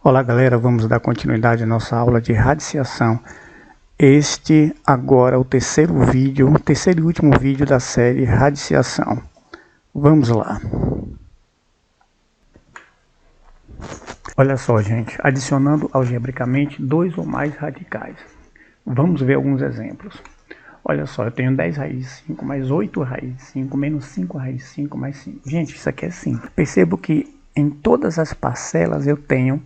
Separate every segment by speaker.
Speaker 1: Olá galera, vamos dar continuidade à nossa aula de radiciação. Este agora é o terceiro e último vídeo da série radiciação. Vamos lá. Olha só gente, adicionando algebricamente dois ou mais radicais. Vamos ver alguns exemplos. Olha só, eu tenho 10 raiz de 5 mais 8 raiz de 5 menos 5 raiz de 5 mais 5. Gente, isso aqui é simples. Percebo que em todas as parcelas eu tenho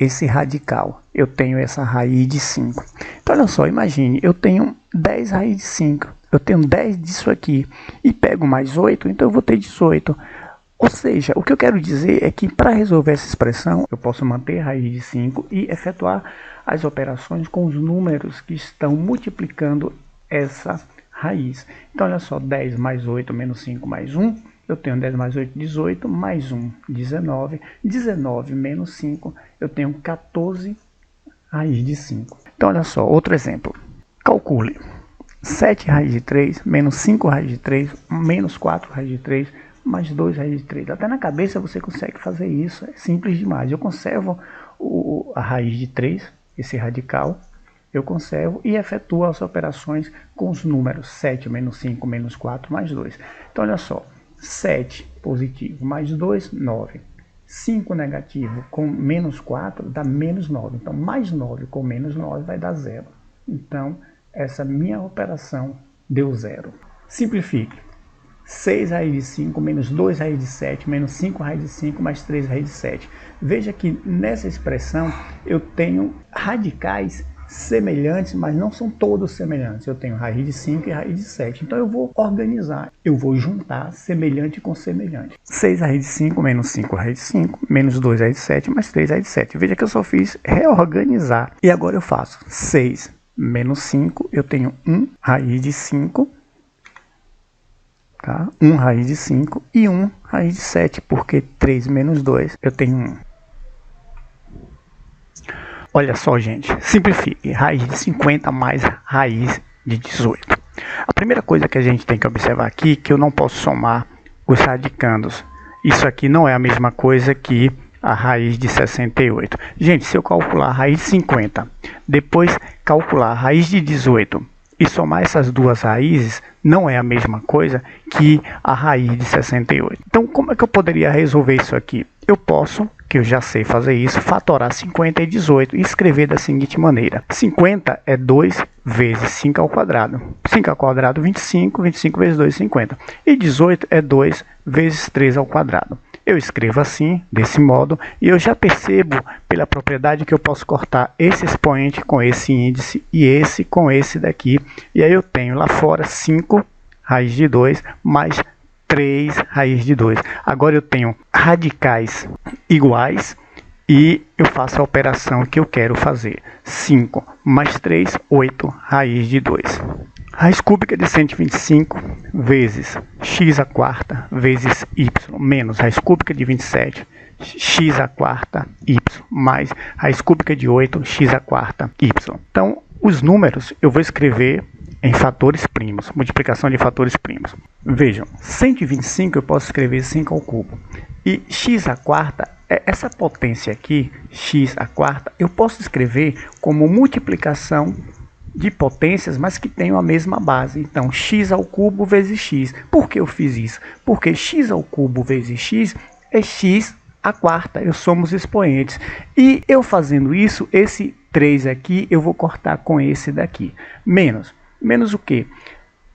Speaker 1: esse radical, eu tenho essa raiz de 5. Então olha só, imagine, eu tenho 10 raiz de 5, eu tenho 10 disso aqui, e pego mais 8, então eu vou ter 18. Ou seja, o que eu quero dizer é que para resolver essa expressão, eu posso manter a raiz de 5 e efetuar as operações com os números que estão multiplicando essa raiz. Então olha só, 10 mais 8 menos 5 mais 1, eu tenho 10 mais 8, 18, mais 1, 19. 19 menos 5, eu tenho 14 raiz de 5. Então, olha só, outro exemplo. Calcule 7 raiz de 3, menos 5 raiz de 3, menos 4 raiz de 3, mais 2 raiz de 3. Até na cabeça você consegue fazer isso, é simples demais. Eu conservo a raiz de 3, esse radical, eu conservo e efetuo as operações com os números 7 menos 5 menos 4 mais 2. Então, olha só. 7 positivo mais 2, 9. 5 negativo com menos 4 dá menos 9. Então, mais 9 com menos 9 vai dar 0. Então, essa minha operação deu 0. Simplifique. 6 raiz de 5 menos 2 raiz de 7 menos 5 raiz de 5 mais 3 raiz de 7. Veja que nessa expressão eu tenho radicais semelhantes, mas não são todos semelhantes. Eu tenho raiz de 5 e raiz de 7. Então eu vou organizar, eu vou juntar semelhante com semelhante. 6 raiz de 5 menos 5 raiz de 5, menos 2 raiz de 7, mais 3 raiz de 7. Veja que eu só fiz reorganizar. E agora eu faço 6 menos 5, eu tenho 1 raiz de 5, tá? 1 raiz de 5 e 1 raiz de 7, porque 3 menos 2, eu tenho 1. Olha só, gente, simplifique. Raiz de 50 mais raiz de 18. A primeira coisa que a gente tem que observar aqui é que eu não posso somar os radicandos. Isso aqui não é a mesma coisa que a raiz de 68. Gente, se eu calcular a raiz de 50, depois calcular a raiz de 18 e somar essas duas raízes, não é a mesma coisa que a raiz de 68. Então, como é que eu poderia resolver isso aqui? Eu posso, que eu já sei fazer isso, fatorar 50 e 18 e escrever da seguinte maneira. 50 é 2 vezes 5 ao quadrado. 5 ao quadrado, 25. 25 vezes 2, 50. E 18 é 2 vezes 3 ao quadrado. Eu escrevo assim, desse modo, e eu já percebo pela propriedade que eu posso cortar esse expoente com esse índice e esse com esse daqui. E aí eu tenho lá fora 5 raiz de 2 mais 3 raiz de 2. Agora eu tenho radicais iguais e eu faço a operação que eu quero fazer. 5 mais 3, 8 raiz de 2. Raiz cúbica de 125 vezes x à quarta vezes y menos raiz cúbica de 27 x à quarta y mais raiz cúbica de 8 x à quarta y. Então, os números eu vou escrever em fatores primos, multiplicação de fatores primos. Vejam, 125 eu posso escrever 5 ao cubo. E x à quarta, essa potência aqui, x à quarta, eu posso escrever como multiplicação de potências, mas que tenham a mesma base. Então, x ao cubo vezes x. Por que eu fiz isso? Porque x ao cubo vezes x é x à quarta. Eu somo os expoentes. E eu fazendo isso, esse 3 aqui, eu vou cortar com esse daqui. Menos o quê?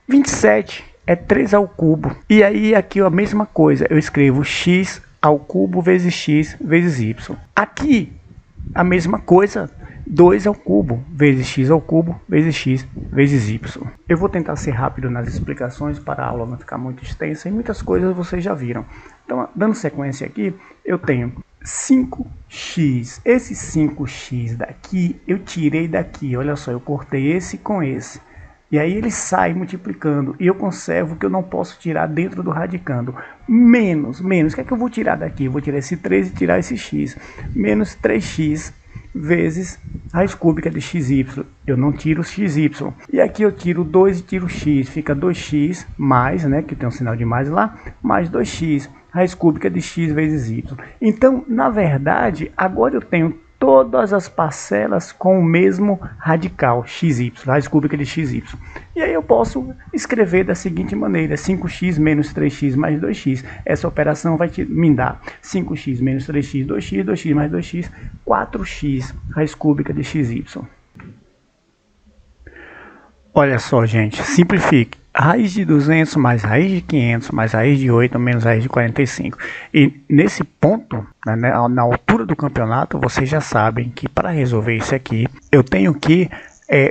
Speaker 1: 27 é 3 ao cubo. E aí, aqui a mesma coisa. Eu escrevo x ao cubo vezes x vezes y. Aqui, a mesma coisa. 2 ao cubo vezes x ao cubo vezes x vezes y. Eu vou tentar ser rápido nas explicações para a aula não ficar muito extensa e muitas coisas vocês já viram. Então, dando sequência aqui, eu tenho 5x. Esse 5x daqui, eu tirei daqui. Olha só, eu cortei esse com esse. E aí ele sai multiplicando e eu conservo que eu não posso tirar dentro do radicando. Menos. O que é que eu vou tirar daqui? Eu vou tirar esse 3 e tirar esse x. Menos 3x vezes raiz cúbica de xy. Eu não tiro xy. E aqui eu tiro 2 e tiro x. Fica 2x mais, né, que tem um sinal de mais lá, mais 2x. Raiz cúbica de x vezes y. Então, na verdade, agora eu tenho todas as parcelas com o mesmo radical, xy, raiz cúbica de xy. E aí eu posso escrever da seguinte maneira: 5x menos 3x mais 2x. Essa operação vai me dar 5x menos 3x, 2x, 2x mais 2x, 4x, raiz cúbica de xy. Olha só, gente, simplifique. Raiz de 200 mais raiz de 500 mais raiz de 8 menos raiz de 45. E nesse ponto, né, na altura do campeonato, vocês já sabem que para resolver isso aqui, eu tenho que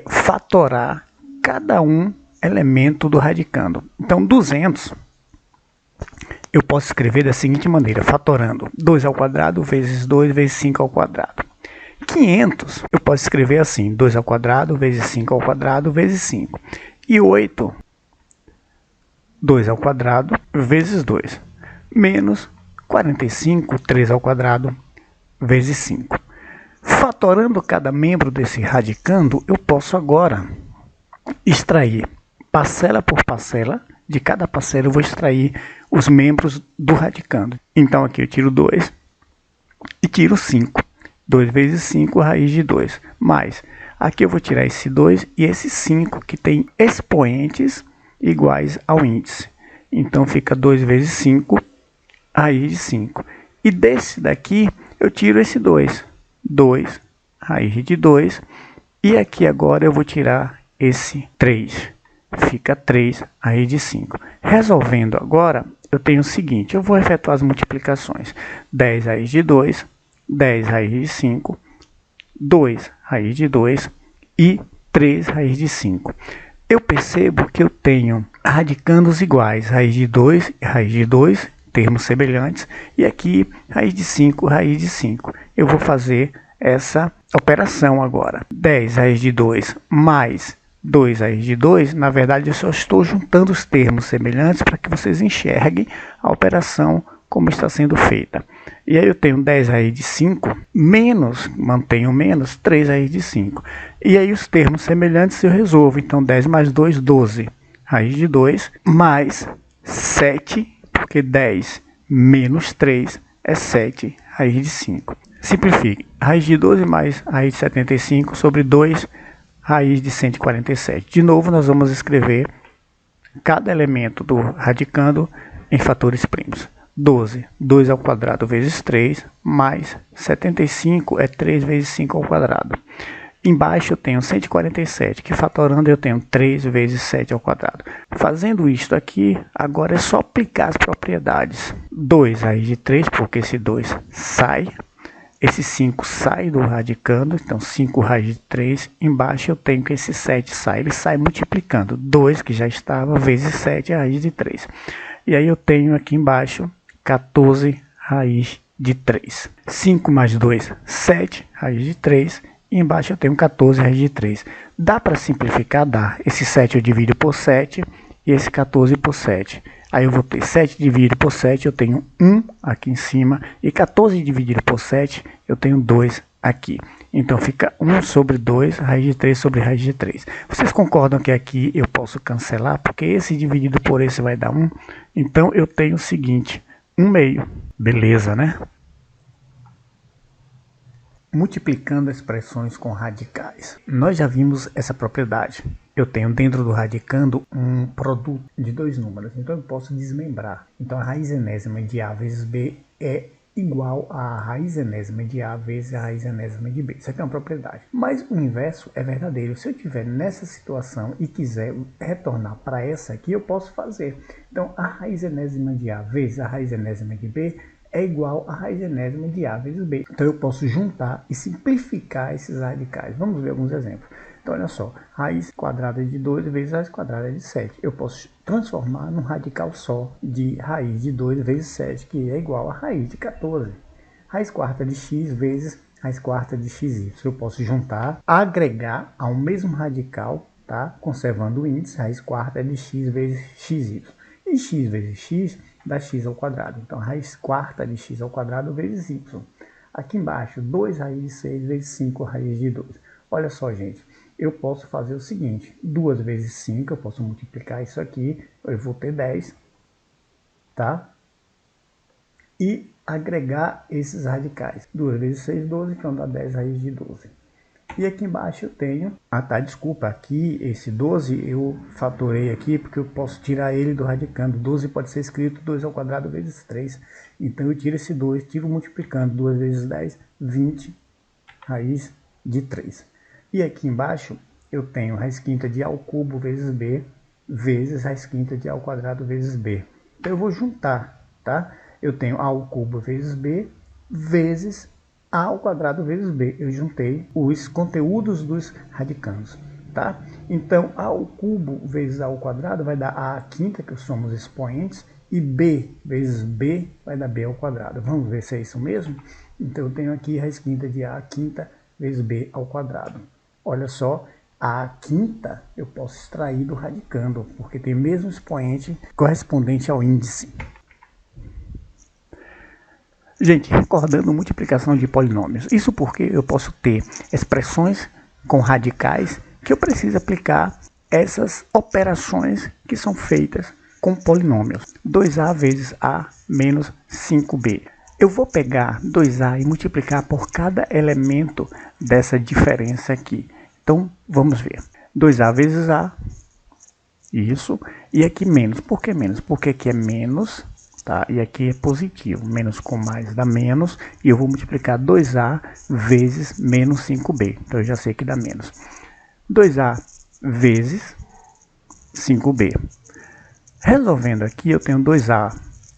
Speaker 1: fatorar cada um elemento do radicando. Então, 200, eu posso escrever da seguinte maneira, fatorando 2 ao quadrado vezes 2 vezes 5 ao quadrado. 500, eu posso escrever assim, 2 ao quadrado vezes 5 ao quadrado vezes 5. E 8, 2 ao quadrado vezes 2, menos 45, 3 ao quadrado vezes 5. Fatorando cada membro desse radicando, eu posso agora extrair parcela por parcela. De cada parcela eu vou extrair os membros do radicando. Então aqui eu tiro 2 e tiro 5. 2 vezes 5, raiz de 2. Mais, aqui eu vou tirar esse 2 e esse 5, que tem expoentes iguais ao índice. Então fica 2 vezes 5, raiz de 5. E desse daqui eu tiro esse 2. 2, raiz de 2. E aqui agora eu vou tirar esse 3. Fica 3, raiz de 5. Resolvendo agora, eu tenho o seguinte. Eu vou efetuar as multiplicações. 10 raiz de 2, 10 raiz de 5, 2 raiz de 2 e 3 raiz de 5. Eu percebo que eu tenho radicandos iguais, raiz de 2 e raiz de 2, termos semelhantes, e aqui raiz de 5, raiz de 5. Eu vou fazer essa operação agora. 10 raiz de 2 mais 2 raiz de 2, na verdade eu só estou juntando os termos semelhantes para que vocês enxerguem a operação como está sendo feita. E aí eu tenho 10 raiz de 5, menos, mantenho menos, 3 raiz de 5. E aí os termos semelhantes eu resolvo. Então 10 mais 2, 12, raiz de 2, mais 7, porque 10 menos 3 é 7, raiz de 5. Simplifique. Raiz de 12 mais raiz de 75 sobre 2, raiz de 147. De novo, nós vamos escrever cada elemento do radicando em fatores primos. 12, 2 ao quadrado vezes 3, mais 75 é 3 vezes 5 ao quadrado. Embaixo eu tenho 147, que fatorando eu tenho 3 vezes 7 ao quadrado. Fazendo isto aqui, agora é só aplicar as propriedades. 2 raiz de 3, porque esse 2 sai. Esse 5 sai do radicando, então 5 raiz de 3. Embaixo eu tenho que esse 7 sai, ele sai multiplicando. 2, que já estava, vezes 7 raiz de 3. E aí eu tenho aqui embaixo 14 raiz de 3. 5 mais 2, 7 raiz de 3. E embaixo eu tenho 14 raiz de 3. Dá para simplificar? Dá. Esse 7 eu divido por 7 e esse 14 por 7. Aí eu vou ter 7 dividido por 7, eu tenho 1 aqui em cima. E 14 dividido por 7, eu tenho 2 aqui. Então fica 1 sobre 2, raiz de 3 sobre raiz de 3. Vocês concordam que aqui eu posso cancelar? Porque esse dividido por esse vai dar 1. Então eu tenho o seguinte, 1 meio. Beleza, né? Multiplicando expressões com radicais. Nós já vimos essa propriedade. Eu tenho dentro do radicando um produto de dois números, então eu posso desmembrar. Então a raiz enésima de A vezes B é igual a raiz enésima de A vezes a raiz enésima de B. Isso aqui é uma propriedade. Mas o inverso é verdadeiro. Se eu estiver nessa situação e quiser retornar para essa aqui, eu posso fazer. Então a raiz enésima de A vezes a raiz enésima de B é igual a raiz enésima de A vezes B. Então eu posso juntar e simplificar esses radicais. Vamos ver alguns exemplos. Então olha só, raiz quadrada de 2 vezes raiz quadrada de 7. Eu posso transformar num radical só de raiz de 2 vezes 7, que é igual a raiz de 14. Raiz quarta de x vezes raiz quarta de xy. Eu posso juntar, agregar ao mesmo radical, tá? Conservando o índice, raiz quarta de x vezes xy. E x vezes x dá x ao quadrado. Então, raiz quarta de x ao quadrado vezes y. Aqui embaixo, 2 raiz de 6 vezes 5 raiz de 2. Olha só, gente. Eu posso fazer o seguinte. 2 vezes 5, eu posso multiplicar isso aqui. Eu vou ter 10. Tá? e agregar esses radicais. 2 vezes 6, 12, então dá 10 raiz de 12. E aqui embaixo eu tenho, desculpa, aqui esse 12 eu fatorei aqui porque eu posso tirar ele do radicando. 12 pode ser escrito 2 ao quadrado vezes 3. Então eu tiro esse 2, tiro multiplicando, 2 vezes 10, 20 raiz de 3. E aqui embaixo eu tenho raiz quinta de A ao cubo vezes B, vezes raiz quinta de A ao quadrado vezes B. Então eu vou juntar, tá? Eu tenho A ao cubo vezes B, vezes A ao quadrado vezes B. Eu juntei os conteúdos dos radicandos, tá? Então, A ao cubo vezes A ao quadrado vai dar A à quinta, que somos expoentes, e B vezes B vai dar B ao quadrado. Vamos ver se é isso mesmo? Então, eu tenho aqui raiz quinta de A à quinta vezes B ao quadrado. Olha só, A à quinta eu posso extrair do radicando, porque tem o mesmo expoente correspondente ao índice. Gente, recordando multiplicação de polinômios. Isso porque eu posso ter expressões com radicais que eu preciso aplicar essas operações que são feitas com polinômios. 2a vezes a menos 5b. Eu vou pegar 2a e multiplicar por cada elemento dessa diferença aqui. Então, vamos ver. 2a vezes a, isso, e aqui menos. Por que menos? Porque aqui é menos, tá? E aqui é positivo. Menos com mais dá menos, e eu vou multiplicar 2a vezes menos 5b. Então, eu já sei que dá menos. 2a vezes 5b. Resolvendo aqui, eu tenho 2a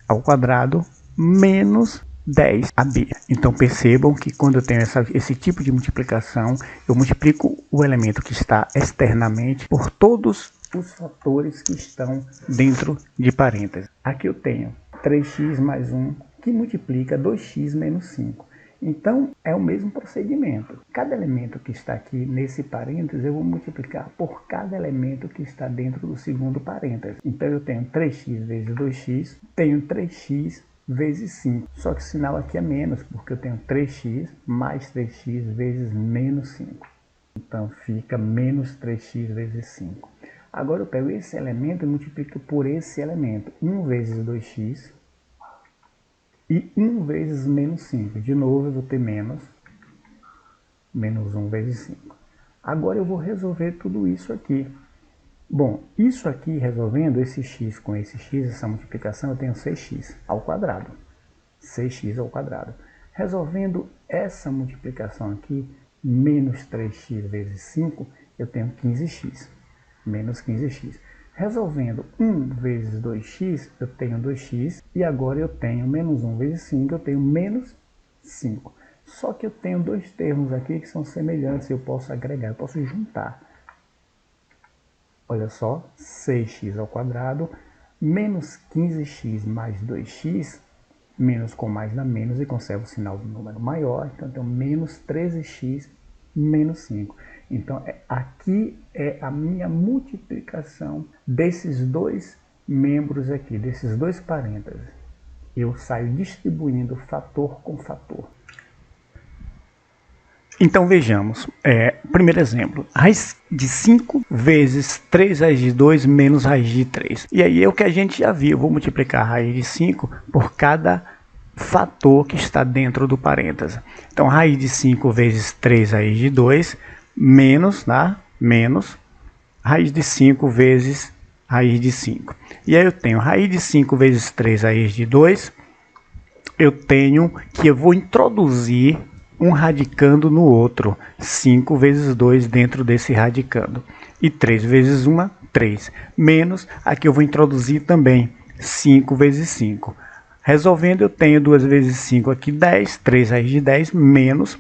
Speaker 1: ao quadrado menos 10ab. Então percebam que quando eu tenho esse tipo de multiplicação, eu multiplico o elemento que está externamente por todos os fatores que estão dentro de parênteses. Aqui eu tenho 3x mais 1, que multiplica 2x menos 5. Então, é o mesmo procedimento. Cada elemento que está aqui nesse parênteses, eu vou multiplicar por cada elemento que está dentro do segundo parênteses. Então, eu tenho 3x vezes 2x, tenho 3x vezes 5. Só que o sinal aqui é menos, porque eu tenho 3x mais 3x vezes menos 5. Então, fica menos 3x vezes 5. Agora, eu pego esse elemento e multiplico por esse elemento. 1 vezes 2x e 1 vezes menos 5. De novo, eu vou ter menos 1 vezes 5. Agora, eu vou resolver tudo isso aqui. Bom, isso aqui, resolvendo esse x com esse x, essa multiplicação, eu tenho 6x ao quadrado. 6x ao quadrado. Resolvendo essa multiplicação aqui, menos 3x vezes 5, eu tenho 15x. Menos 15x. Resolvendo 1 vezes 2x, eu tenho 2x. E agora eu tenho menos 1 vezes 5, eu tenho menos 5. Só que eu tenho dois termos aqui que são semelhantes, eu posso agregar, eu posso juntar. Olha só, 6x ao quadrado, menos 15x mais 2x, menos com mais dá menos e conserva o sinal do número maior, então eu tenho menos 13x menos 5. Então, aqui é a minha multiplicação desses dois membros aqui, desses dois parênteses. Eu saio distribuindo fator com fator. Então, vejamos. Primeiro exemplo. Raiz de 5 vezes 3 raiz de 2 menos raiz de 3. E aí é o que a gente já viu. Eu vou multiplicar a raiz de 5 por cada fator que está dentro do parêntese. Então, raiz de 5 vezes 3 raiz de 2 menos, tá? Menos raiz de 5 vezes raiz de 5. E aí eu tenho raiz de 5 vezes 3 raiz de 2. Eu tenho que eu vou introduzir um radicando no outro. 5 vezes 2 dentro desse radicando. E 3 vezes 1, 3. Menos, aqui eu vou introduzir também 5 vezes 5. Resolvendo, eu tenho 2 vezes 5 aqui, 10. 3 raiz de 10 menos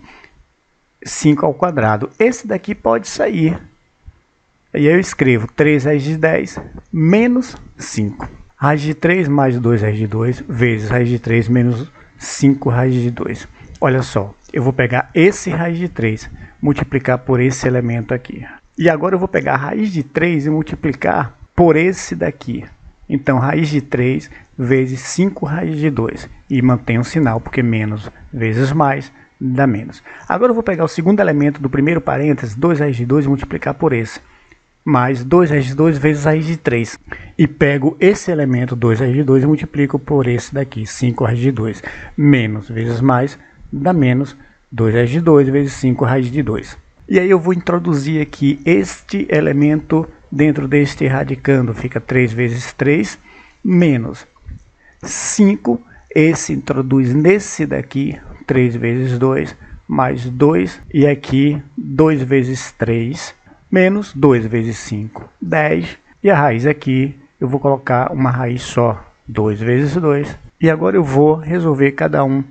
Speaker 1: 5 ao quadrado. Esse daqui pode sair. E aí eu escrevo 3 raiz de 10 menos 5. Raiz de 3 mais 2 raiz de 2 vezes raiz de 3 menos 5 raiz de 2. Olha só, eu vou pegar esse raiz de 3, multiplicar por esse elemento aqui. E agora eu vou pegar a raiz de 3 e multiplicar por esse daqui. Então, raiz de 3 vezes 5 raiz de 2. E mantém um sinal, porque menos vezes mais dá menos. Agora eu vou pegar o segundo elemento do primeiro parênteses, 2 raiz de 2, e multiplicar por esse. mais 2 raiz de 2 vezes raiz de 3. E pego esse elemento 2 raiz de 2 e multiplico por esse daqui, 5 raiz de 2. Menos vezes mais dá menos 2 raiz de 2 vezes 5 raiz de 2. E aí eu vou introduzir aqui este elemento dentro deste radicando. Fica 3 vezes 3 menos 5. Esse introduz nesse daqui, 3 vezes 2 mais 2. E aqui 2 vezes 3 menos 2 vezes 5, 10. E a raiz aqui, eu vou colocar uma raiz só, 2 vezes 2. E agora eu vou resolver cada um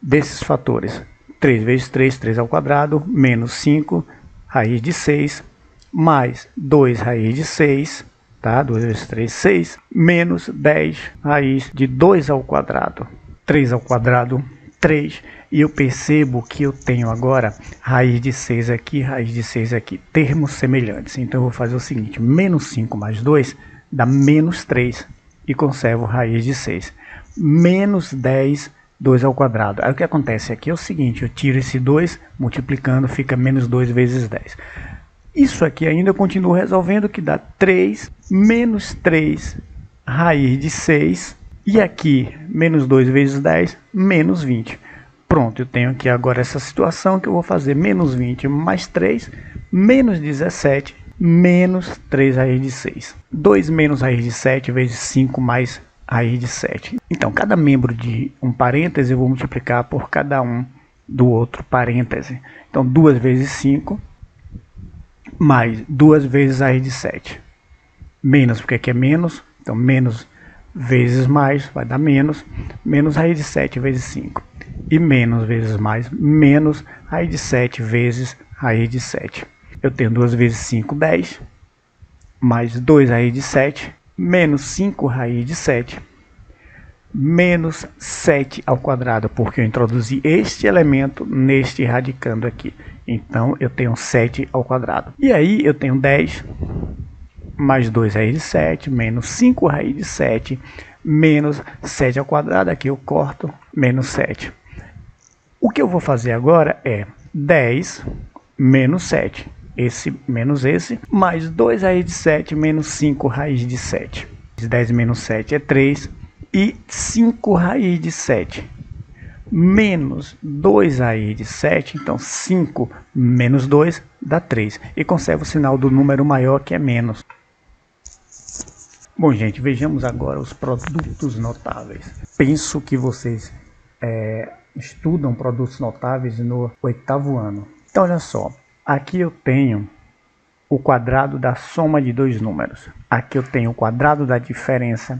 Speaker 1: desses fatores. 3 vezes 3, 3 ao quadrado, menos 5, raiz de 6, mais 2 raiz de 6, tá? 2 vezes 3, 6, menos 10 raiz de 2 ao quadrado. 3 ao quadrado, 3. E eu percebo que eu tenho agora raiz de 6 aqui, raiz de 6 aqui, termos semelhantes. Então eu vou fazer o seguinte, menos 5 mais 2 dá menos 3 e conservo raiz de 6. Menos 10, 2 ao quadrado. Aí o que acontece aqui é o seguinte, eu tiro esse 2, multiplicando, fica menos 2 vezes 10. Isso aqui ainda eu continuo resolvendo, que dá 3 menos 3 raiz de 6. E aqui, menos 2 vezes 10, menos 20. Pronto, eu tenho aqui agora essa situação que eu vou fazer menos 20 mais 3, menos 17, menos 3 raiz de 6. 2 menos raiz de 7 vezes 5 mais raiz de 7. Então, cada membro de um parêntese eu vou multiplicar por cada um do outro parêntese. Então, 2 vezes 5 mais 2 vezes raiz de 7. Menos, porque aqui é menos, então menos vezes mais vai dar menos, menos raiz de 7 vezes 5. E menos vezes mais, menos raiz de 7 vezes raiz de 7. Eu tenho 2 vezes 5, 10, mais 2 raiz de 7, menos 5 raiz de 7, menos 7 ao quadrado, porque eu introduzi este elemento neste radicando aqui. Então, eu tenho 7 ao quadrado. E aí, eu tenho 10, mais 2 raiz de 7, menos 5 raiz de 7, menos 7 ao quadrado, aqui eu corto, menos 7. O que eu vou fazer agora é 10 menos 7, esse menos esse, mais 2 raiz de 7 menos 5 raiz de 7. 10 menos 7 é 3, e 5 raiz de 7 menos 2 raiz de 7, então 5 menos 2 dá 3. E conserva o sinal do número maior, que é menos. Bom, gente, vejamos agora os produtos notáveis. Penso que vocês estudam produtos notáveis no 8º ano. Então, olha só. Aqui eu tenho o quadrado da soma de dois números. Aqui eu tenho o quadrado da diferença.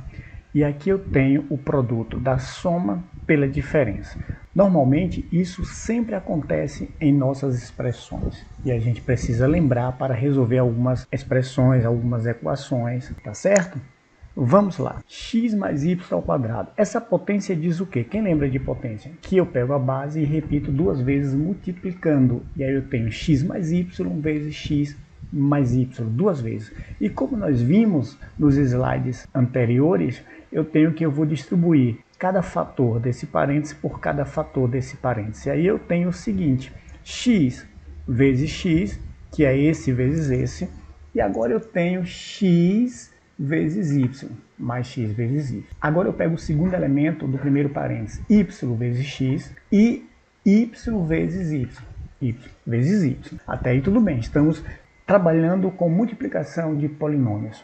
Speaker 1: E aqui eu tenho o produto da soma pela diferença. Normalmente, isso sempre acontece em nossas expressões. E a gente precisa lembrar para resolver algumas expressões, algumas equações, tá certo? Vamos lá. X mais y ao quadrado. Essa potência diz o quê? Quem lembra de potência? Que eu pego a base e repito duas vezes multiplicando. E aí eu tenho x mais y vezes x mais y, duas vezes. E como nós vimos nos slides anteriores, eu vou distribuir cada fator desse parêntese por cada fator desse parêntese. Aí eu tenho o seguinte, x vezes x, que é esse vezes esse, e agora eu tenho x vezes y, mais x vezes y. Agora eu pego o segundo elemento do primeiro parêntese, y vezes x, e y vezes y, y vezes y. Até aí tudo bem, estamos trabalhando com multiplicação de polinômios.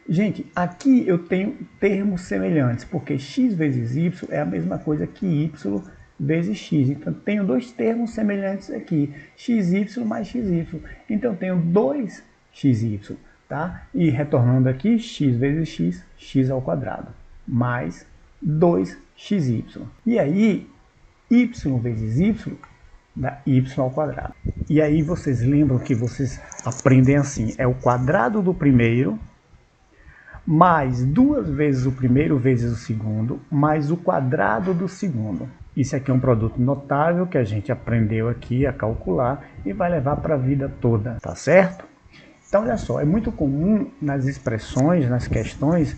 Speaker 1: Gente, aqui eu tenho termos semelhantes, porque x vezes y é a mesma coisa que y vezes x. Então, tenho dois termos semelhantes aqui, xy mais xy. Então, tenho 2xy, tá? E retornando aqui, x vezes x, x ao quadrado, mais 2xy. E aí, y vezes y dá y ao quadrado. E aí, vocês lembram que vocês aprendem assim, é o quadrado do primeiro, mais duas vezes o primeiro vezes o segundo, mais o quadrado do segundo. Isso aqui é um produto notável que a gente aprendeu aqui a calcular e vai levar para a vida toda, tá certo? Então, olha só, é muito comum nas expressões, nas questões,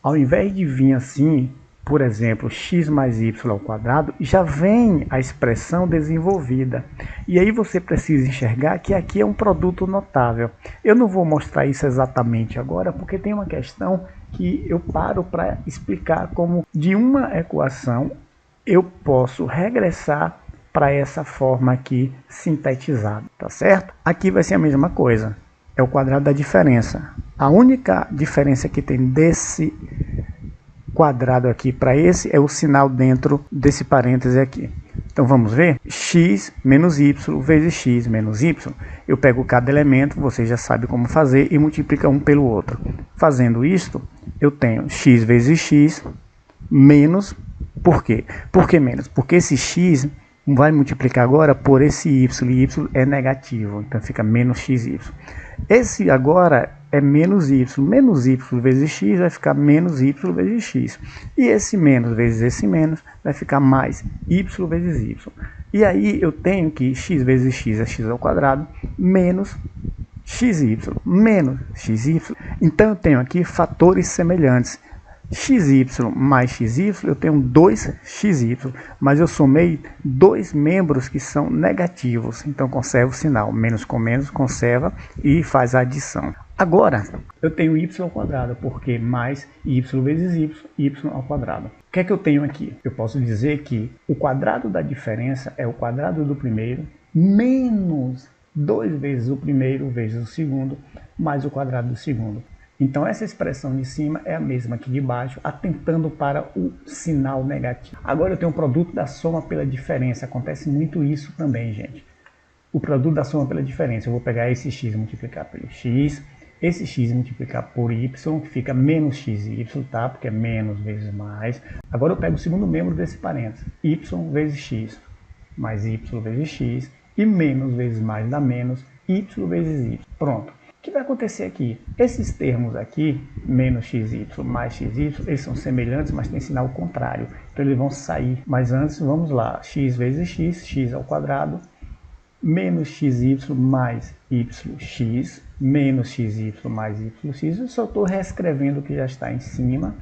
Speaker 1: ao invés de vir assim, por exemplo, x mais y ao quadrado, já vem a expressão desenvolvida. E aí você precisa enxergar que aqui é um produto notável. Eu não vou mostrar isso exatamente agora, porque tem uma questão que eu paro para explicar como de uma equação eu posso regressar para essa forma aqui sintetizada, tá certo? Aqui vai ser a mesma coisa, é o quadrado da diferença. A única diferença que tem desse quadrado aqui para esse é o sinal dentro desse parêntese aqui. Então vamos ver? X menos y vezes x menos y. Eu pego cada elemento, você já sabe como fazer, e multiplica um pelo outro. Fazendo isto, eu tenho x vezes x menos... Por quê? Por que menos? Porque esse x vai multiplicar agora por esse y, e y é negativo, então fica menos xy. Esse agora é menos y vezes x vai ficar menos y vezes x. E esse menos vezes esse menos vai ficar mais y vezes y. E aí eu tenho que x vezes x é x ao quadrado menos xy, menos xy. Então eu tenho aqui fatores semelhantes. Xy mais xy, eu tenho 2xy, mas eu somei dois membros que são negativos, então conserva o sinal, menos com menos conserva e faz a adição. Agora, eu tenho y ao quadrado, porque mais y vezes y ao quadrado. O que é que eu tenho aqui? Eu posso dizer que o quadrado da diferença é o quadrado do primeiro, menos 2 vezes o primeiro vezes o segundo, mais o quadrado do segundo. Então essa expressão de cima é a mesma aqui de baixo, atentando para o sinal negativo. Agora eu tenho o produto da soma pela diferença. Acontece muito isso também, gente. O produto da soma pela diferença. Eu vou pegar esse x e multiplicar pelo x. Esse x multiplicar por y, que fica menos xy, tá? Porque é menos vezes mais. Agora eu pego o segundo membro desse parênteses. Y vezes x, mais y vezes x. E menos vezes mais dá menos, y vezes y. Pronto. O que vai acontecer aqui? Esses termos aqui, menos xy mais xy, eles são semelhantes, mas tem sinal contrário. Então eles vão sair. Mas antes, vamos lá. X vezes x, x ao quadrado, menos xy mais yx, menos xy mais yx. Eu só estou reescrevendo o que já está em cima.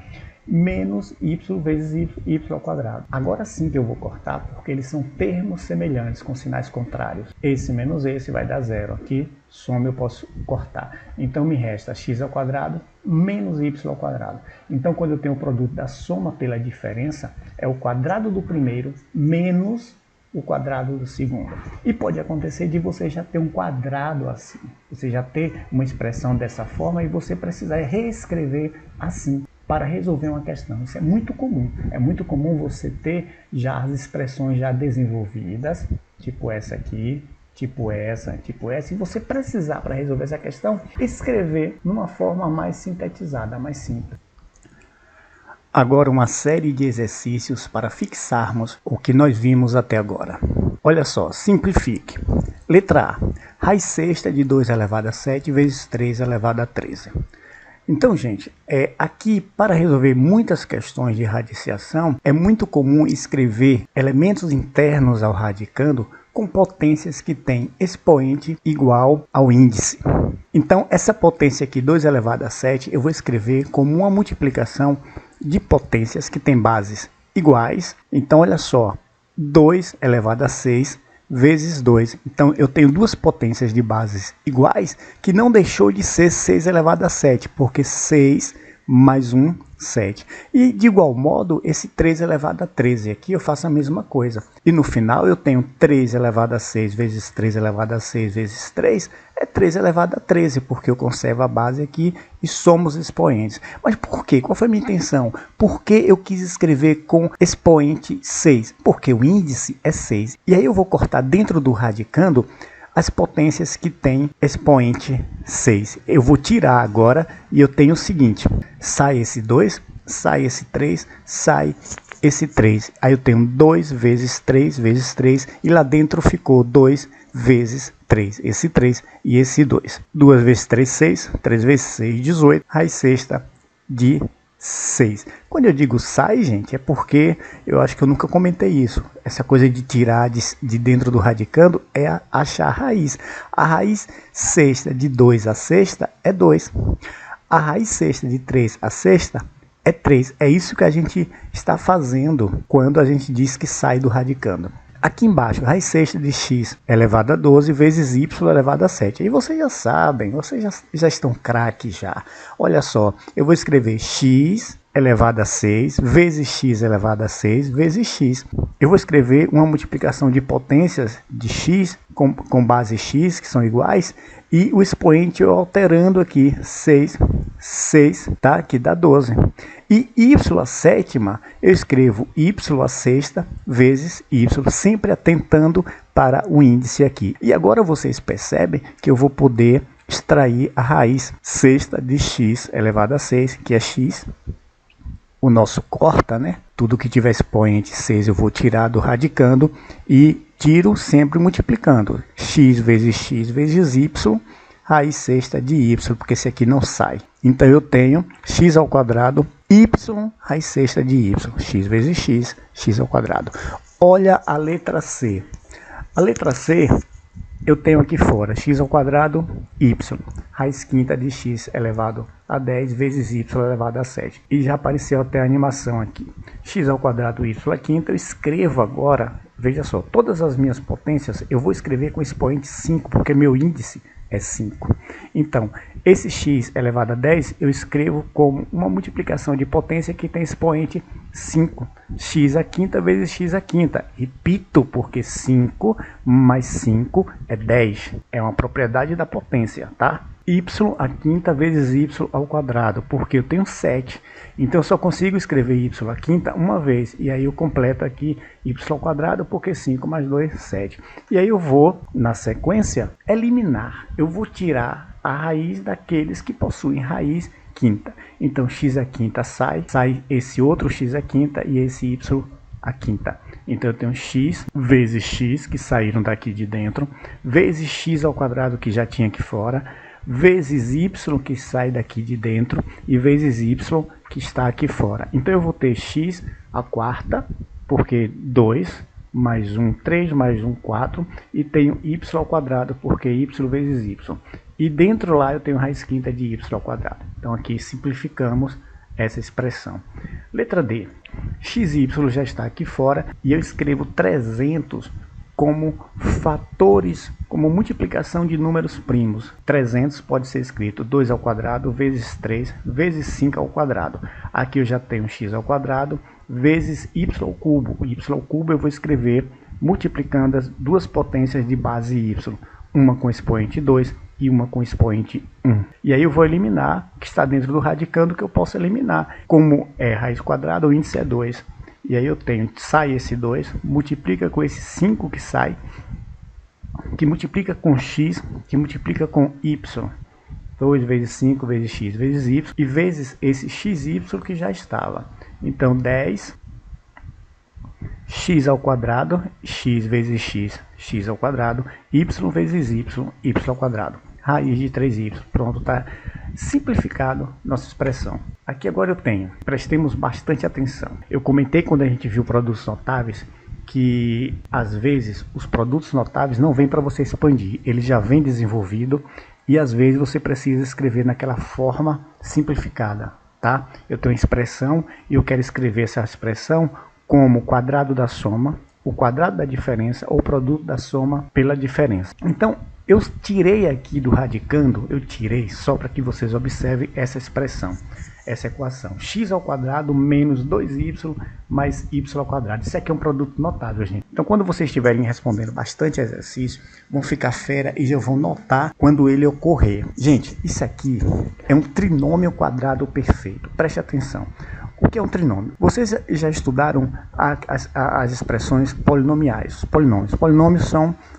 Speaker 1: Menos y vezes y ao quadrado. Agora sim que eu vou cortar, porque eles são termos semelhantes com sinais contrários. Esse menos esse vai dar zero. Aqui, soma eu posso cortar. Então me resta x ao quadrado menos y ao quadrado. Então quando eu tenho o produto da soma pela diferença, é o quadrado do primeiro menos o quadrado do segundo. E pode acontecer de você já ter um quadrado assim. Você já ter uma expressão dessa forma e você precisar reescrever assim para resolver uma questão. Isso é muito comum. É muito comum você ter já as expressões já desenvolvidas, tipo essa aqui, tipo essa, e você precisar, para resolver essa questão, escrever numa forma mais sintetizada, mais simples. Agora uma série de exercícios para fixarmos o que nós vimos até agora. Olha só, simplifique. Letra A. Raiz sexta de 2 elevado a 7 vezes 3 elevado a 13. Então, gente, aqui para resolver muitas questões de radiciação, é muito comum escrever elementos internos ao radicando com potências que têm expoente igual ao índice. Então, essa potência aqui, 2 elevado a 7, eu vou escrever como uma multiplicação de potências que têm bases iguais. Então, olha só, 2 elevado a 6 vezes 2. Então, eu tenho duas potências de bases iguais, que não deixou de ser 6 elevado a 7, porque 6 mais 1, 7. E, de igual modo, esse 3 elevado a 13. Aqui eu faço a mesma coisa. E no final eu tenho 3 elevado a 6 vezes 3 elevado a 6 vezes 3. É 3 elevado a 13, porque eu conservo a base aqui e somo os expoentes. Mas por quê? Qual foi a minha intenção? Por que eu quis escrever com expoente 6? Porque o índice é 6. E aí eu vou cortar dentro do radicando as potências que tem expoente 6. Eu vou tirar agora e eu tenho o seguinte. Sai esse 2, sai esse 3, sai esse 3. Aí eu tenho 2 vezes 3 vezes 3 e lá dentro ficou 2 vezes 3. Esse 3 e esse 2. 2 vezes 3, 6. 3 vezes 6, 18. Raiz sexta de 6. Quando eu digo sai, gente, é porque eu acho que eu nunca comentei isso. Essa coisa de tirar de dentro do radicando é achar a raiz. A raiz sexta de 2 a sexta é 2. A raiz sexta de 3 a sexta é 3. É isso que a gente está fazendo quando a gente diz que sai do radicando. Aqui embaixo, raiz sexta de x elevado a 12 vezes y elevado a 7. Aí vocês já sabem, vocês já estão craques já. Olha só, eu vou escrever x elevado a 6 vezes x elevado a 6 vezes x. Eu vou escrever uma multiplicação de potências de x com base x, que são iguais, e o expoente eu alterando aqui, 6, tá? Que dá 12. E y a sétima, eu escrevo y a sexta vezes y, sempre atentando para o índice aqui. E agora vocês percebem que eu vou poder extrair a raiz sexta de x elevado a 6, que é x. O nosso corta, né? Tudo que tiver expoente 6 eu vou tirar do radicando e tiro sempre multiplicando. X vezes y, raiz sexta de y, porque esse aqui não sai. Então eu tenho x ao quadrado, y, raiz sexta de y. X vezes x, x ao quadrado. Olha a letra C. A letra C eu tenho aqui fora x ao quadrado, y, raiz quinta de x elevado a 10 vezes y elevado a 7. E já apareceu até a animação aqui. X ao quadrado, y à quinta, eu escrevo agora, veja só, todas as minhas potências eu vou escrever com expoente 5, porque meu índice é 5. Então, esse x elevado a 10 eu escrevo como uma multiplicação de potência que tem expoente 5. X à quinta vezes x à quinta. Repito, porque 5 mais 5 é 10. É uma propriedade da potência, tá? Y à quinta vezes y ao quadrado, porque eu tenho 7. Então eu só consigo escrever y à quinta uma vez. E aí eu completo aqui y ao quadrado, porque 5 mais 2, 7. E aí eu vou, na sequência, eliminar. Eu vou tirar a raiz daqueles que possuem raiz quinta. Então x à quinta sai esse outro x à quinta e esse y à quinta. Então eu tenho x vezes x, que saíram daqui de dentro, vezes x ao quadrado, que já tinha aqui fora, vezes y, que sai daqui de dentro, e vezes y, que está aqui fora. Então eu vou ter x à quarta, porque 2, mais 1, 3, mais 1, 4, e tenho y ao quadrado, porque y vezes y. E dentro lá eu tenho raiz quinta de y ao quadrado. Então aqui simplificamos essa expressão. Letra D. xy já está aqui fora, e eu escrevo 300 como fatores, como multiplicação de números primos. 300 pode ser escrito 2 ao quadrado vezes 3 vezes 5 ao quadrado. Aqui eu já tenho x ao quadraado vezes y ao cubo. O y ao cubo eu vou escrever multiplicando as duas potências de base y, uma com expoente 2 e uma com expoente 1. E aí eu vou eliminar o que está dentro do radicando, que eu posso eliminar. Como é raiz quadrada, o índice é 2. E aí eu tenho, sai esse 2, multiplica com esse 5 que sai, que multiplica com x, que multiplica com y. 2 vezes 5 vezes x vezes y, e vezes esse xy que já estava. Então 10 x ao quadrado, x vezes x, x ao quadrado, y vezes y, y ao quadrado. Raiz de 3y. Pronto, tá simplificado nossa expressão. Aqui agora eu tenho, prestemos bastante atenção. Eu comentei quando a gente viu produtos notáveis que às vezes os produtos notáveis não vêm para você expandir, ele já vem desenvolvido e às vezes você precisa escrever naquela forma simplificada, tá? Eu tenho uma expressão e eu quero escrever essa expressão como o quadrado da soma, o quadrado da diferença ou o produto da soma pela diferença. Então, eu tirei aqui do radicando, eu tirei só para que vocês observem essa expressão, essa equação. X ao quadrado menos 2y mais y ao quadrado. Isso aqui é um produto notável, gente. Então, quando vocês estiverem respondendo bastante exercício, vão ficar fera e já vão notar quando ele ocorrer. Gente, isso aqui é um trinômio quadrado perfeito. Preste atenção. O que é um trinômio? Vocês já estudaram as expressões polinomiais. Polinômios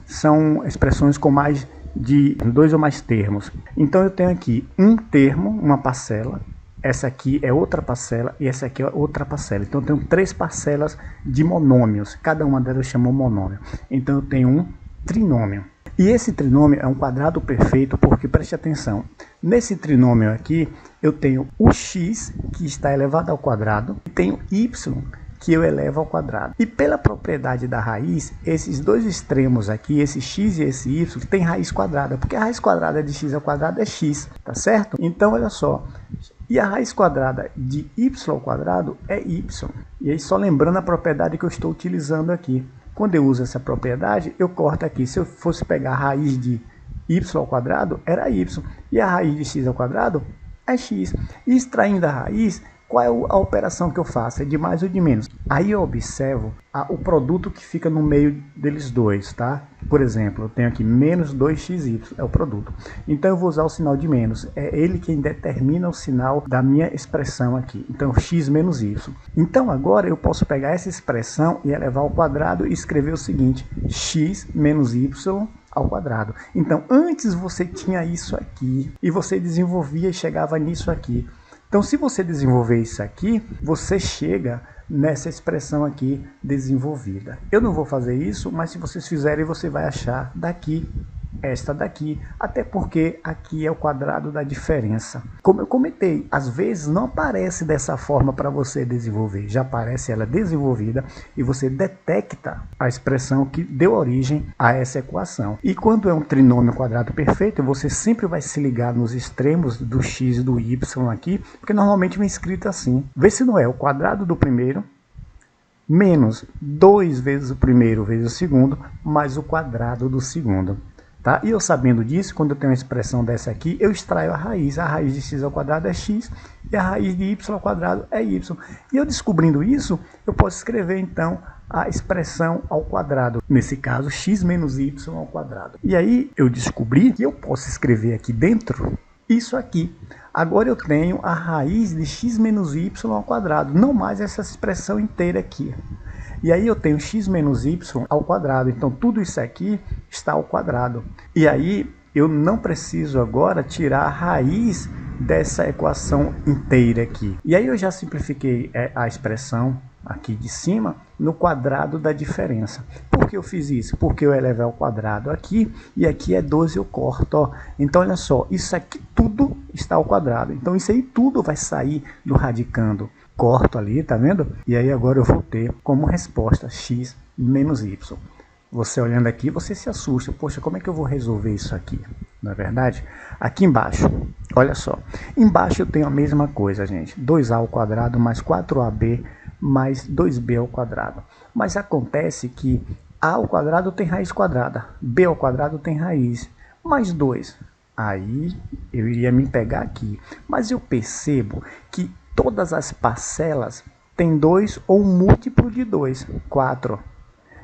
Speaker 1: são expressões com mais de 2 ou mais termos. Então eu tenho aqui um termo, uma parcela, essa aqui é outra parcela e essa aqui é outra parcela. Então eu tenho 3 parcelas de monômios, cada uma delas chama um monômio. Então eu tenho um trinômio. E esse trinômio é um quadrado perfeito porque, preste atenção, nesse trinômio aqui eu tenho o x que está elevado ao quadrado e tenho y que eu elevo ao quadrado. E pela propriedade da raiz, esses dois extremos aqui, esse x e esse y, tem raiz quadrada, porque a raiz quadrada de x ao quadrado é x, tá certo? Então olha só, E a raiz quadrada de y ao quadrado é y. E aí só lembrando a propriedade que eu estou utilizando aqui. Quando eu uso essa propriedade, eu corto aqui. Se eu fosse pegar a raiz de y ao quadrado, era y. E a raiz de x ao quadrado é x. E extraindo a raiz, qual é a operação que eu faço? É de mais ou de menos? Aí eu observo o produto que fica no meio deles dois, tá? Por exemplo, eu tenho aqui menos 2xy, é o produto. Então eu vou usar o sinal de menos. É ele quem determina o sinal da minha expressão aqui. Então x menos y. Então agora eu posso pegar essa expressão e elevar ao quadrado e escrever o seguinte: x menos y ao quadrado. Então antes você tinha isso aqui e você desenvolvia e chegava nisso aqui. Então, se você desenvolver isso aqui, você chega nessa expressão aqui desenvolvida. Eu não vou fazer isso, mas se vocês fizerem, você vai achar daqui, esta daqui, até porque aqui é o quadrado da diferença. Como eu comentei, às vezes não aparece dessa forma para você desenvolver, já aparece ela desenvolvida e você detecta a expressão que deu origem a essa equação. E quando é um trinômio quadrado perfeito, você sempre vai se ligar nos extremos do x e do y aqui, porque normalmente vem escrito assim. Vê se não é o quadrado do primeiro menos 2 vezes o primeiro vezes o segundo, mais o quadrado do segundo. Tá? E eu sabendo disso, quando eu tenho uma expressão dessa aqui, eu extraio a raiz. A raiz de x ao quadrado é x e a raiz de y ao quadrado é y. E eu descobrindo isso, eu posso escrever então a expressão ao quadrado. Nesse caso, x menos y ao quadrado. E aí eu descobri que eu posso escrever aqui dentro isso aqui. Agora eu tenho a raiz de x menos y ao quadrado, não mais essa expressão inteira aqui. E aí eu tenho x menos y ao quadrado, então tudo isso aqui está ao quadrado. E aí eu não preciso agora tirar a raiz dessa equação inteira aqui. E aí eu já simplifiquei a expressão aqui de cima no quadrado da diferença. Por que eu fiz isso? Porque eu elevei ao quadrado aqui e aqui é 12, eu corto. Ó. Então olha só, isso aqui tudo está ao quadrado. Então isso aí tudo vai sair do radicando. Corto ali, tá vendo? E aí agora eu vou ter como resposta x menos y. Você olhando aqui, você se assusta. Poxa, como é que eu vou resolver isso aqui? Não é verdade? Aqui embaixo, olha só. Embaixo eu tenho a mesma coisa, gente. 2a ao quadrado mais 4ab mais 2b ao quadrado. Mas acontece que a ao quadrado tem raiz quadrada. B ao quadrado tem raiz. Mais 2. Aí eu iria me pegar aqui. Mas eu percebo que todas as parcelas têm 2 ou um múltiplo de 2, 4.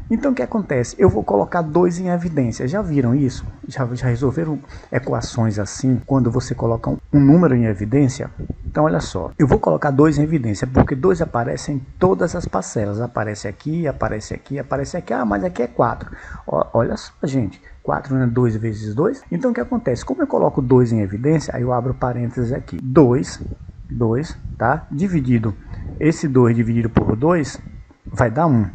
Speaker 1: Então o que acontece? Eu vou colocar 2 em evidência. Já viram isso? Já resolveram equações assim, quando você coloca um número em evidência? Então olha só, eu vou colocar 2 em evidência, porque 2 aparece em todas as parcelas. Aparece aqui, aparece aqui, aparece aqui. Ah, mas aqui é 4. Olha só, gente. 4 não é 2 vezes 2? Então o que acontece? Como eu coloco 2 em evidência, aí eu abro parênteses aqui. 2, tá? Dividido, esse 2 dividido por 2 vai dar 1.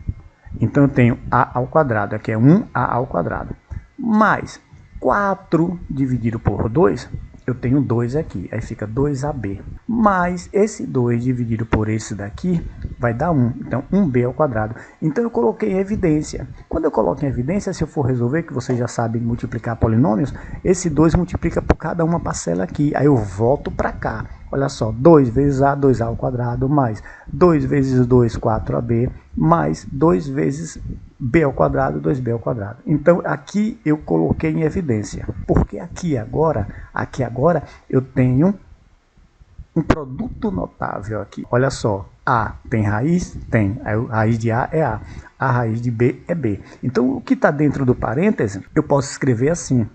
Speaker 1: Então eu tenho a ao quadrado, aqui é 1a ao quadrado. Mais 4 dividido por 2, eu tenho 2 aqui, aí fica 2ab. Mais esse 2 dividido por esse daqui vai dar 1, então 1b ao quadrado. Então eu coloquei em evidência. Quando eu coloco em evidência, se eu for resolver, que vocês já sabem multiplicar polinômios, esse 2 multiplica por cada uma parcela aqui, aí eu volto para cá. Olha só, 2 vezes a, 2a ao quadrado, mais 2 vezes 2, 4ab, mais 2 vezes b ao quadrado, 2b ao quadrado. Então, aqui eu coloquei em evidência, porque aqui agora eu tenho um produto notável aqui. Olha só, a tem raiz? Tem. A raiz de a é a raiz de b é b. Então, o que está dentro do parêntese, eu posso escrever assim,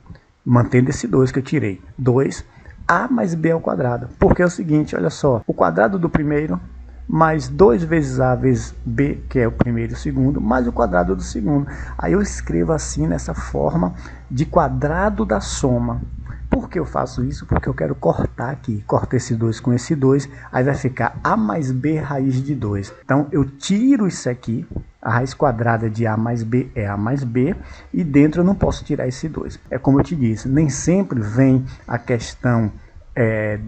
Speaker 1: mantendo esse 2 que eu tirei. 2a mais b ao quadrado. Porque é o seguinte, olha só, o quadrado do primeiro mais 2 vezes a vezes b, que é o primeiro e o segundo, mais o quadrado do segundo. Aí eu escrevo assim, nessa forma de quadrado da soma. Por que eu faço isso? Porque eu quero cortar aqui. Corto esse 2 com esse 2, aí vai ficar a mais b raiz de 2. Então eu tiro isso aqui, a raiz quadrada de a mais b é a mais b, e dentro eu não posso tirar esse 2. É como eu te disse, nem sempre vem a questão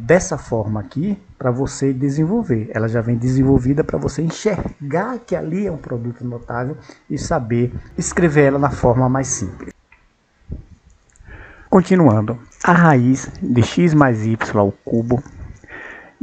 Speaker 1: dessa forma aqui para você desenvolver. Ela já vem desenvolvida para você enxergar que ali é um produto notável e saber escrever ela na forma mais simples. Continuando, a raiz de x mais y ao cubo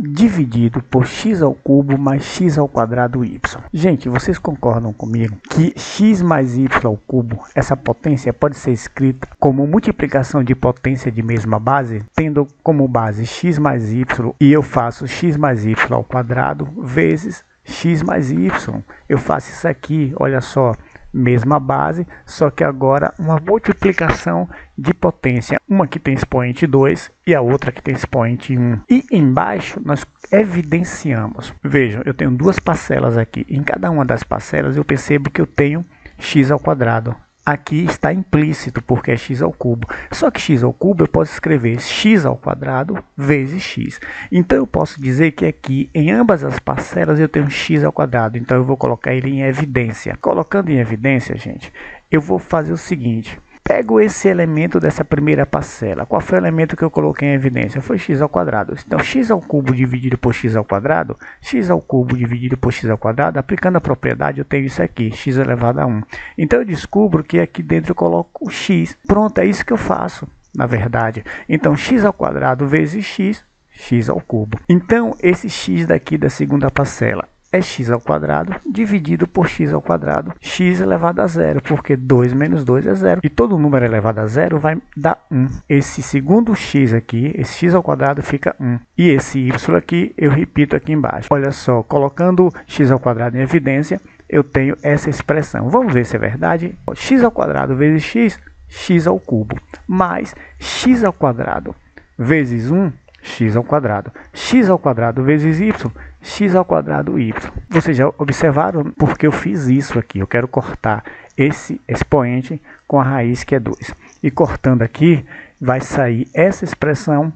Speaker 1: dividido por x ao cubo mais x ao quadrado y. Gente, vocês concordam comigo que x mais y ao cubo, essa potência pode ser escrita como multiplicação de potência de mesma base, tendo como base x mais y, e eu faço x mais y ao quadrado vezes x mais y. Eu faço isso aqui, olha só, mesma base, só que agora uma multiplicação de potência, uma que tem expoente 2 e a outra que tem expoente 1. E embaixo nós evidenciamos, vejam, eu tenho duas parcelas aqui, em cada uma das parcelas eu percebo que eu tenho x ao quadrado. Aqui está implícito porque é x ao cubo. Só que x ao cubo eu posso escrever x ao quadrado vezes x. Então eu posso dizer que aqui em ambas as parcelas eu tenho x ao quadrado. Então eu vou colocar ele em evidência. Colocando em evidência, gente, eu vou fazer o seguinte. Pego esse elemento dessa primeira parcela. Qual foi o elemento que eu coloquei em evidência? Foi x ao quadrado. Então, x ao cubo dividido por x ao quadrado, x ao cubo dividido por x ao quadrado, aplicando a propriedade, eu tenho isso aqui, x elevado a 1. Então, eu descubro que aqui dentro eu coloco o x. Pronto, é isso que eu faço, na verdade. Então, x ao quadrado vezes x, x ao cubo. Então, esse x daqui da segunda parcela é x ao quadrado dividido por x ao quadrado, x elevado a zero, porque 2 menos 2 é zero. E todo número elevado a zero vai dar 1. Esse segundo x aqui, esse x ao quadrado fica 1. E esse y aqui, eu repito aqui embaixo. Olha só, colocando x ao quadrado em evidência, eu tenho essa expressão. Vamos ver se é verdade. X ao quadrado vezes x, x ao cubo, mais x ao quadrado vezes 1, x ao quadrado. X ao quadrado vezes y, x ao quadrado y. Vocês já observaram porque eu fiz isso aqui. Eu quero cortar esse expoente com a raiz que é 2. E cortando aqui, vai sair essa expressão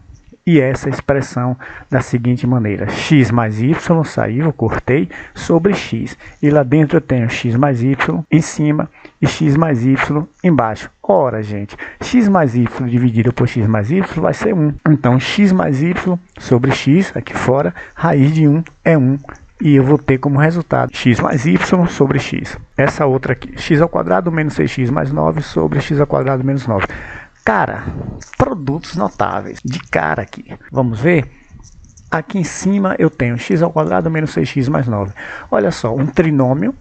Speaker 1: e essa expressão da seguinte maneira. X mais y saiu, eu cortei, sobre x. E lá dentro eu tenho x mais y em cima e x mais y embaixo. Ora, gente, x mais y dividido por x mais y vai ser 1. Então, x mais y sobre x, aqui fora, raiz de 1 é 1. E eu vou ter como resultado x mais y sobre x. Essa outra aqui, x ao quadrado menos 6x mais 9 sobre x ao quadrado menos 9. Cara, produtos notáveis, de cara aqui. Vamos ver? Aqui em cima eu tenho x ao quadrado menos 6x mais 9. Olha só, um trinômio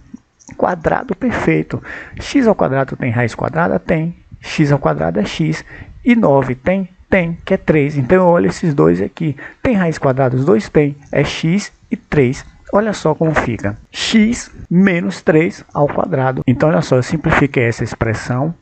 Speaker 1: quadrado perfeito. X ao quadrado tem raiz quadrada? Tem. X ao quadrado é x. E 9 tem? Tem, que é 3. Então eu olho esses dois aqui. Tem raiz quadrada? Os dois tem. É x e 3. Olha só como fica. X menos 3 ao quadrado. Então olha só, eu simplifiquei essa expressão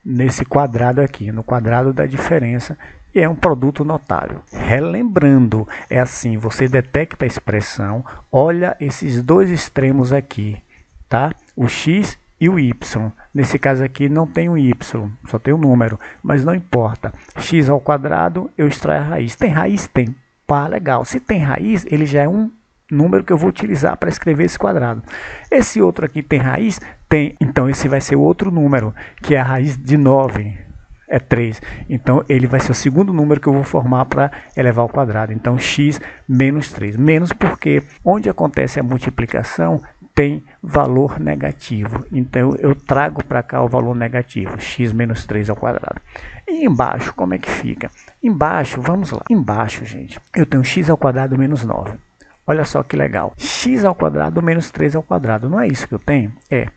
Speaker 1: nesse quadrado aqui, no quadrado da diferença, e é um produto notável. Relembrando, é assim, você detecta a expressão, olha esses dois extremos aqui, tá? O x e o y. Nesse caso aqui não tem o y, só tem o número, mas não importa. X ao quadrado, eu extraio a raiz. Tem raiz? Tem. Pá, legal. Se tem raiz, ele já é um número que eu vou utilizar para escrever esse quadrado. Esse outro aqui tem raiz? Tem. Então esse vai ser o outro número, que é a raiz de 9. É 3. Então ele vai ser o segundo número que eu vou formar para elevar ao quadrado. Então x menos 3. Menos porque onde acontece a multiplicação tem valor negativo. Então eu trago para cá o valor negativo. X menos 3 ao quadrado. E embaixo, como é que fica? Embaixo, vamos lá. Embaixo, gente, eu tenho x ao quadrado menos 9. Olha só que legal. X ao quadrado menos 3 ao quadrado. Não é isso que eu tenho? É.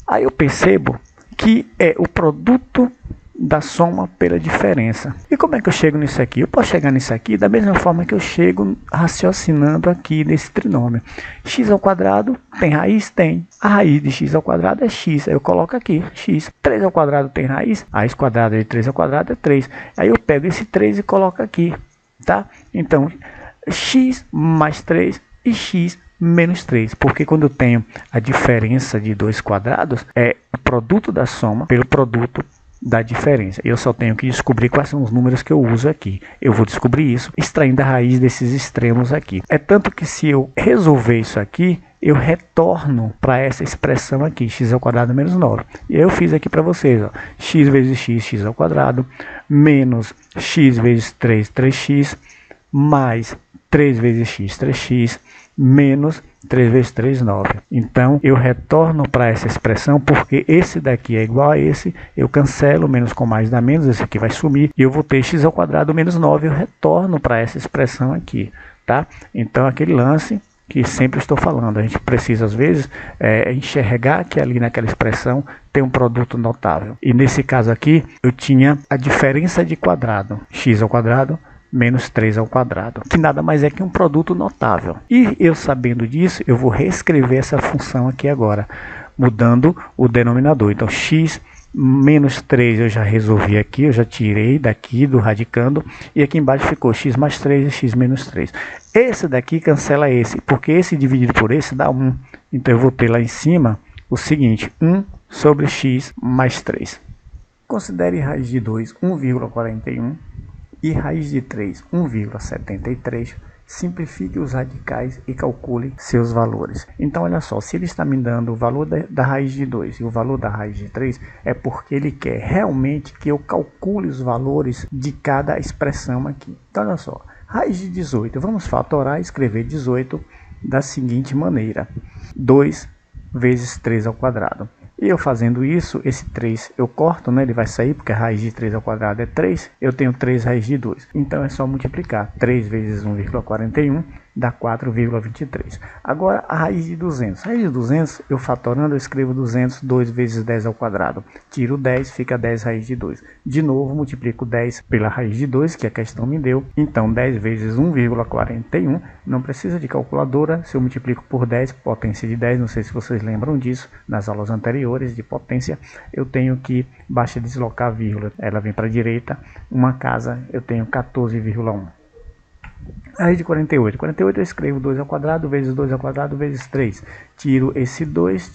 Speaker 1: Aí eu percebo que é o produto da soma pela diferença. E como é que eu chego nisso aqui? Eu posso chegar nisso aqui da mesma forma que eu chego raciocinando aqui nesse trinômio. X ao quadrado tem raiz? Tem. A raiz de x ao quadrado é x. Aí eu coloco aqui, x. 3 ao quadrado tem raiz? A raiz quadrada de 3 ao quadrado é 3. Aí eu pego esse 3 e coloco aqui, tá? Então, x mais 3 e x menos 3, porque quando eu tenho a diferença de dois quadrados, é o produto da soma pelo produto da diferença. Eu só tenho que descobrir quais são os números que eu uso aqui. Eu vou descobrir isso extraindo a raiz desses extremos aqui. É tanto que se eu resolver isso aqui, eu retorno para essa expressão aqui, x ao quadrado menos 9. E eu fiz aqui para vocês, ó, x vezes x, x ao quadrado, menos x vezes 3, 3x, mais 3 vezes x, 3x, menos 3 vezes 3, 9. Então, eu retorno para essa expressão, porque esse daqui é igual a esse, eu cancelo, menos com mais dá menos, esse aqui vai sumir, e eu vou ter x ao quadrado menos 9, eu retorno para essa expressão aqui, tá? Então, aquele lance que sempre estou falando, a gente precisa, às vezes, enxergar que ali naquela expressão tem um produto notável. E nesse caso aqui, eu tinha a diferença de quadrado, x ao quadrado, menos 3 ao quadrado, que nada mais é que um produto notável. E eu sabendo disso, eu vou reescrever essa função aqui agora, mudando o denominador. Então, x menos 3 eu já resolvi aqui, eu já tirei daqui do radicando, e aqui embaixo ficou x mais 3 e x menos 3. Esse daqui cancela esse, porque esse dividido por esse dá 1. Então, eu vou ter lá em cima o seguinte, 1 sobre x mais 3. Considere raiz de 2, 1,41. E raiz de 3, 1,73, simplifique os radicais e calcule seus valores. Então, olha só, se ele está me dando o valor da raiz de 2 e o valor da raiz de 3, é porque ele quer realmente que eu calcule os valores de cada expressão aqui. Então, olha só, raiz de 18, vamos fatorar e escrever 18 da seguinte maneira, 2 vezes 3 ao quadrado. E eu fazendo isso, esse 3 eu corto, né? Ele vai sair, porque a raiz de 3 ao quadrado é 3. Eu tenho 3 raiz de 2. Então, é só multiplicar. 3 vezes 1,41 dá 4,23. Agora, a raiz de 200. Raiz de 200, eu fatorando, eu escrevo 200, 2 vezes 10 ao quadrado. Tiro 10, fica 10 raiz de 2. De novo, multiplico 10 pela raiz de 2, que a questão me deu. Então, 10 vezes 1,41. Não precisa de calculadora. Se eu multiplico por 10, potência de 10, não sei se vocês lembram disso, nas aulas anteriores de potência, eu tenho que, basta deslocar a vírgula, ela vem para a direita, uma casa, eu tenho 14,1. Raiz de 48. 48 eu escrevo 2 ao quadrado vezes 2 ao quadrado vezes 3. Tiro esse 2,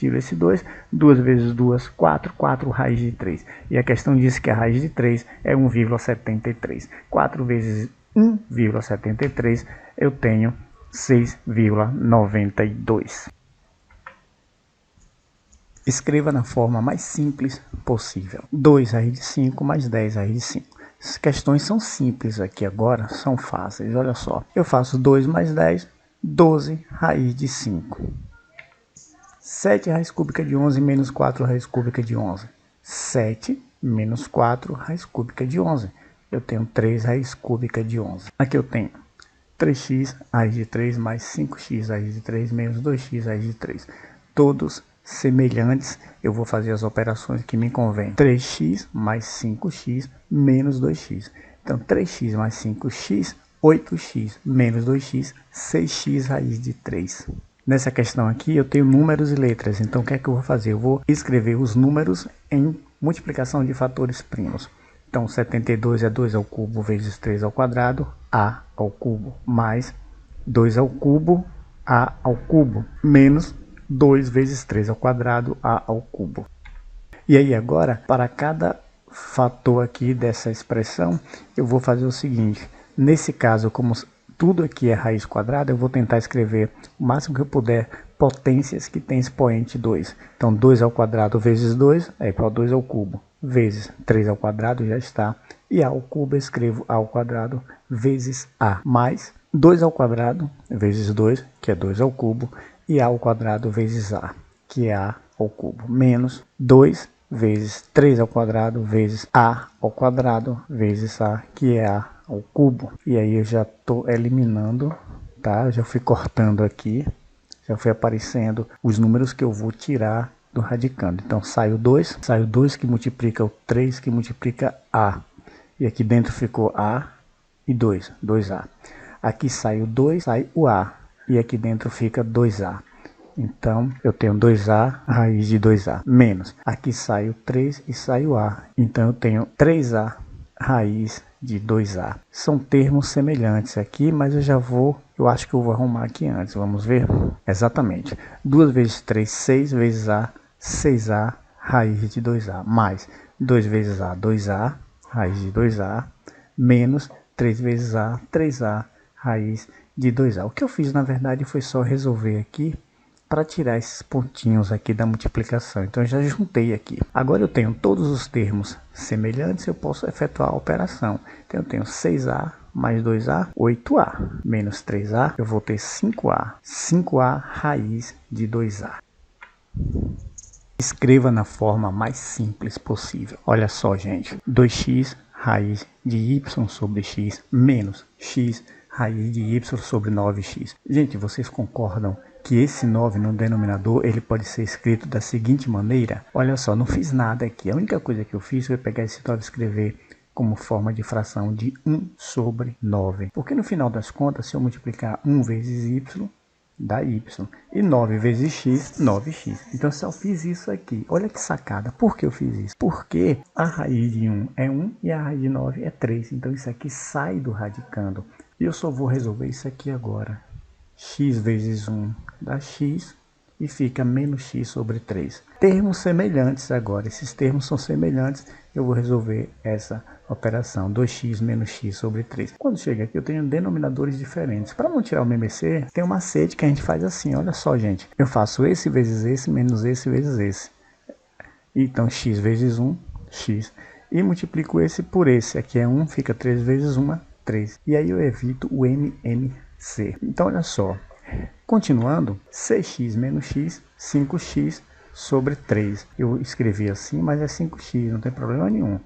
Speaker 1: 2 vezes 2, 4, 4 raiz de 3. E a questão diz que a raiz de 3 é 1,73. 4 vezes 1,73 eu tenho 6,92. Escreva na forma mais simples possível. 2 raiz de 5 mais 10 raiz de 5. As questões são simples aqui agora, são fáceis. Olha só, eu faço 2 mais 10, 12 raiz de 5. 7 raiz cúbica de 11 menos 4 raiz cúbica de 11. 7 menos 4 raiz cúbica de 11. Eu tenho 3 raiz cúbica de 11. Aqui eu tenho 3x raiz de 3 mais 5x raiz de 3 menos 2x raiz de 3. Todos semelhantes, eu vou fazer as operações que me convém. 3x mais 5x menos 2x. Então, 3x mais 5x, 8x menos 2x, 6x raiz de 3. Nessa questão aqui, eu tenho números e letras. Então, o que é que eu vou fazer? Eu vou escrever os números em multiplicação de fatores primos. Então, 72 é 2 ao cubo vezes 3 ao quadrado, a ao cubo, mais 2 ao cubo, a ao cubo, menos 2 vezes 3 ao quadrado, a ao cubo. E aí agora, para cada fator aqui dessa expressão, eu vou fazer o seguinte. Nesse caso, como tudo aqui é raiz quadrada, eu vou tentar escrever o máximo que eu puder potências que tem expoente 2. Então, 2 ao quadrado vezes 2 é igual a 2 ao cubo, vezes 3 ao quadrado, já está. E a ao cubo eu escrevo a ao quadrado vezes a, mais 2 ao quadrado vezes 2, que é 2 ao cubo, e a ao quadrado vezes a, que é a ao cubo, menos 2 vezes 3 ao quadrado vezes a ao quadrado vezes a, que é a ao cubo. E aí eu já estou eliminando, tá? Eu já fui cortando aqui, já foi aparecendo os números que eu vou tirar do radicando. Então sai o 2 que multiplica o 3 que multiplica a. E aqui dentro ficou a e 2, 2a. Aqui sai o 2, sai o a. E aqui dentro fica 2a. Então, eu tenho 2a, raiz de 2a, menos. Aqui sai o 3 e sai o a. Então, eu tenho 3a, raiz de 2a. São termos semelhantes aqui, mas eu acho que eu vou arrumar aqui antes. Vamos ver? Exatamente. 2 vezes 3, 6 vezes a, 6a, raiz de 2a. Mais 2 vezes a, 2a, raiz de 2a. Menos 3 vezes a, 3a, raiz de 2a. O que eu fiz, na verdade, foi só resolver aqui para tirar esses pontinhos aqui da multiplicação. Então, eu já juntei aqui. Agora, eu tenho todos os termos semelhantes, eu posso efetuar a operação. Então, eu tenho 6a mais 2a, 8a, menos 3a, eu vou ter 5a. 5a raiz de 2a. Escreva na forma mais simples possível. Olha só, gente. 2x raiz de y sobre x menos x raiz de y sobre 9x. Gente, vocês concordam que esse 9 no denominador ele pode ser escrito da seguinte maneira? Olha só, não fiz nada aqui. A única coisa que eu fiz foi pegar esse 9 e escrever como forma de fração de 1 sobre 9. Porque no final das contas, se eu multiplicar 1 vezes y, dá y. E 9 vezes x, 9x. Então, se eu fiz isso aqui, olha que sacada. Por que eu fiz isso? Porque a raiz de 1 é 1 e a raiz de 9 é 3. Então, isso aqui sai do radicando. E eu só vou resolver isso aqui agora. X vezes 1 dá x e fica menos x sobre 3. Termos semelhantes agora. Esses termos são semelhantes. Eu vou resolver essa operação. 2x menos x sobre 3. Quando chega aqui eu tenho denominadores diferentes. Para não tirar o MMC, tem um macete que a gente faz assim. Olha só, gente. Eu faço esse vezes esse menos esse vezes esse. Então x vezes 1, x. E multiplico esse por esse. Aqui é 1, fica 3 vezes 1, 3. E aí eu evito o MMC. Então olha só. Continuando, 6x menos x, 5x sobre 3. Eu escrevi assim, mas é 5x, não tem problema nenhum.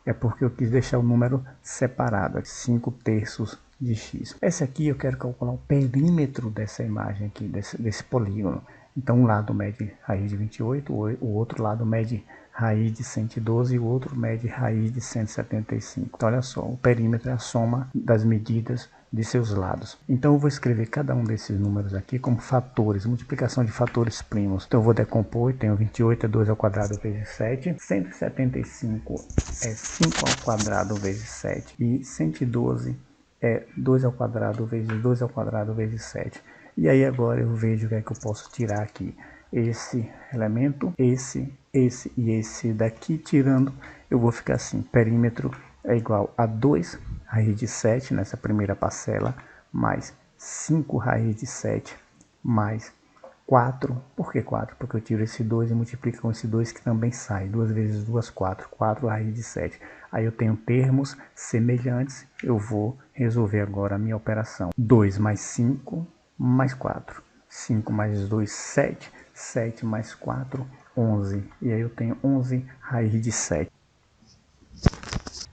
Speaker 1: É porque eu quis deixar o número separado, 5 terços de x. Esse aqui eu quero calcular o perímetro dessa imagem aqui, desse polígono. Então um lado mede raiz de 28, o outro lado mede raiz de 112 e o outro mede raiz de 175. Então olha só, o perímetro é a soma das medidas de seus lados. Então eu vou escrever cada um desses números aqui como fatores, multiplicação de fatores primos. Então eu vou decompor, tenho 28 é 2 ao quadrado vezes 7, 175 é 5 ao quadrado vezes 7 e 112 é 2 ao quadrado vezes 2 ao quadrado vezes 7. E aí agora eu vejo o que é que eu posso tirar aqui. Esse elemento, esse e esse daqui, tirando, eu vou ficar assim, perímetro é igual a 2 raiz de 7 nessa primeira parcela, mais 5 raiz de 7, mais 4. Por que 4? Porque eu tiro esse 2 e multiplico com esse 2 que também sai. 2 vezes 2, 4. 4 raiz de 7. Aí eu tenho termos semelhantes. Eu vou resolver agora a minha operação. 2 mais 5 mais 4. 5 mais 2, 7. 7 mais 4, 11. E aí eu tenho 11 raiz de 7.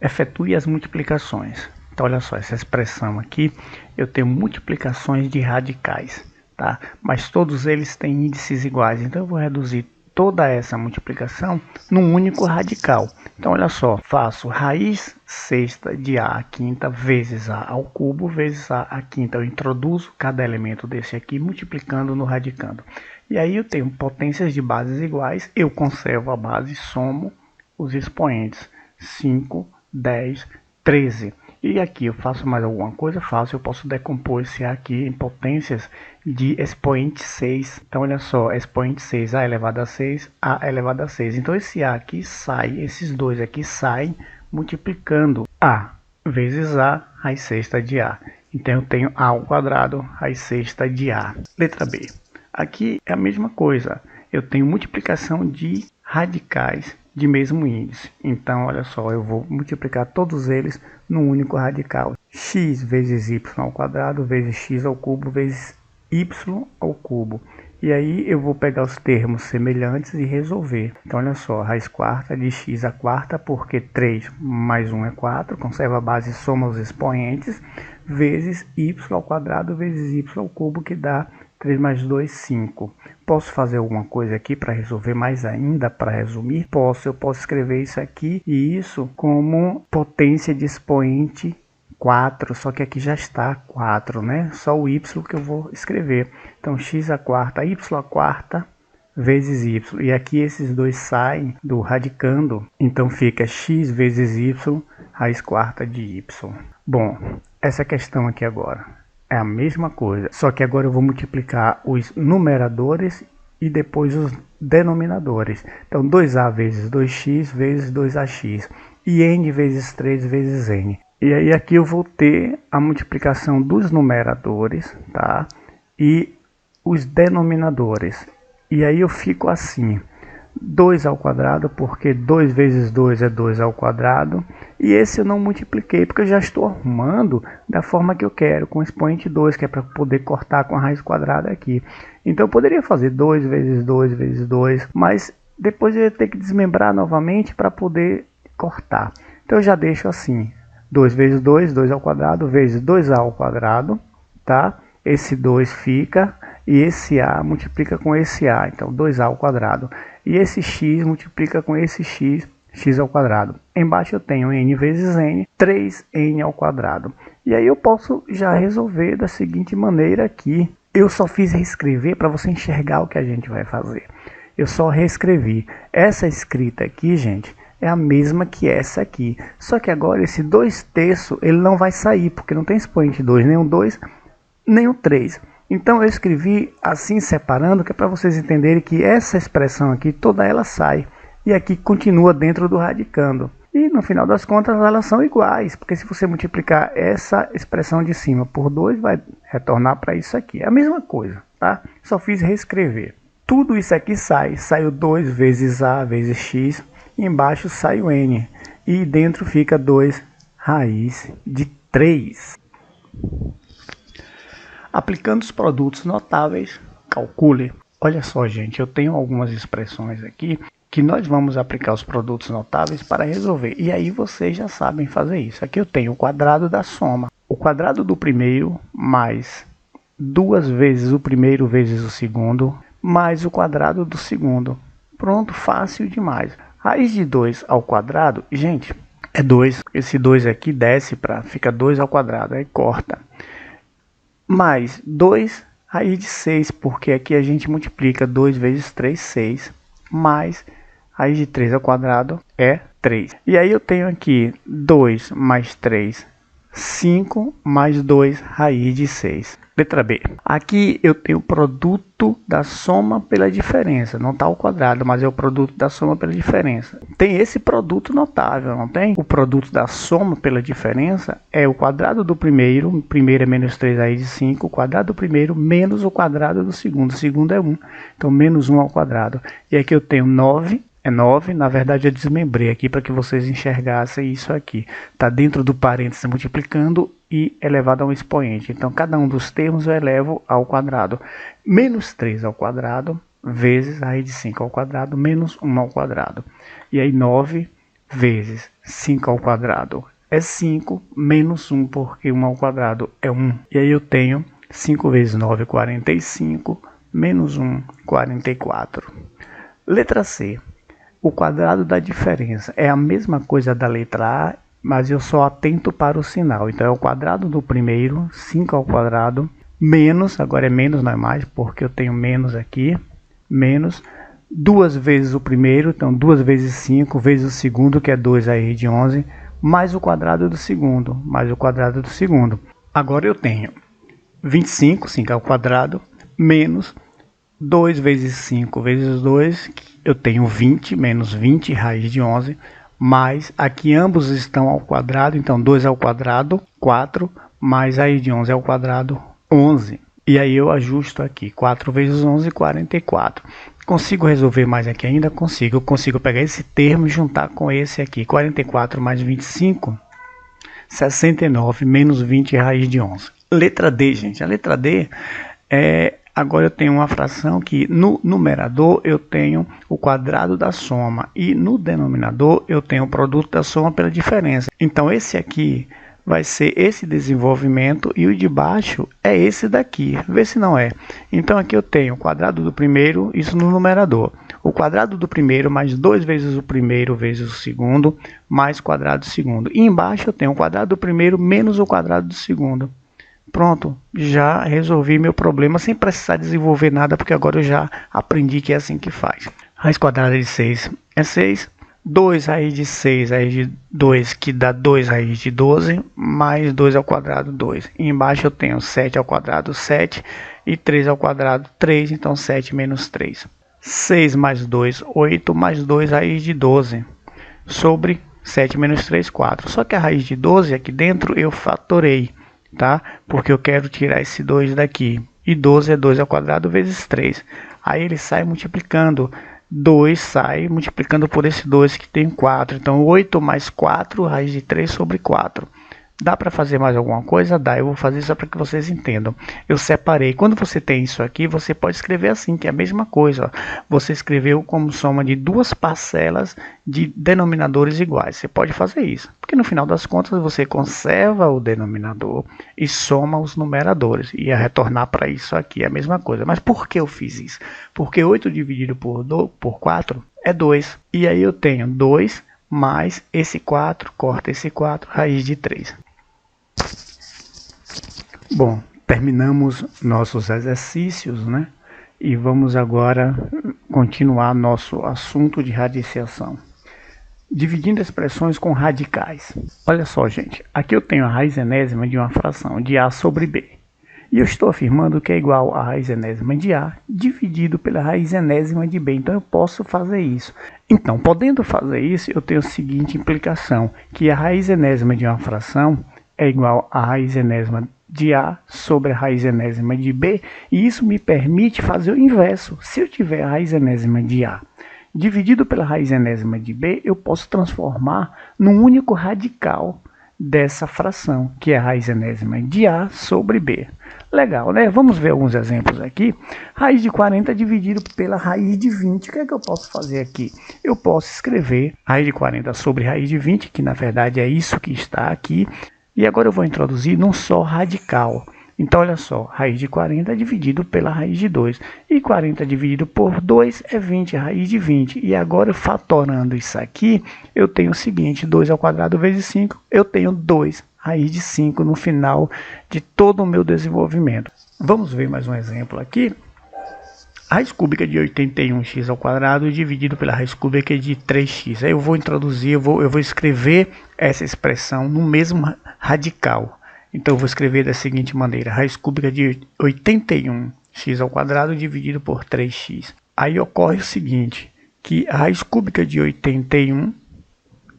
Speaker 1: Efetue as multiplicações. Então olha só, essa expressão aqui, eu tenho multiplicações de radicais, tá? Mas todos eles têm índices iguais, então eu vou reduzir toda essa multiplicação num único radical. Então olha só, faço raiz sexta de a quinta vezes a ao cubo vezes a quinta. Eu introduzo cada elemento desse aqui multiplicando no radicando. E aí eu tenho potências de bases iguais, eu conservo a base, somo os expoentes. 5, 10, 13. E aqui eu faço mais alguma coisa? Faço, eu posso decompor esse A aqui em potências de expoente 6. Então olha só, expoente 6, A elevado a 6, A elevado a 6. Então esse A aqui sai, esses dois aqui saem multiplicando A vezes A raiz sexta de A. Então eu tenho A ao quadrado raiz sexta de A. Letra B. Aqui é a mesma coisa, eu tenho multiplicação de radicais de mesmo índice. Então, olha só, eu vou multiplicar todos eles num único radical. X vezes y ao quadrado vezes x ao cubo vezes y ao cubo. E aí eu vou pegar os termos semelhantes e resolver. Então, olha só, raiz quarta de x à quarta, porque 3 mais 1 é 4, conserva a base e soma os expoentes, vezes y ao quadrado vezes y ao cubo, que dá 3 mais 2, 5. Posso fazer alguma coisa aqui para resolver mais ainda, para resumir? Posso, eu posso escrever isso aqui e isso como potência de expoente 4, só que aqui já está 4, né? Só o y que eu vou escrever. Então, x à quarta, y à quarta vezes y. E aqui esses dois saem do radicando, então fica x vezes y raiz quarta de y. Bom, essa questão aqui agora é a mesma coisa, só que agora eu vou multiplicar os numeradores e depois os denominadores. Então 2a vezes 2x vezes 2ax e n vezes 3 vezes n. E aí aqui eu vou ter a multiplicação dos numeradores, tá? E os denominadores. E aí eu fico assim, 2 ao quadrado, porque 2 vezes 2 é 2 ao quadrado, E esse eu não multipliquei porque eu já estou arrumando da forma que eu quero, com o expoente 2, que é para poder cortar com a raiz quadrada aqui. Então eu poderia fazer 2 vezes 2 vezes 2, mas depois eu ia ter que desmembrar novamente para poder cortar. Então eu já deixo assim, 2 vezes 2, 2 ao quadrado, vezes 2a ao quadrado, tá? Esse 2 fica, e esse a multiplica com esse a, então 2a ao quadrado. E esse x multiplica com esse x, x ao quadrado. Embaixo eu tenho n vezes n, 3n ao quadrado. E aí eu posso já resolver da seguinte maneira aqui. Eu só fiz reescrever para você enxergar o que a gente vai fazer. Eu só reescrevi. Essa escrita aqui, gente, é a mesma que essa aqui. Só que agora esse 2/3 ele não vai sair, porque não tem expoente 2, nem o 2, nem o 3. Então eu escrevi assim separando, que é para vocês entenderem que essa expressão aqui, toda ela sai. E aqui continua dentro do radicando. E no final das contas elas são iguais, porque se você multiplicar essa expressão de cima por 2, vai retornar para isso aqui. É a mesma coisa, tá? Só fiz reescrever. Tudo isso aqui sai. Sai o 2 vezes a vezes x, e embaixo sai o n. E dentro fica 2 raiz de 3. Aplicando os produtos notáveis, calcule. Olha só, gente, eu tenho algumas expressões aqui que nós vamos aplicar os produtos notáveis para resolver. E aí vocês já sabem fazer isso. Aqui eu tenho o quadrado da soma. O quadrado do primeiro mais 2 vezes o primeiro vezes o segundo, mais o quadrado do segundo. Pronto, fácil demais. Raiz de 2 ao quadrado, gente, é 2. Esse 2 aqui desce para fica 2 ao quadrado, aí corta. Mais 2 raiz de 6, porque aqui a gente multiplica 2 vezes 3, 6, mais raiz de 3 ao quadrado é 3. E aí eu tenho aqui 2 mais 3, 5, mais 2 raiz de 6. Letra B. Aqui eu tenho o produto da soma pela diferença. Não está ao quadrado, mas é o produto da soma pela diferença. Tem esse produto notável, não tem? O produto da soma pela diferença é o quadrado do primeiro. O primeiro é menos 3 raiz de 5. O quadrado do primeiro menos o quadrado do segundo. O segundo é 1. Então, menos 1 ao quadrado. E aqui eu tenho 9. É 9, na verdade eu desmembrei aqui para que vocês enxergassem isso aqui. Está dentro do parênteses multiplicando e elevado a um expoente. Então, cada um dos termos eu elevo ao quadrado. Menos 3 ao quadrado, vezes raiz de 5 ao quadrado, menos 1 ao quadrado. E aí 9 vezes 5 ao quadrado é 5, menos 1, porque 1 ao quadrado é 1. E aí eu tenho 5 vezes 9, 45, menos 1, 44. Letra C. O quadrado da diferença é a mesma coisa da letra A, mas eu só atento para o sinal. Então é o quadrado do primeiro, 5 ao quadrado, menos, agora é menos, não é mais, porque eu tenho menos aqui, menos 2 vezes o primeiro, então 2 vezes 5, vezes o segundo, que é 2 raiz de 11, mais o quadrado do segundo, mais o quadrado do segundo. Agora eu tenho 25, 5 ao quadrado, menos 2 vezes 5 vezes 2, eu tenho 20, menos 20 raiz de 11, mais, aqui ambos estão ao quadrado, então 2 ao quadrado, 4, mais raiz de 11 ao quadrado, 11. E aí eu ajusto aqui, 4 vezes 11, 44. Consigo resolver mais aqui ainda? Consigo. Eu consigo pegar esse termo e juntar com esse aqui, 44 mais 25, 69, menos 20 raiz de 11. Letra D, gente, a letra D é... Agora eu tenho uma fração que no numerador eu tenho o quadrado da soma e no denominador eu tenho o produto da soma pela diferença. Então esse aqui vai ser esse desenvolvimento e o de baixo é esse daqui. Vê se não é. Então aqui eu tenho o quadrado do primeiro, isso no numerador. O quadrado do primeiro mais 2 vezes o primeiro vezes o segundo, mais o quadrado do segundo. E embaixo eu tenho o quadrado do primeiro menos o quadrado do segundo. Pronto, já resolvi meu problema sem precisar desenvolver nada, porque agora eu já aprendi que é assim que faz. Raiz quadrada de 6 é 6. 2 raiz de 6, raiz de 2, que dá 2 raiz de 12, mais 2 ao quadrado, 2. E embaixo eu tenho 7 ao quadrado, 7, e 3 ao quadrado, 3, então 7 menos 3. 6 mais 2, 8, mais 2 raiz de 12, sobre 7 menos 3, 4. Só que a raiz de 12 aqui dentro eu fatorei, tá? Porque eu quero tirar esse 2 daqui. E 12 é 2 ao quadrado vezes 3. Aí ele sai multiplicando 2 sai multiplicando por esse 2 que tem 4. Então 8 mais 4, raiz de 3 sobre 4. Dá para fazer mais alguma coisa? Dá, eu vou fazer só para que vocês entendam. Eu separei. Quando você tem isso aqui, você pode escrever assim, que é a mesma coisa. Ó. Você escreveu como soma de duas parcelas de denominadores iguais. Você pode fazer isso, porque no final das contas você conserva o denominador e soma os numeradores. Ia retornar para isso aqui, é a mesma coisa. Mas por que eu fiz isso? Porque 8 dividido por 4 é 2. E aí eu tenho 2 mais esse 4, corta esse 4, raiz de 3. Bom, terminamos nossos exercícios, né? E vamos agora continuar nosso assunto de radiciação. Dividindo expressões com radicais. Olha só, gente, aqui eu tenho a raiz enésima de uma fração de A sobre B. E eu estou afirmando que é igual a raiz enésima de A dividido pela raiz enésima de B. Então eu posso fazer isso. Então, podendo fazer isso, eu tenho a seguinte implicação, que a raiz enésima de uma fração é igual a raiz enésima de A sobre a raiz enésima de B, e isso me permite fazer o inverso. Se eu tiver a raiz enésima de A dividido pela raiz enésima de B, eu posso transformar num único radical dessa fração, que é a raiz enésima de A sobre B. Legal, né? Vamos ver alguns exemplos aqui. Raiz de 40 dividido pela raiz de 20. O que é que eu posso fazer aqui? Eu posso escrever raiz de 40 sobre raiz de 20, que na verdade é isso que está aqui. E agora eu vou introduzir num só radical. Então, olha só, raiz de 40 dividido pela raiz de 2. E 40 dividido por 2 é 20, raiz de 20. E agora, fatorando isso aqui, eu tenho o seguinte, 2 ao quadrado vezes 5, eu tenho 2, raiz de 5 no final de todo o meu desenvolvimento. Vamos ver mais um exemplo aqui. Raiz cúbica de 81x ao quadrado dividido pela raiz cúbica de 3x. Aí eu vou introduzir, eu vou escrever essa expressão no mesmo radical. Então eu vou escrever da seguinte maneira, raiz cúbica de 81x ao quadrado dividido por 3x. Aí ocorre o seguinte, que a raiz cúbica de 81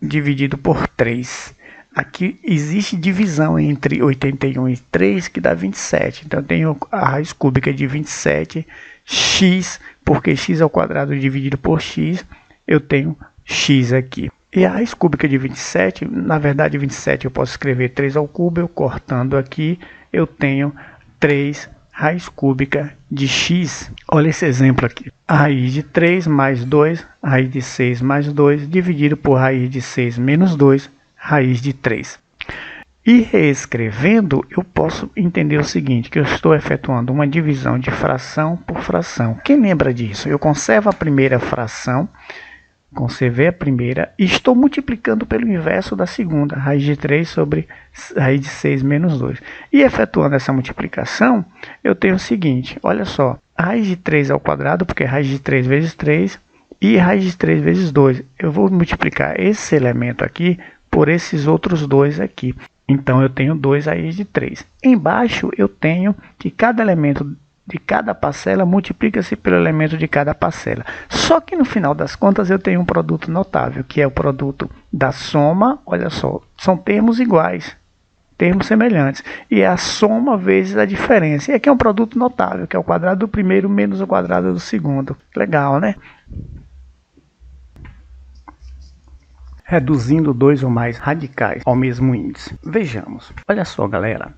Speaker 1: dividido por 3. Aqui existe divisão entre 81 e 3, que dá 27. Então eu tenho a raiz cúbica de 27x, porque x ao quadrado dividido por x, eu tenho x aqui. E a raiz cúbica de 27, na verdade 27 eu posso escrever 3 ao cubo, eu cortando aqui, eu tenho 3 raiz cúbica de x. Olha esse exemplo aqui. A raiz de 3 mais 2, raiz de 6 mais 2, dividido por raiz de 6 menos 2, raiz de 3. E reescrevendo, eu posso entender o seguinte, que eu estou efetuando uma divisão de fração por fração. Quem lembra disso? Eu conservo a primeira fração, conservei a primeira e estou multiplicando pelo inverso da segunda, raiz de 3 sobre raiz de 6 menos 2. E efetuando essa multiplicação, eu tenho o seguinte, olha só, raiz de 3 ao quadrado, porque é raiz de 3 vezes 3, e raiz de 3 vezes 2. Eu vou multiplicar esse elemento aqui por esses outros dois aqui. Então, eu tenho 2 raiz de 3. Embaixo, eu tenho que cada elemento de cada parcela multiplica-se pelo elemento de cada parcela. Só que, no final das contas, eu tenho um produto notável, que é o produto da soma. Olha só, são termos iguais, termos semelhantes. E é a soma vezes a diferença. E aqui é um produto notável, que é o quadrado do primeiro menos o quadrado do segundo. Legal, né? Reduzindo dois ou mais radicais ao mesmo índice. Vejamos. Olha só, galera.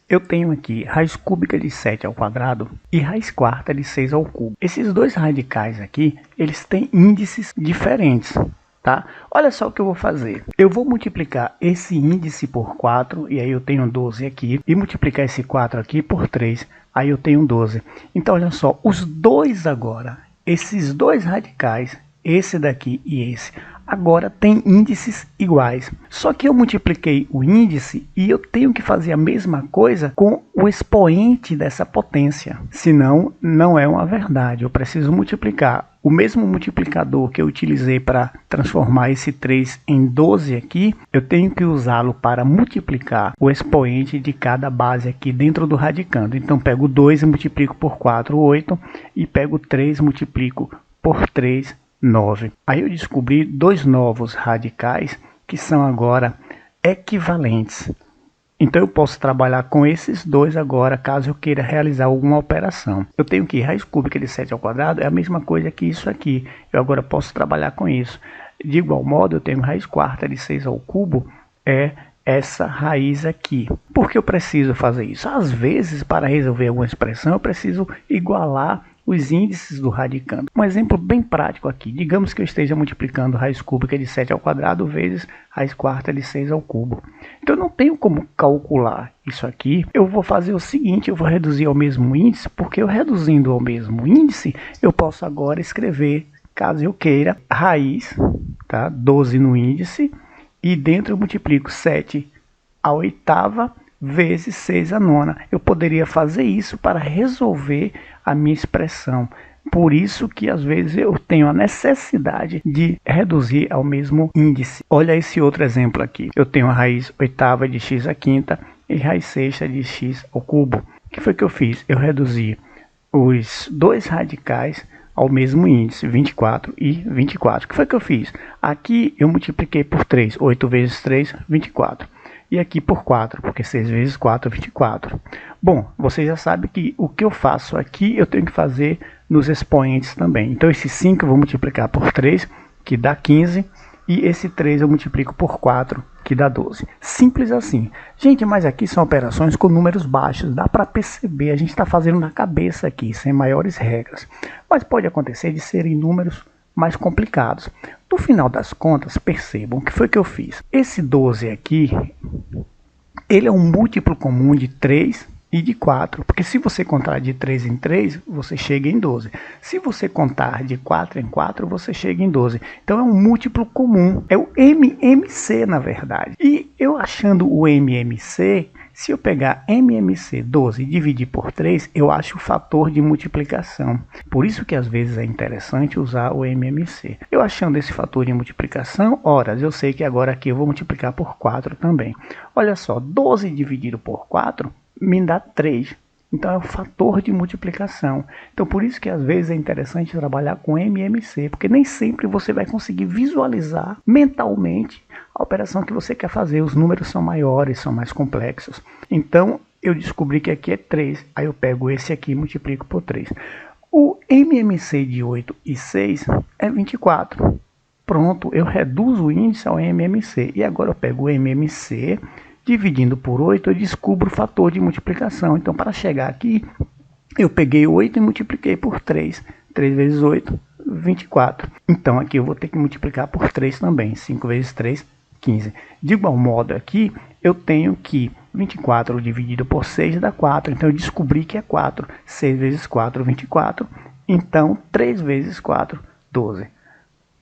Speaker 1: Eu tenho aqui raiz cúbica de 7 ao quadrado e raiz quarta de 6 ao cubo. Esses dois radicais aqui, eles têm índices diferentes, tá? Olha só o que eu vou fazer. Eu vou multiplicar esse índice por 4, e aí eu tenho 12 aqui, e multiplicar esse 4 aqui por 3, aí eu tenho 12. Então, olha só, os dois agora, esses dois radicais, esse daqui e esse, agora tem índices iguais. Só que eu multipliquei o índice e eu tenho que fazer a mesma coisa com o expoente dessa potência. Senão, não é uma verdade. Eu preciso multiplicar o mesmo multiplicador que eu utilizei para transformar esse 3 em 12 aqui. Eu tenho que usá-lo para multiplicar o expoente de cada base aqui dentro do radicando. Então, pego 2 e multiplico por 4, 8. E pego 3 e multiplico por 3, 9. Aí eu descobri dois novos radicais que são agora equivalentes. Então eu posso trabalhar com esses dois agora, caso eu queira realizar alguma operação. Eu tenho que raiz cúbica de 7 ao quadrado é a mesma coisa que isso aqui. Eu agora posso trabalhar com isso. De igual modo, eu tenho raiz quarta de 6 ao cubo, é essa raiz aqui. Por que eu preciso fazer isso? Às vezes, para resolver alguma expressão, eu preciso igualar os índices do radicando. Um exemplo bem prático aqui. Digamos que eu esteja multiplicando raiz cúbica de 7 ao quadrado vezes raiz quarta de 6 ao cubo. Então, eu não tenho como calcular isso aqui. Eu vou fazer o seguinte, eu vou reduzir ao mesmo índice, porque eu reduzindo ao mesmo índice, eu posso agora escrever, caso eu queira, raiz, tá? 12 no índice, e dentro eu multiplico 7 à oitava vezes 6 à nona. Eu poderia fazer isso para resolver a minha expressão. Por isso que às vezes eu tenho a necessidade de reduzir ao mesmo índice. Olha esse outro exemplo aqui. Eu tenho a raiz oitava de x à quinta e raiz sexta de x ao cubo. O que foi que eu fiz? Eu reduzi os dois radicais ao mesmo índice, 24 e 24. O que foi que eu fiz? Aqui eu multipliquei por 3. 8 vezes 3, 24. E aqui por 4, porque 6 vezes 4, 24. Bom, você já sabe que o que eu faço aqui, eu tenho que fazer nos expoentes também. Então, esse 5 eu vou multiplicar por 3, que dá 15. E esse 3 eu multiplico por 4, que dá 12. Simples assim. Gente, mas aqui são operações com números baixos. Dá para perceber, a gente está fazendo na cabeça aqui, sem maiores regras. Mas pode acontecer de serem números mais complicados. No final das contas, percebam o que foi que eu fiz. Esse 12 aqui, ele é um múltiplo comum de 3 e de 4. Porque se você contar de 3 em 3, você chega em 12. Se você contar de 4 em 4, você chega em 12. Então é um múltiplo comum. É o MMC, na verdade. E eu achando o MMC, se eu pegar MMC 12 e dividir por 3, eu acho o fator de multiplicação. Por isso que às vezes é interessante usar o MMC. Eu achando esse fator de multiplicação, horas, eu sei que agora aqui eu vou multiplicar por 4 também. Olha só, 12 dividido por 4 me dá 3. Então é o fator de multiplicação. Então por isso que às vezes é interessante trabalhar com MMC, porque nem sempre você vai conseguir visualizar mentalmente a operação que você quer fazer. Os números são maiores, são mais complexos. Então eu descobri que aqui é 3, aí eu pego esse aqui e multiplico por 3. O MMC de 8 e 6 é 24. Pronto, eu reduzo o índice ao MMC. E agora eu pego o MMC, dividindo por 8, eu descubro o fator de multiplicação. Então, para chegar aqui, eu peguei 8 e multipliquei por 3. 3 vezes 8, 24. Então, aqui eu vou ter que multiplicar por 3 também. 5 vezes 3, 15. De igual modo, aqui, eu tenho que 24 dividido por 6 dá 4. Então, eu descobri que é 4. 6 vezes 4, 24. Então, 3 vezes 4, 12.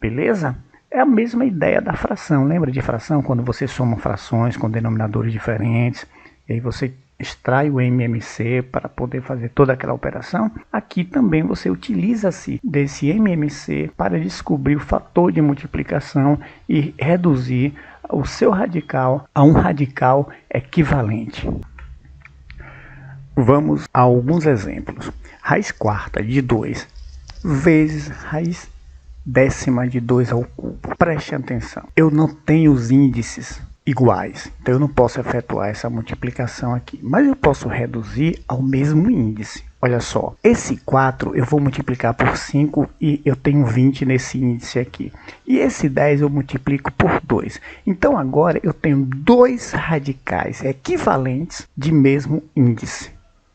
Speaker 1: Beleza? É a mesma ideia da fração. Lembra de fração? Quando você soma frações com denominadores diferentes, e aí você extrai o MMC para poder fazer toda aquela operação. Aqui também você utiliza-se desse MMC para descobrir o fator de multiplicação e reduzir o seu radical a um radical equivalente. Vamos a alguns exemplos. Raiz quarta de 2 vezes raiz décima de 2 ao cubo. Preste atenção, eu não tenho os índices iguais, então eu não posso efetuar essa multiplicação aqui, mas eu posso reduzir ao mesmo índice. Olha só, esse 4 eu vou multiplicar por 5 e eu tenho 20 nesse índice aqui. E esse 10 eu multiplico por 2. Então agora eu tenho dois radicais equivalentes de mesmo índice,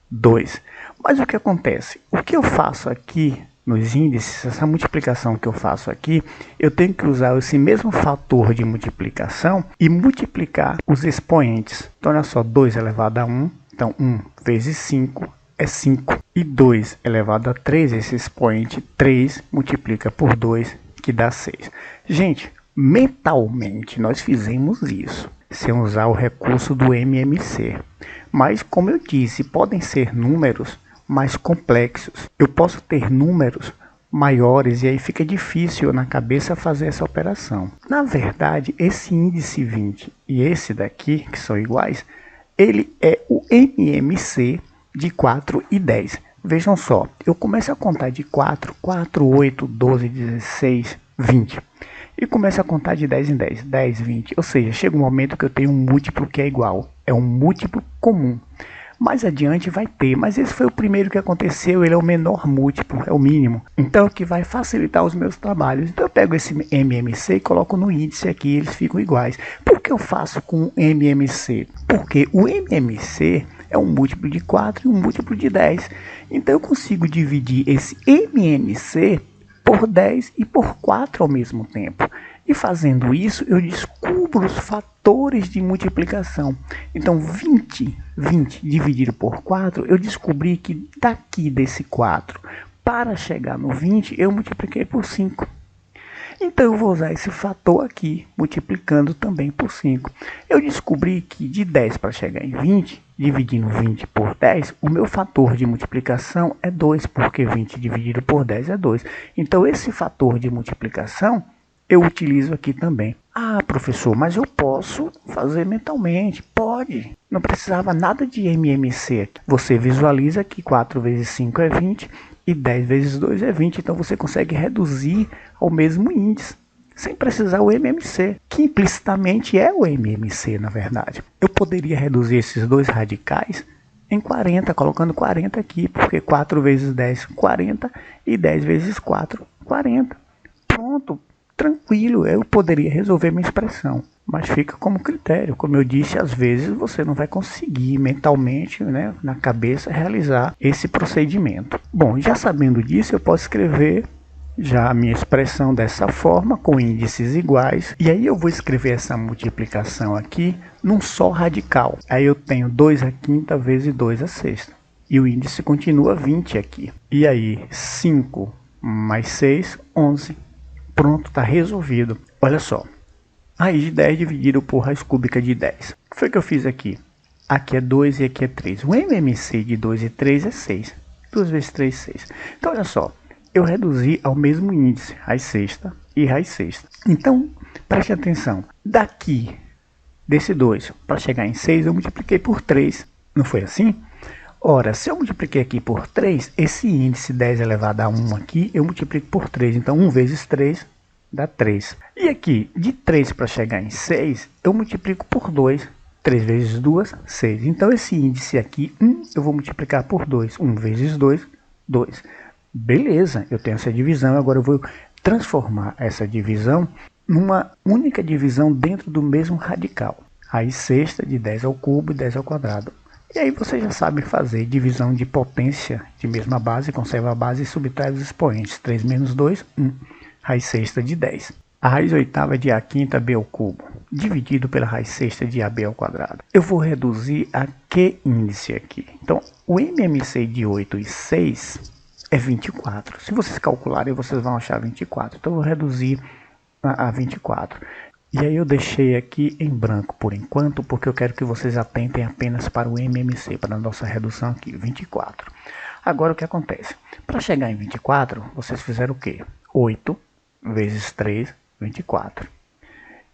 Speaker 1: 2. Mas o que acontece? O que eu faço aqui nos índices, essa multiplicação que eu faço aqui, eu tenho que usar esse mesmo fator de multiplicação e multiplicar os expoentes. Então, olha só, 2 elevado a 1, então 1 vezes 5 é 5. E 2 elevado a 3, esse expoente 3 multiplica por 2, que dá 6. Gente, mentalmente nós fizemos isso, sem usar o recurso do MMC. Mas, como eu disse, podem ser números mais complexos. Eu posso ter números maiores e aí fica difícil na cabeça fazer essa operação. Na verdade, esse índice 20 e esse daqui, que são iguais, ele é o MMC de 4 e 10. Vejam só, eu começo a contar de 4, 4, 8, 12, 16, 20. E começo a contar de 10 em 10, 10, 20. Ou seja, chega um momento que eu tenho um múltiplo que é igual. é um múltiplo comum. Mais adiante vai ter, mas esse foi o primeiro que aconteceu, ele é o menor múltiplo, é o mínimo. Então, é o que vai facilitar os meus trabalhos. Então, eu pego esse MMC e coloco no índice aqui, eles ficam iguais. Por que eu faço com MMC? Porque o MMC é um múltiplo de 4 e um múltiplo de 10. Então, eu consigo dividir esse MMC por 10 e por 4 ao mesmo tempo. E fazendo isso, eu descubro os fatores de multiplicação. Então, 20 dividido por 4, eu descobri que daqui desse 4, para chegar no 20, eu multipliquei por 5. Então, eu vou usar esse fator aqui, multiplicando também por 5. Eu descobri que de 10 para chegar em 20, dividindo 20 por 10, o meu fator de multiplicação é 2, porque 20 dividido por 10 é 2. Então, esse fator de multiplicação eu utilizo aqui também. Ah, professor, mas eu posso fazer mentalmente. Pode. Não precisava nada de MMC. Você visualiza que 4 vezes 5 é 20 e 10 vezes 2 é 20. Então você consegue reduzir ao mesmo índice, sem precisar o MMC, que implicitamente é o MMC, na verdade. Eu poderia reduzir esses dois radicais em 40, colocando 40 aqui, porque 4 vezes 10, 40, e 10 vezes 4, 40. Pronto. Tranquilo, eu poderia resolver minha expressão, mas fica como critério. Como eu disse, às vezes você não vai conseguir mentalmente, né, na cabeça, realizar esse procedimento. Bom, já sabendo disso, eu posso escrever já a minha expressão dessa forma, com índices iguais, e aí eu vou escrever essa multiplicação aqui num só radical. Aí eu tenho 2 à quinta vezes 2 à sexta, e o índice continua 20 aqui. E aí 5 mais 6, 11. Pronto, está resolvido. Olha só, raiz de 10 dividido por raiz cúbica de 10. O que foi que eu fiz aqui? Aqui é 2 e aqui é 3. O MMC de 2 e 3 é 6. 2 vezes 3, 6. Então, olha só, eu reduzi ao mesmo índice, raiz sexta e raiz sexta. Então, preste atenção. Daqui, desse 2, para chegar em 6, eu multipliquei por 3. Não foi assim? Ora, se eu multipliquei aqui por 3, esse índice 10 elevado a 1 aqui, eu multiplico por 3. Então, 1 vezes 3 dá 3. E aqui, de 3 para chegar em 6, eu multiplico por 2. 3 vezes 2, 6. Então, esse índice aqui, 1, eu vou multiplicar por 2. 1 vezes 2, 2. Beleza, eu tenho essa divisão. Agora, eu vou transformar essa divisão numa única divisão dentro do mesmo radical. Raiz sexta de 10 ao cubo e 10 ao quadrado. E aí você já sabe fazer divisão de potência de mesma base, conserva a base e subtrai os expoentes. 3 menos 2, 1. Raiz sexta de 10. A raiz oitava de A quinta B ao cubo, dividido pela raiz sexta de AB ao quadrado. Eu vou reduzir a que índice aqui? Então, o MMC de 8 e 6 é 24. Se vocês calcularem, vocês vão achar 24. Então, eu vou reduzir a 24. E aí eu deixei aqui em branco por enquanto, porque eu quero que vocês atentem apenas para o MMC, para a nossa redução aqui, 24. Agora o que acontece? Para chegar em 24, vocês fizeram o quê? 8 vezes 3, 24.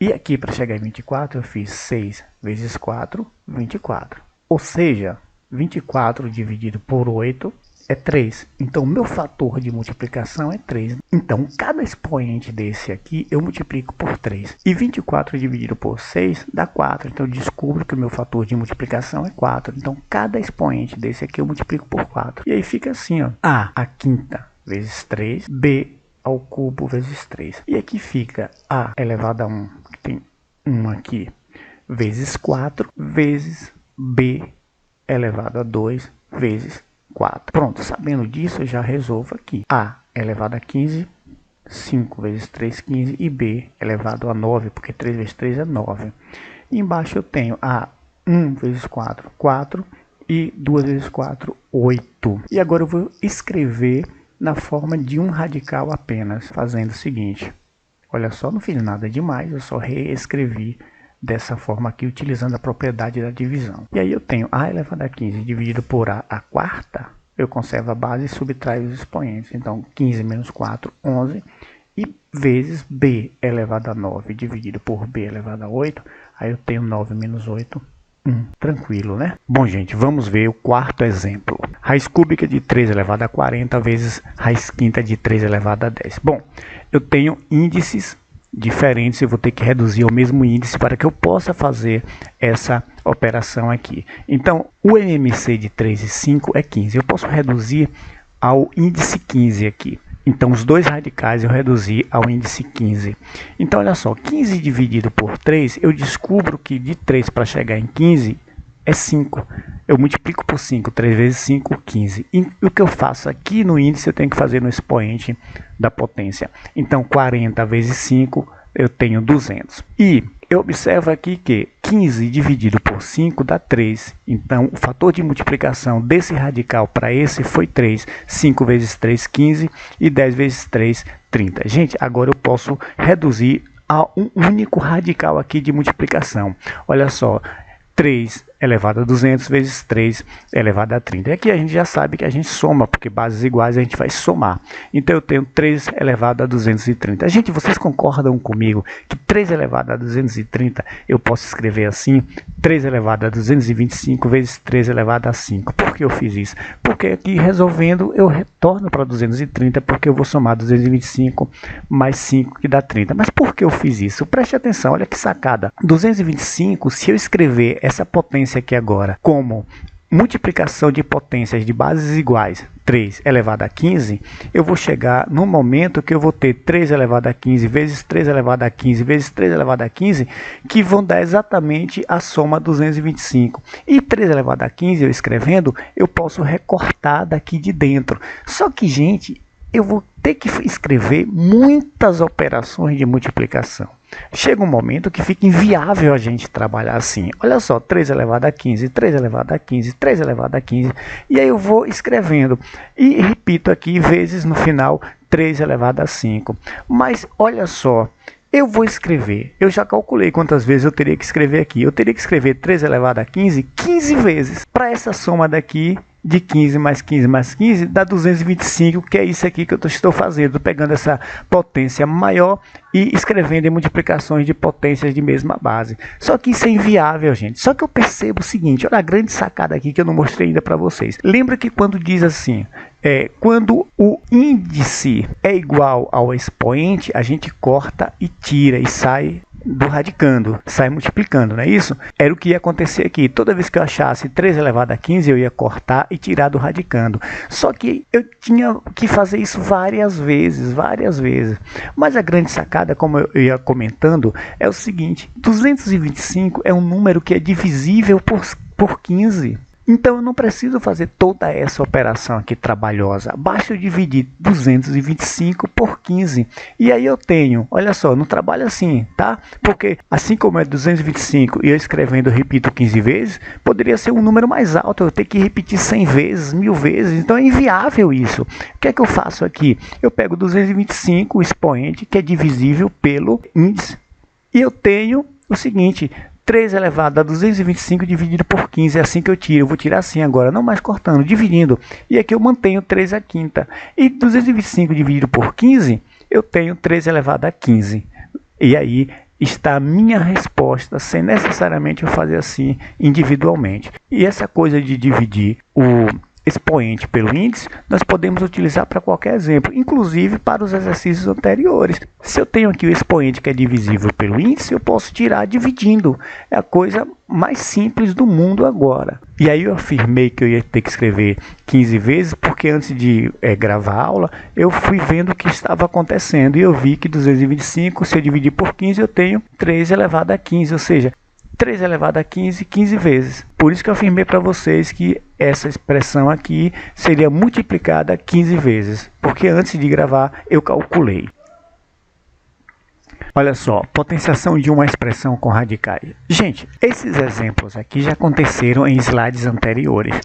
Speaker 1: E aqui para chegar em 24 eu fiz 6 vezes 4, 24. Ou seja, 24 dividido por 8 é 3. Então, o meu fator de multiplicação é 3. Então, cada expoente desse aqui eu multiplico por 3. E 24 dividido por 6 dá 4. Então, eu descubro que o meu fator de multiplicação é 4. Então, cada expoente desse aqui eu multiplico por 4. E aí fica assim, ó. A à quinta vezes 3. B ao cubo vezes 3. E aqui fica A elevado a 1, que tem 1 aqui, vezes 4, vezes B elevado a 2, vezes 4. Pronto, sabendo disso, eu já resolvo aqui. A elevado a 15, 5 vezes 3, 15. E B elevado a 9, porque 3 vezes 3 é 9. E embaixo eu tenho A 1 vezes 4, 4. E 2 vezes 4, 8. E agora eu vou escrever na forma de um radical apenas, fazendo o seguinte. Olha só, não fiz nada demais, eu só reescrevi dessa forma aqui, utilizando a propriedade da divisão. E aí eu tenho A elevado a 15 dividido por A à quarta, eu conservo a base e subtraio os expoentes. Então, 15 menos 4, 11. E vezes B elevado a 9 dividido por B elevado a 8, aí eu tenho 9 menos 8, 1. Tranquilo, né? Bom, gente, vamos ver o quarto exemplo. Raiz cúbica de 3 elevado a 40 vezes raiz quinta de 3 elevado a 10. Bom, eu tenho índices diferentes, eu vou ter que reduzir ao mesmo índice para que eu possa fazer essa operação aqui. Então, o MMC de 3 e 5 é 15. Eu posso reduzir ao índice 15 aqui. Então, os dois radicais eu reduzi ao índice 15. Então, olha só, 15 dividido por 3, eu descubro que de 3 para chegar em 15 é 5. Eu multiplico por 5, 3 vezes 5, 15. E o que eu faço aqui no índice, eu tenho que fazer no expoente da potência. Então, 40 vezes 5, eu tenho 200. E eu observo aqui que 15 dividido por 5 dá 3. Então, o fator de multiplicação desse radical para esse foi 3. 5 vezes 3, 15. E 10 vezes 3, 30. Gente, agora eu posso reduzir a um único radical aqui de multiplicação. Olha só. 3 elevado a 200 vezes 3 elevado a 30. E aqui a gente já sabe que a gente soma, porque bases iguais a gente vai somar. Então eu tenho 3 elevado a 230. Gente, vocês concordam comigo que 3 elevado a 230 eu posso escrever assim? 3 elevado a 225 vezes 3 elevado a 5. Por que eu fiz isso? Porque aqui resolvendo eu retorno para 230, porque eu vou somar 225 mais 5 que dá 30. Mas por que eu fiz isso? Preste atenção, olha que sacada. 225, se eu escrever essa potência aqui agora como multiplicação de potências de bases iguais, 3 elevado a 15, eu vou chegar no momento que eu vou ter 3 elevado a 15 vezes 3 elevado a 15 vezes 3 elevado a 15, que vão dar exatamente a soma 225. E 3 elevado a 15, eu escrevendo, eu posso recortar daqui de dentro. Só que, gente, eu vou ter que escrever muitas operações de multiplicação. Chega um momento que fica inviável a gente trabalhar assim. Olha só, 3 elevado a 15, 3 elevado a 15, 3 elevado a 15. E aí eu vou escrevendo. E repito aqui vezes no final 3 elevado a 5. Mas olha só, eu vou escrever. Eu já calculei quantas vezes eu teria que escrever aqui. Eu teria que escrever 3 elevado a 15, 15 vezes. Para essa soma daqui de 15 mais 15 mais 15 dá 225, que é isso aqui que eu estou fazendo, pegando essa potência maior e escrevendo em multiplicações de potências de mesma base. Só que isso é inviável, gente. Só que eu percebo o seguinte, olha a grande sacada aqui que eu não mostrei ainda para vocês. Lembra que quando diz assim, quando o índice é igual ao expoente, a gente corta e tira e sai do radicando, sai multiplicando, não é isso? Era o que ia acontecer aqui. Toda vez que eu achasse 3 elevado a 15, eu ia cortar e tirar do radicando. Só que eu tinha que fazer isso várias vezes. Mas a grande sacada, como eu ia comentando, é o seguinte, 225 é um número que é divisível por 15. Então eu não preciso fazer toda essa operação aqui trabalhosa. Basta eu dividir 225 por 15. E aí eu tenho, olha só, não trabalho assim, tá? Porque assim como é 225 e eu escrevendo eu repito 15 vezes, poderia ser um número mais alto. Eu tenho que repetir 100 vezes, 1000 vezes. Então é inviável isso. O que é que eu faço aqui? Eu pego 225, o expoente, que é divisível pelo índice. E eu tenho o seguinte, 3 elevado a 225 dividido por 15, é assim que eu tiro. Eu vou tirar assim agora, não mais cortando, dividindo. E aqui eu mantenho 3 à quinta. E 225 dividido por 15, eu tenho 3 elevado a 15. E aí está a minha resposta, sem necessariamente eu fazer assim individualmente. E essa coisa de dividir o expoente pelo índice, nós podemos utilizar para qualquer exemplo, inclusive para os exercícios anteriores. Se eu tenho aqui o expoente que é divisível pelo índice, eu posso tirar dividindo. É a coisa mais simples do mundo agora. E aí eu afirmei que eu ia ter que escrever 15 vezes, porque antes de gravar a aula, eu fui vendo o que estava acontecendo e eu vi que 225, se eu dividir por 15, eu tenho 3 elevado a 15, ou seja, 3 elevado a 15, 15 vezes. Por isso que eu afirmei para vocês que essa expressão aqui seria multiplicada 15 vezes, porque antes de gravar eu calculei. Olha só, potenciação de uma expressão com radicais. Gente, esses exemplos aqui já aconteceram em slides anteriores.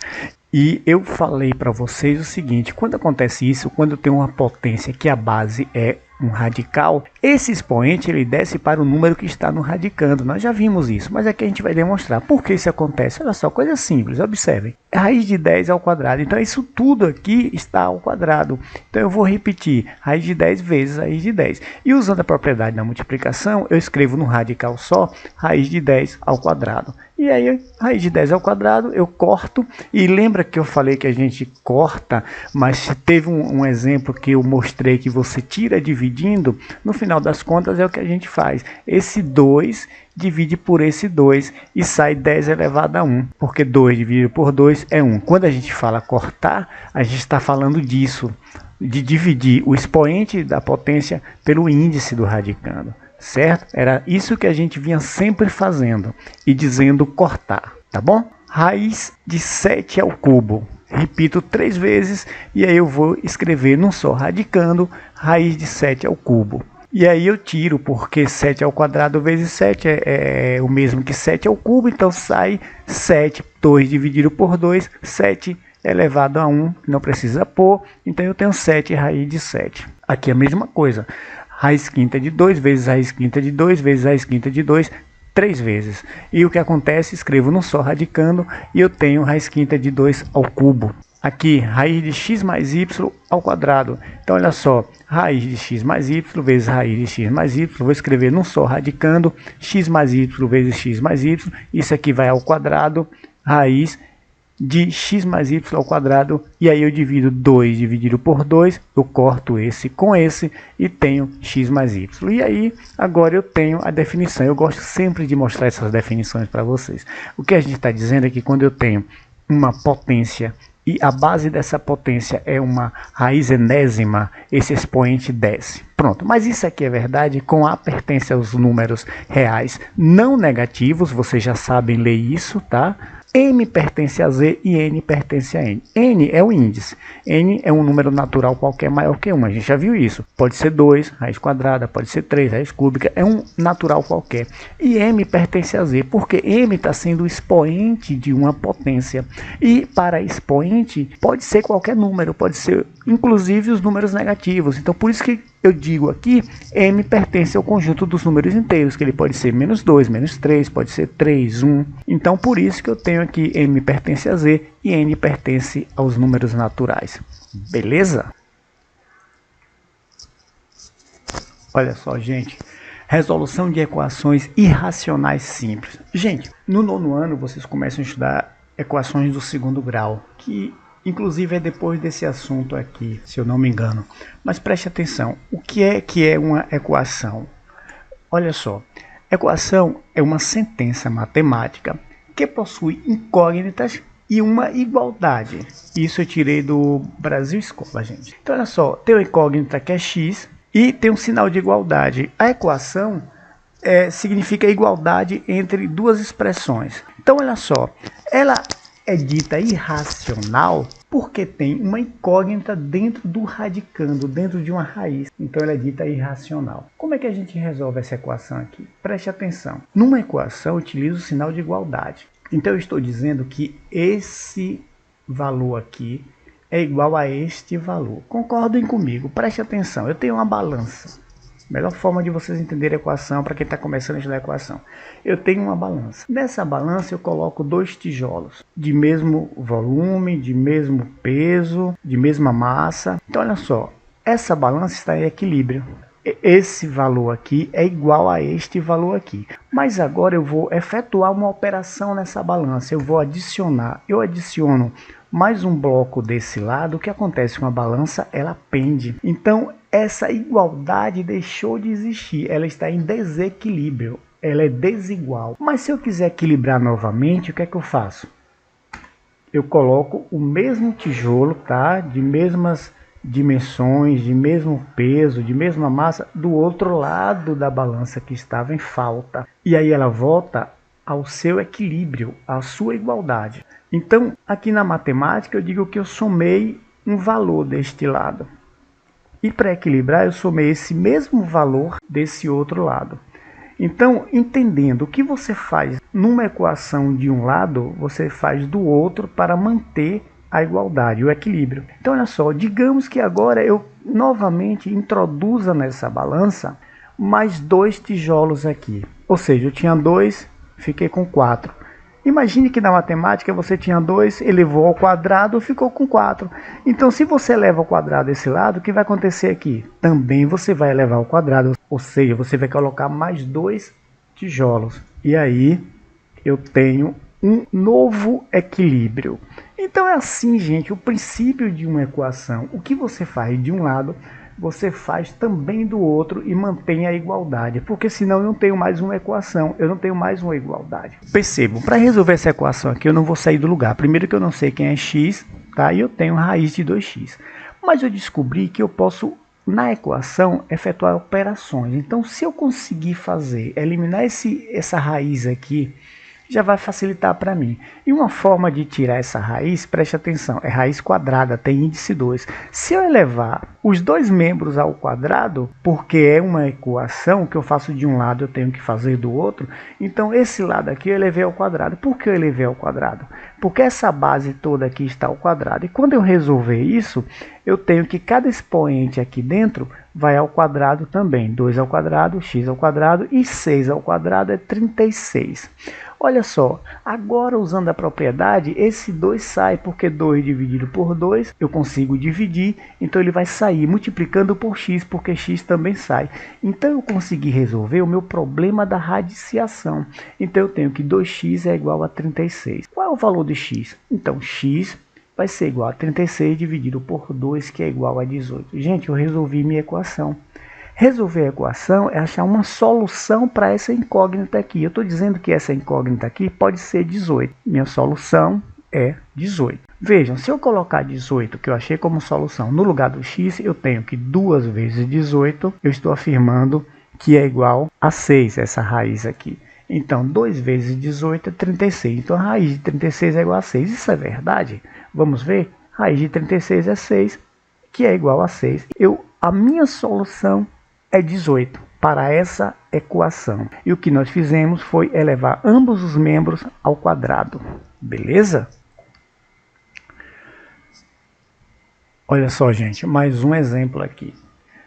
Speaker 1: E eu falei para vocês o seguinte, quando acontece isso, quando eu tenho uma potência que a base é um radical, esse expoente ele desce para o número que está no radicando. Nós já vimos isso, mas aqui a gente vai demonstrar por que isso acontece. Olha só, coisa simples, observem. Raiz de 10 ao quadrado, então isso tudo aqui está ao quadrado. Então eu vou repetir raiz de 10 vezes raiz de 10. E usando a propriedade da multiplicação, eu escrevo no radical só raiz de 10 ao quadrado. E aí, raiz de 10 ao quadrado, eu corto. E lembra que eu falei que a gente corta, mas teve um exemplo que eu mostrei que você tira dividindo. No final final das contas é o que a gente faz. Esse 2 divide por esse 2 e sai 10 elevado a 1, porque 2 dividido por 2 é 1. Quando a gente fala cortar, a gente está falando disso, de dividir o expoente da potência pelo índice do radicando, certo? Era isso que a gente vinha sempre fazendo e dizendo cortar, tá bom? Raiz de 7 ao cubo. Repito 3 vezes e aí eu vou escrever num só radicando raiz de 7 ao cubo. E aí eu tiro, porque 7 ao quadrado vezes 7 é o mesmo que 7 ao cubo, então sai 7, 2 dividido por 2, 7 elevado a 1, não precisa pôr, então eu tenho 7 raiz de 7. Aqui a mesma coisa, raiz quinta de 2 vezes raiz quinta de 2 vezes raiz quinta de 2, 3 vezes. E o que acontece? Escrevo num só radicando e eu tenho raiz quinta de 2 ao cubo. Aqui, raiz de x mais y ao quadrado. Então, olha só, raiz de x mais y vezes raiz de x mais y. Vou escrever num só radicando, x mais y vezes x mais y. Isso aqui vai ao quadrado, raiz de x mais y ao quadrado. E aí eu divido 2 dividido por 2, eu corto esse com esse e tenho x mais y. E aí, agora eu tenho a definição. Eu gosto sempre de mostrar essas definições para vocês. O que a gente está dizendo é que quando eu tenho uma potência e a base dessa potência é uma raiz enésima, esse expoente desce. Pronto, mas isso aqui é verdade com A pertence aos números reais não negativos, vocês já sabem ler isso, tá? M pertence a Z e N pertence a N. N é o índice. N é um número natural qualquer maior que 1. A gente já viu isso. Pode ser 2, raiz quadrada, pode ser 3, raiz cúbica. É um natural qualquer. E M pertence a Z, porque M está sendo o expoente de uma potência. E para expoente, pode ser qualquer número, pode ser inclusive os números negativos. Então, por isso que eu digo aqui, M pertence ao conjunto dos números inteiros, que ele pode ser menos 2, menos 3, pode ser 3, 1. Então, por isso que eu tenho aqui M pertence a Z e N pertence aos números naturais. Beleza? Olha só, gente. Resolução de equações irracionais simples. Gente, no 9º ano vocês começam a estudar equações do 2º grau, que inclusive é depois desse assunto aqui, se eu não me engano. Mas preste atenção, o que é uma equação? Olha só, equação é uma sentença matemática que possui incógnitas e uma igualdade. Isso eu tirei do Brasil Escola, gente. Então olha só, tem uma incógnita que é x e tem um sinal de igualdade. A equação significa igualdade entre duas expressões. Então olha só, ela é dita irracional porque tem uma incógnita dentro do radicando, dentro de uma raiz. Então ela é dita irracional. Como é que a gente resolve essa equação aqui? Preste atenção. Numa equação eu utilizo o sinal de igualdade. Então eu estou dizendo que esse valor aqui é igual a este valor. Concordem comigo, preste atenção. Eu tenho uma balança. Melhor forma de vocês entenderem a equação para quem está começando a estudar a equação. Eu tenho uma balança. Nessa balança eu coloco 2 tijolos de mesmo volume, de mesmo peso, de mesma massa. Então olha só, essa balança está em equilíbrio. Esse valor aqui é igual a este valor aqui. Mas agora eu vou efetuar uma operação nessa balança. Eu vou adicionar. Eu adiciono mais um bloco desse lado. O que acontece com a balança? Ela pende. Então essa igualdade deixou de existir. Ela está em desequilíbrio. Ela é desigual. Mas se eu quiser equilibrar novamente, o que é que eu faço? Eu coloco o mesmo tijolo, tá? De mesmas dimensões, de mesmo peso, de mesma massa, do outro lado da balança que estava em falta. E aí ela volta ao seu equilíbrio, à sua igualdade. Então, aqui na matemática, eu digo que eu somei um valor deste lado. E para equilibrar, eu somei esse mesmo valor desse outro lado. Então, entendendo o que você faz numa equação de um lado, você faz do outro para manter a igualdade, o equilíbrio. Então, olha só, digamos que agora eu novamente introduza nessa balança mais 2 tijolos aqui. Ou seja, eu tinha 2, fiquei com 4. Imagine que na matemática você tinha 2, elevou ao quadrado, ficou com 4. Então, se você eleva ao quadrado esse lado, o que vai acontecer aqui? Também você vai elevar ao quadrado, ou seja, você vai colocar mais 2 tijolos. E aí eu tenho um novo equilíbrio. Então é assim, gente, o princípio de uma equação. O que você faz de um lado, você faz também do outro e mantém a igualdade, porque senão eu não tenho mais uma equação, eu não tenho mais uma igualdade. Percebam, para resolver essa equação aqui eu não vou sair do lugar. Primeiro que eu não sei quem é x, tá? E eu tenho raiz de 2x. Mas eu descobri que eu posso, na equação, efetuar operações. Então, se eu conseguir eliminar essa raiz aqui, já vai facilitar para mim. E uma forma de tirar essa raiz, preste atenção, é raiz quadrada, tem índice 2. Se eu elevar os dois membros ao quadrado, porque é uma equação que eu faço de um lado, eu tenho que fazer do outro, então esse lado aqui eu elevei ao quadrado. Por que eu elevei ao quadrado? Porque essa base toda aqui está ao quadrado. E quando eu resolver isso, eu tenho que cada expoente aqui dentro vai ao quadrado também. 2 ao quadrado, x ao quadrado e 6 ao quadrado é 36. Olha só, agora usando a propriedade, esse 2 sai, porque 2 dividido por 2 eu consigo dividir, então ele vai sair multiplicando por x, porque x também sai. Então eu consegui resolver o meu problema da radiciação. Então eu tenho que 2x é igual a 36. Qual é o valor de x? Então x vai ser igual a 36 dividido por 2, que é igual a 18. Gente, eu resolvi minha equação. Resolver a equação é achar uma solução para essa incógnita aqui. Eu estou dizendo que essa incógnita aqui pode ser 18. Minha solução é 18. Vejam, se eu colocar 18, que eu achei como solução, no lugar do x, eu tenho que 2 vezes 18, eu estou afirmando que é igual a 6, essa raiz aqui. Então, 2 vezes 18 é 36. Então, a raiz de 36 é igual a 6. Isso é verdade? Vamos ver? Raiz de 36 é 6, que é igual a 6. A minha solução é 18 para essa equação. E o que nós fizemos foi elevar ambos os membros ao quadrado. Beleza? Olha só, gente, mais um exemplo aqui.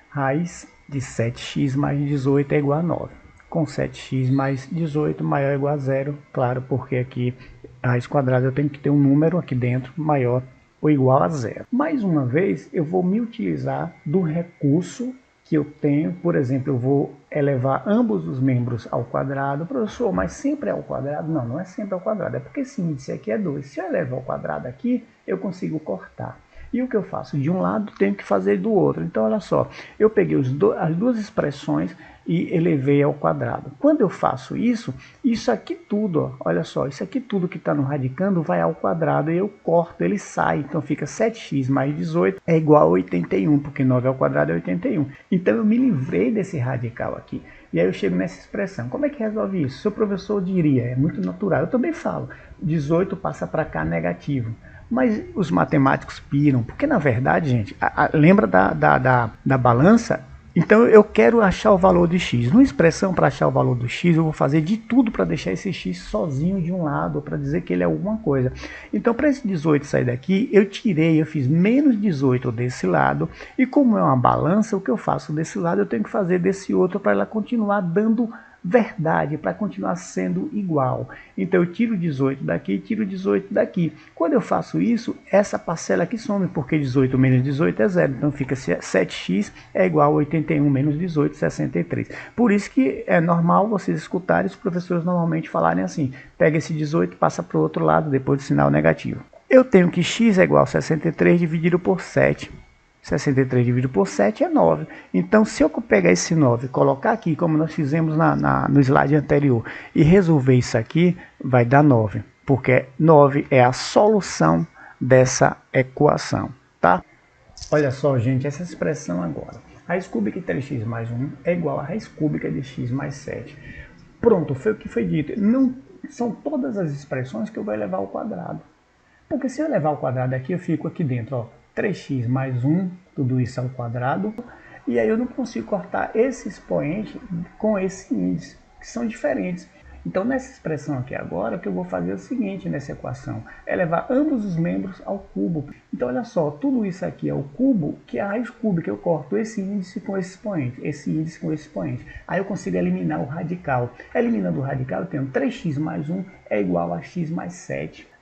Speaker 1: Raiz de 7x mais 18 é igual a 9. Com 7x mais 18 maior ou igual a 0. Claro, porque aqui a raiz quadrada eu tenho que ter um número aqui dentro maior ou igual a 0. Mais uma vez, eu vou me utilizar do recurso que eu tenho. Por exemplo, eu vou elevar ambos os membros ao quadrado. Professor, mas sempre é ao quadrado? Não, não é sempre ao quadrado, é porque esse índice aqui é 2. Se eu elevar ao quadrado aqui, eu consigo cortar. E o que eu faço de um lado, tenho que fazer do outro. Então, olha só, eu peguei as duas expressões e elevei ao quadrado. Quando eu faço isso, isso aqui tudo, ó, olha só, isso aqui tudo que está no radicando vai ao quadrado e eu corto, ele sai. Então fica 7x mais 18 é igual a 81, porque 9 ao quadrado é 81. Então eu me livrei desse radical aqui. E aí eu chego nessa expressão. Como é que resolve isso? Seu professor diria, é muito natural. Eu também falo, 18 passa para cá negativo. Mas os matemáticos piram, porque na verdade, gente, lembra da balança? Então eu quero achar o valor de x. Numa expressão para achar o valor do x, eu vou fazer de tudo para deixar esse x sozinho de um lado, para dizer que ele é alguma coisa. Então para esse 18 sair daqui, eu fiz menos 18 desse lado, e como é uma balança, o que eu faço desse lado, eu tenho que fazer desse outro para ela continuar dando verdade, para continuar sendo igual. Então eu tiro 18 daqui e tiro 18 daqui. Quando eu faço isso, essa parcela aqui some, porque 18 menos 18 é 0. Então fica 7x é igual a 81 menos 18, 63. Por isso que é normal vocês escutarem os professores normalmente falarem assim: pega esse 18 e passa para o outro lado depois do sinal negativo. Eu tenho que x é igual a 63 dividido por 7. 63 dividido por 7 é 9. Então, se eu pegar esse 9 e colocar aqui, como nós fizemos no slide anterior, e resolver isso aqui, vai dar 9. Porque 9 é a solução dessa equação, tá? Olha só, gente, essa expressão agora. Raiz cúbica de 3x mais 1 é igual a raiz cúbica de x mais 7. Pronto, foi o que foi dito. Não são todas as expressões que eu vou elevar ao quadrado. Porque se eu elevar ao quadrado aqui, eu fico aqui dentro, ó. 3x mais 1, tudo isso ao quadrado, e aí eu não consigo cortar esse expoente com esse índice, que são diferentes. Então nessa expressão aqui agora, o que eu vou fazer é o seguinte nessa equação, é levar ambos os membros ao cubo. Então olha só, tudo isso aqui é o cubo, que é a raiz cúbica, eu corto esse índice com esse expoente, esse índice com esse expoente. Aí eu consigo eliminar o radical. Eliminando o radical, eu tenho 3x mais 1 é igual a x mais 7.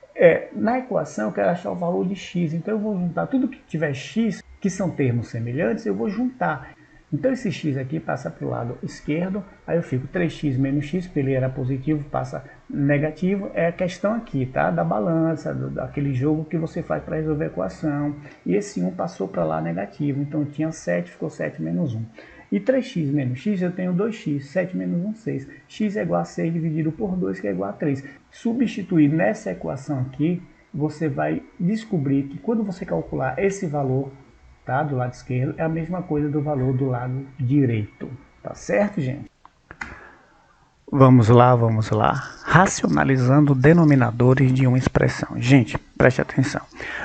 Speaker 1: Na equação eu quero achar o valor de x, então eu vou juntar tudo que tiver x, que são termos semelhantes, eu vou juntar. Então esse x aqui passa para o lado esquerdo, aí eu fico 3x menos x, porque ele era positivo, passa negativo. É a questão aqui, tá? Da balança, daquele jogo que você faz para resolver a equação. E esse 1 passou para lá negativo, então eu tinha 7, ficou 7 menos 1. E 3x menos x eu tenho 2x, 7 menos 1, 6. X é igual a 6 dividido por 2, que é igual a 3. Substituir nessa equação aqui, você vai descobrir que quando você calcular esse valor, tá, do lado esquerdo, é a mesma coisa do valor do lado direito. Tá certo, gente? Vamos lá, vamos lá. Racionalizando denominadores de uma expressão. Gente, preste atenção.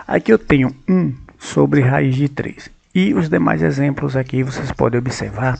Speaker 1: Aqui eu tenho 1 sobre raiz de 3. E os demais exemplos aqui vocês podem observar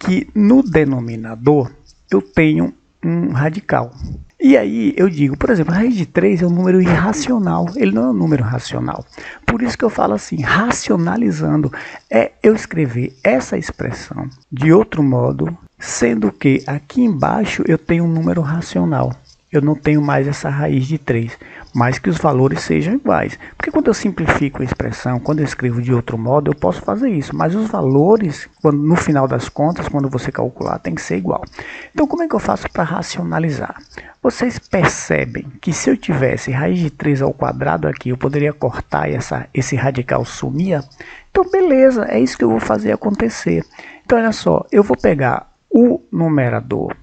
Speaker 1: que no denominador eu tenho um radical. E aí eu digo, por exemplo, a raiz de 3 é um número irracional, ele não é um número racional. Por isso que eu falo assim, racionalizando é eu escrever essa expressão de outro modo, sendo que aqui embaixo eu tenho um número racional. Eu não tenho mais essa raiz de 3, mas que os valores sejam iguais. Porque quando eu simplifico a expressão, quando eu escrevo de outro modo, eu posso fazer isso. Mas os valores, no final das contas, quando você calcular, tem que ser igual. Então, como é que eu faço para racionalizar? Vocês percebem que se eu tivesse raiz de 3 ao quadrado aqui, eu poderia cortar e esse radical sumia? Então, beleza, é isso que eu vou fazer acontecer. Então, olha só, eu vou pegar o numerador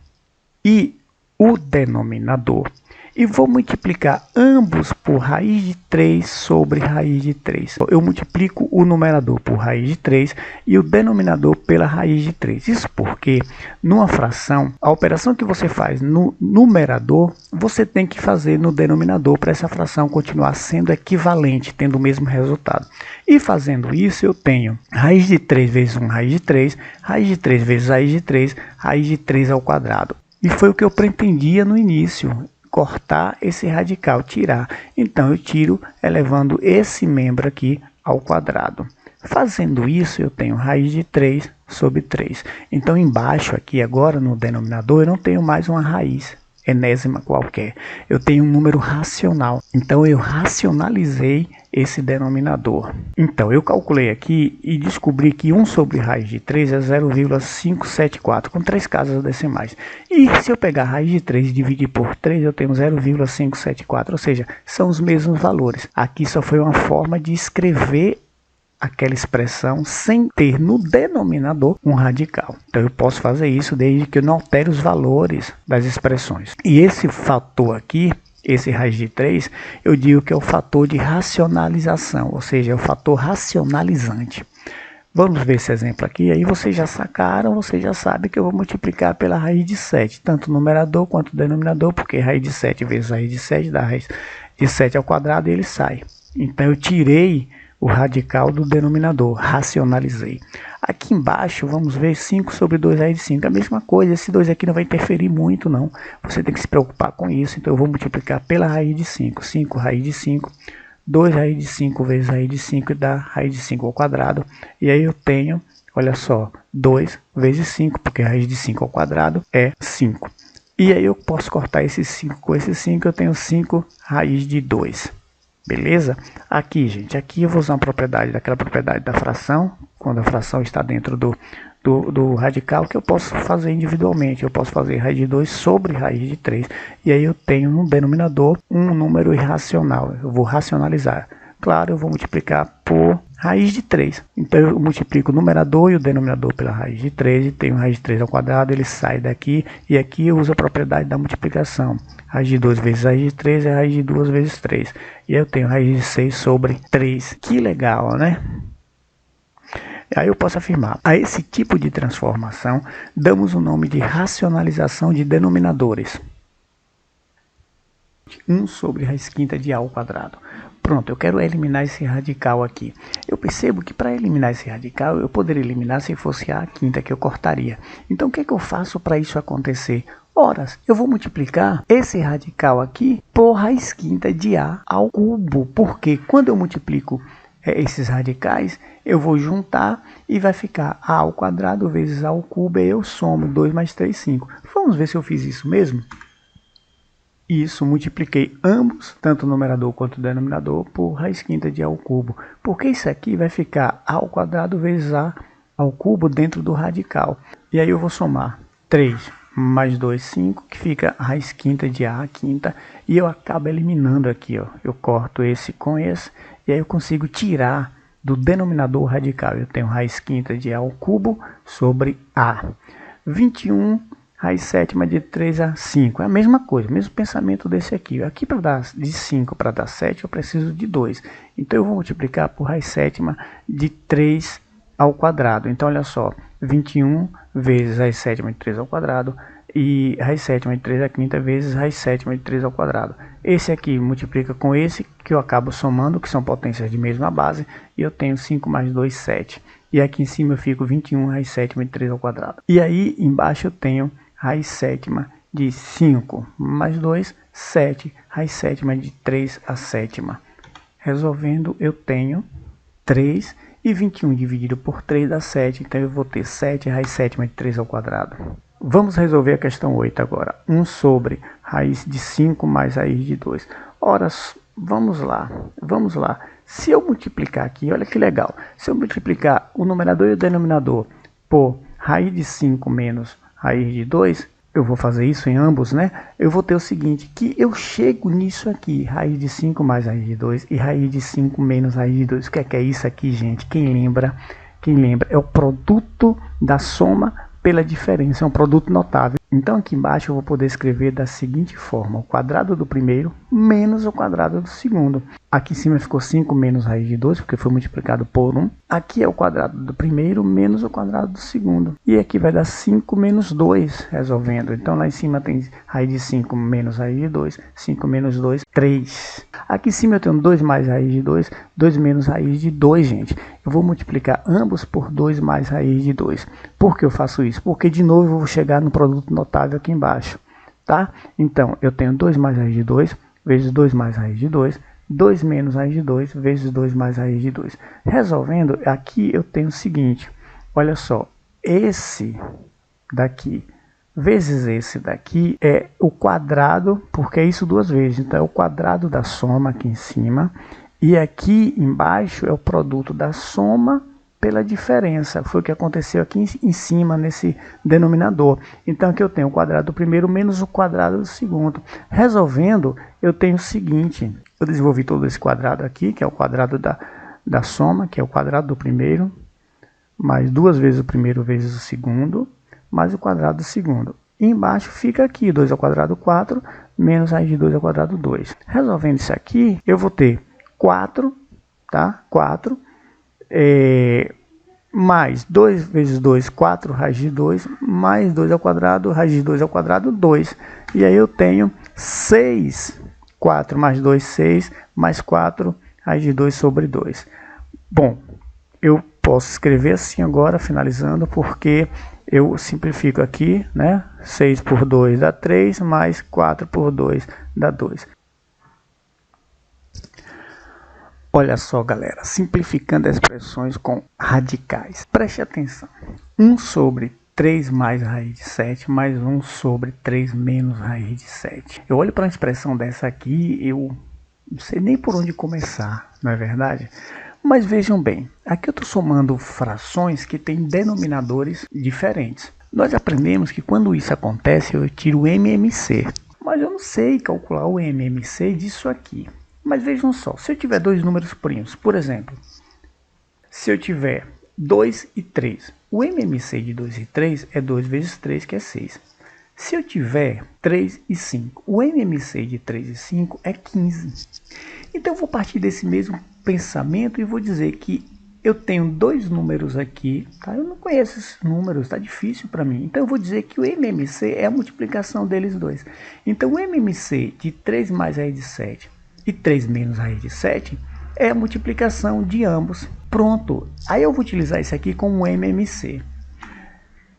Speaker 1: e o denominador e vou multiplicar ambos por raiz de 3 sobre raiz de 3. Eu multiplico o numerador por raiz de 3 e o denominador pela raiz de 3. Isso porque, numa fração, a operação que você faz no numerador, você tem que fazer no denominador para essa fração continuar sendo equivalente, tendo o mesmo resultado. E fazendo isso, eu tenho raiz de 3 vezes 1, raiz de 3, raiz de 3 vezes raiz de 3, raiz de 3 ao quadrado. E foi o que eu pretendia no início, cortar esse radical, tirar. Então eu tiro elevando esse membro aqui ao quadrado. Fazendo isso, eu tenho raiz de 3 sobre 3. Então embaixo aqui agora no denominador eu não tenho mais uma raiz enésima qualquer. Eu tenho um número racional. Então eu racionalizei esse denominador. Então eu calculei aqui e descobri que 1 sobre raiz de 3 é 0,574, com 3 casas decimais. E se eu pegar a raiz de 3 e dividir por 3, eu tenho 0,574, ou seja, são os mesmos valores. Aqui só foi uma forma de escrever aquela expressão sem ter no denominador um radical. Então eu posso fazer isso desde que eu não altere os valores das expressões. E esse fator aqui, esse raiz de 3, eu digo que é o fator de racionalização, ou seja, é o fator racionalizante. Vamos ver esse exemplo aqui, aí vocês já sacaram, vocês já sabem que eu vou multiplicar pela raiz de 7, tanto o numerador quanto o denominador, porque raiz de 7 vezes raiz de 7 dá raiz de 7 ao quadrado e ele sai. Então eu tirei o radical do denominador, racionalizei. Aqui embaixo, vamos ver 5 sobre 2 raiz de 5. A mesma coisa, esse 2 aqui não vai interferir muito, não. Você tem que se preocupar com isso. Então, eu vou multiplicar pela raiz de 5. 5 raiz de 5, 2 raiz de 5 vezes raiz de 5 dá raiz de 5 ao quadrado. E aí eu tenho, olha só, 2 vezes 5, porque raiz de 5 ao quadrado é 5. E aí eu posso cortar esse 5 com esse 5, eu tenho 5 raiz de 2. Beleza? Aqui, gente, aqui eu vou usar uma propriedade, daquela propriedade da fração, quando a fração está dentro do radical, que eu posso fazer individualmente. Eu posso fazer raiz de 2 sobre raiz de 3. E aí eu tenho no denominador um número irracional. Eu vou racionalizar. Claro, eu vou multiplicar por raiz de 3. Então eu multiplico o numerador e o denominador pela raiz de 3 e tenho raiz de 3 ao quadrado, ele sai daqui e aqui eu uso a propriedade da multiplicação. Raiz de 2 vezes raiz de 3 é raiz de 2 vezes 3. E eu tenho raiz de 6 sobre 3. Que legal, né? Aí eu posso afirmar, a esse tipo de transformação damos o nome de racionalização de denominadores. 1 sobre raiz quinta de A ao quadrado. Pronto, eu quero eliminar esse radical aqui. Eu percebo que para eliminar esse radical, eu poderia eliminar se fosse a quinta que eu cortaria. Então, o que é que eu faço para isso acontecer? Ora, eu vou multiplicar esse radical aqui por raiz quinta de A ao cubo. Porque quando eu multiplico esses radicais, eu vou juntar e vai ficar A ao quadrado vezes A ao cubo. E eu somo 2 mais 3, 5. Vamos ver se eu fiz isso mesmo? Isso, multipliquei ambos, tanto o numerador quanto o denominador, por raiz quinta de A ao cubo. Porque isso aqui vai ficar A ao quadrado vezes A ao cubo dentro do radical. E aí eu vou somar 3 mais 2, 5, que fica raiz quinta de A quinta. E eu acabo eliminando aqui, ó. Eu corto esse com esse, e aí eu consigo tirar do denominador radical. Eu tenho raiz quinta de A ao cubo sobre A. 21 raiz sétima de 3 a 5. É a mesma coisa, mesmo pensamento desse aqui. Aqui para dar de 5 para dar 7, eu preciso de 2. Então eu vou multiplicar por raiz sétima de 3 ao quadrado. Então olha só, 21 vezes raiz sétima de 3 ao quadrado e raiz sétima de 3 à quinta vezes raiz sétima de 3 ao quadrado. Esse aqui multiplica com esse, que eu acabo somando, que são potências de mesma base, e eu tenho 5 mais 2, 7. E aqui em cima eu fico 21 raiz sétima de 3 ao quadrado. E aí embaixo eu tenho raiz sétima de 5 mais 2, 7, raiz sétima de 3 a sétima. Resolvendo, eu tenho 3 e 21 dividido por 3 dá 7, então eu vou ter 7 raiz sétima de 3 ao quadrado. Vamos resolver a questão 8 agora. 1 sobre raiz de 5 mais raiz de 2. Ora, vamos lá. Se eu multiplicar aqui, olha que legal. Se eu multiplicar o numerador e o denominador por raiz de 5 menos raiz de 2, eu vou fazer isso em ambos, né? Eu vou ter o seguinte, que eu chego nisso aqui, raiz de 5 mais raiz de 2 e raiz de 5 menos raiz de 2. O que é isso aqui, gente? Quem lembra? É o produto da soma pela diferença, é um produto notável. Então aqui embaixo eu vou poder escrever da seguinte forma: o quadrado do primeiro menos o quadrado do segundo. Aqui em cima ficou 5 menos raiz de 2, porque foi multiplicado por 1. Aqui é o quadrado do primeiro menos o quadrado do segundo. E aqui vai dar 5 menos 2, resolvendo. Então lá em cima tem raiz de 5 menos raiz de 2. 5 menos 2, 3. Aqui em cima eu tenho 2 mais raiz de 2. 2 menos raiz de 2, gente. Eu vou multiplicar ambos por 2 mais raiz de 2. Por que eu faço isso? Porque de novo eu vou chegar no produto notável aqui embaixo, tá? Então eu tenho 2 mais raiz de 2 vezes 2 mais raiz de 2. 2 menos raiz de 2 vezes 2 mais raiz de 2. Resolvendo, aqui eu tenho o seguinte, olha só, esse daqui vezes esse daqui é o quadrado, porque é isso duas vezes, então é o quadrado da soma aqui em cima, e aqui embaixo é o produto da soma pela diferença, foi o que aconteceu aqui em cima nesse denominador. Então aqui eu tenho o quadrado do primeiro menos o quadrado do segundo. Resolvendo, eu tenho o seguinte, eu desenvolvi todo esse quadrado aqui, que é o quadrado da soma, que é o quadrado do primeiro, mais 2 vezes o primeiro vezes o segundo, mais o quadrado do segundo. E embaixo fica aqui, 2 ao quadrado 4, menos raiz de 2 ao quadrado 2. Resolvendo isso aqui, eu vou ter 4, tá? 4, mais 2 vezes 2, 4 raiz de 2, mais 2 ao quadrado, raiz de 2 ao quadrado, 2. E aí eu tenho 6, 4 mais 2, 6, mais 4, raiz de 2 sobre 2. Bom, eu posso escrever assim agora, finalizando, porque eu simplifico aqui, né? 6 por 2 dá 3, mais 4 por 2 dá 2. Olha só, galera, simplificando as expressões com radicais. Preste atenção. 1 sobre 3 mais raiz de 7, mais 1 sobre 3 menos raiz de 7. Eu olho para uma expressão dessa aqui, eu não sei nem por onde começar, não é verdade? Mas vejam bem, aqui eu estou somando frações que têm denominadores diferentes. Nós aprendemos que quando isso acontece, eu tiro o MMC. Mas eu não sei calcular o MMC disso aqui. Mas vejam só, se eu tiver dois números primos, por exemplo, se eu tiver 2 e 3, o MMC de 2 e 3 é 2 vezes 3, que é 6. Se eu tiver 3 e 5, o MMC de 3 e 5 é 15. Então eu vou partir desse mesmo pensamento e vou dizer que eu tenho dois números aqui, tá? Eu não conheço esses números, está difícil para mim. Então eu vou dizer que o MMC é a multiplicação deles dois. Então o MMC de 3 mais raiz de 7 e 3 menos raiz de 7 é a multiplicação de ambos. Pronto. Aí eu vou utilizar isso aqui como MMC.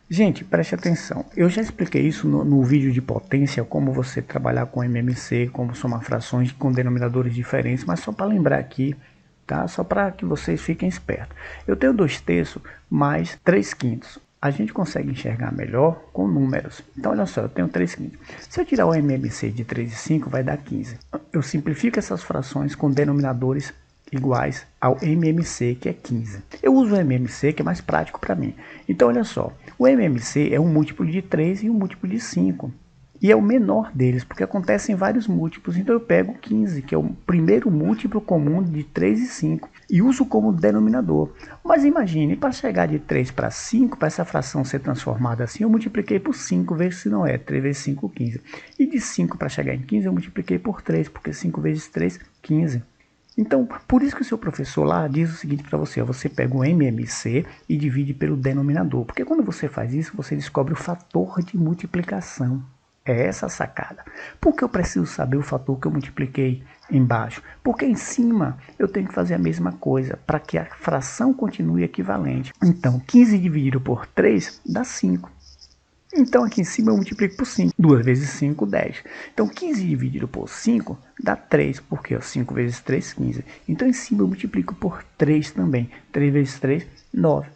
Speaker 1: Gente, preste atenção. Eu já expliquei isso no vídeo de potência, como você trabalhar com MMC, como somar frações com denominadores diferentes, mas só para lembrar aqui, tá? Só para que vocês fiquem espertos. Eu tenho 2/3 mais 3/5. A gente consegue enxergar melhor com números. Então, olha só, eu tenho 3/5. Se eu tirar o MMC de 3 e 5, vai dar 15. Eu simplifico essas frações com denominadores iguais ao MMC, que é 15. Eu uso o MMC, que é mais prático para mim. Então, olha só, o MMC é um múltiplo de 3 e um múltiplo de 5. E é o menor deles, porque acontece em vários múltiplos. Então eu pego 15, que é o primeiro múltiplo comum de 3 e 5, e uso como denominador. Mas imagine, para chegar de 3 para 5, para essa fração ser transformada assim, eu multipliquei por 5 vezes se não é, 3 vezes 5, 15. E de 5 para chegar em 15, eu multipliquei por 3, porque 5 vezes 3, 15. Então, por isso que o seu professor lá diz o seguinte para você, você pega o MMC e divide pelo denominador, porque quando você faz isso, você descobre o fator de multiplicação. É essa a sacada. Por que eu preciso saber o fator que eu multipliquei embaixo? Porque em cima eu tenho que fazer a mesma coisa, para que a fração continue equivalente. Então, 15 dividido por 3 dá 5. Então aqui em cima eu multiplico por 5. 2 vezes 5, 10. Então 15 dividido por 5 dá 3, porque 5 vezes 3, 15. Então em cima eu multiplico por 3 também. 3 vezes 3, 9.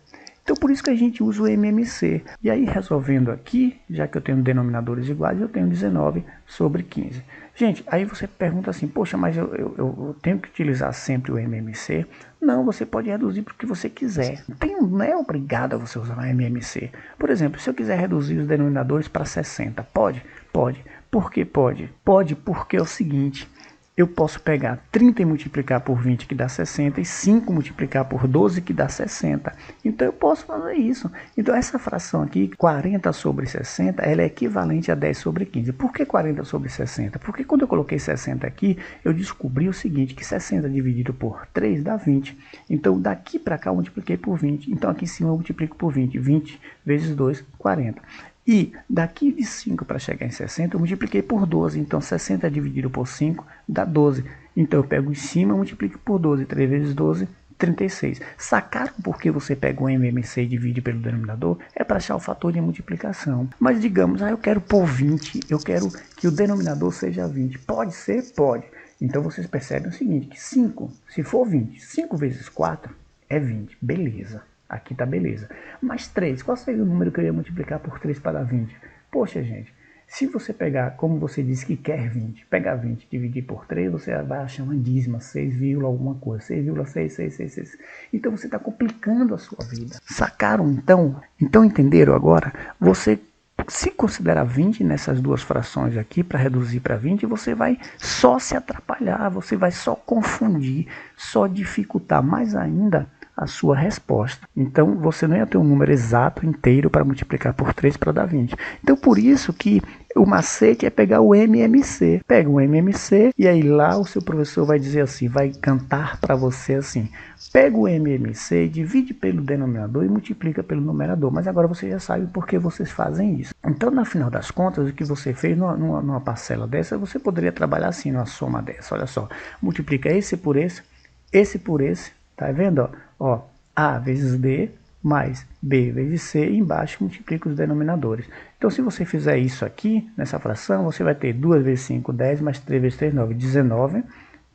Speaker 1: Então por isso que a gente usa o MMC. E aí resolvendo aqui, já que eu tenho denominadores iguais, eu tenho 19 sobre 15. Gente, aí você pergunta assim, poxa, mas eu tenho que utilizar sempre o MMC? Não, você pode reduzir para o que você quiser. Não é obrigado a você usar o MMC. Por exemplo, se eu quiser reduzir os denominadores para 60, pode? Pode. Por que pode? Pode porque é o seguinte... Eu posso pegar 30 e multiplicar por 20, que dá 60, e 5 multiplicar por 12, que dá 60. Então eu posso fazer isso. Então essa fração aqui, 40 sobre 60, ela é equivalente a 10 sobre 15. Por que 40 sobre 60? Porque quando eu coloquei 60 aqui, eu descobri o seguinte, que 60 dividido por 3 dá 20. Então daqui para cá eu multipliquei por 20. Então aqui em cima eu multiplico por 20. 20 vezes 2, 40. E daqui de 5 para chegar em 60, eu multipliquei por 12. Então 60 dividido por 5 dá 12. Então eu pego em cima e multiplico por 12. 3 vezes 12, 36. Sacaram por que você pega o MMC e divide pelo denominador? É para achar o fator de multiplicação. Mas digamos, eu quero pôr 20. Eu quero que o denominador seja 20. Pode ser? Pode. Então vocês percebem o seguinte, que 5, se for 20, 5 vezes 4 é 20. Beleza. Aqui está beleza. Mas 3, qual seria o número que eu ia multiplicar por 3 para dar 20? Poxa, gente, se você pegar, como você disse que quer 20, pegar 20 e dividir por 3, você vai achar uma dízima, 6, alguma coisa, 6,666. Então você está complicando a sua vida. Sacaram então? Então entenderam agora? Você, se considerar 20 nessas duas frações aqui, para reduzir para 20, você vai só se atrapalhar, você vai só confundir, só dificultar mais ainda a sua resposta. Então você não ia ter um número exato inteiro para multiplicar por 3 para dar 20. Então por isso que o macete é pegar o MMC. Pega o MMC e aí lá o seu professor vai dizer assim, vai cantar para você assim, pega o MMC, divide pelo denominador e multiplica pelo numerador. Mas agora você já sabe por que vocês fazem isso. Então no final das contas, o que você fez numa parcela dessa, você poderia trabalhar assim, numa soma dessa. Olha só, multiplica esse por esse por esse. Tá vendo? Ó, A vezes B mais B vezes C, e embaixo multiplica os denominadores. Então, se você fizer isso aqui, nessa fração, você vai ter 2 vezes 5, 10, mais 3 vezes 3, 9, 19,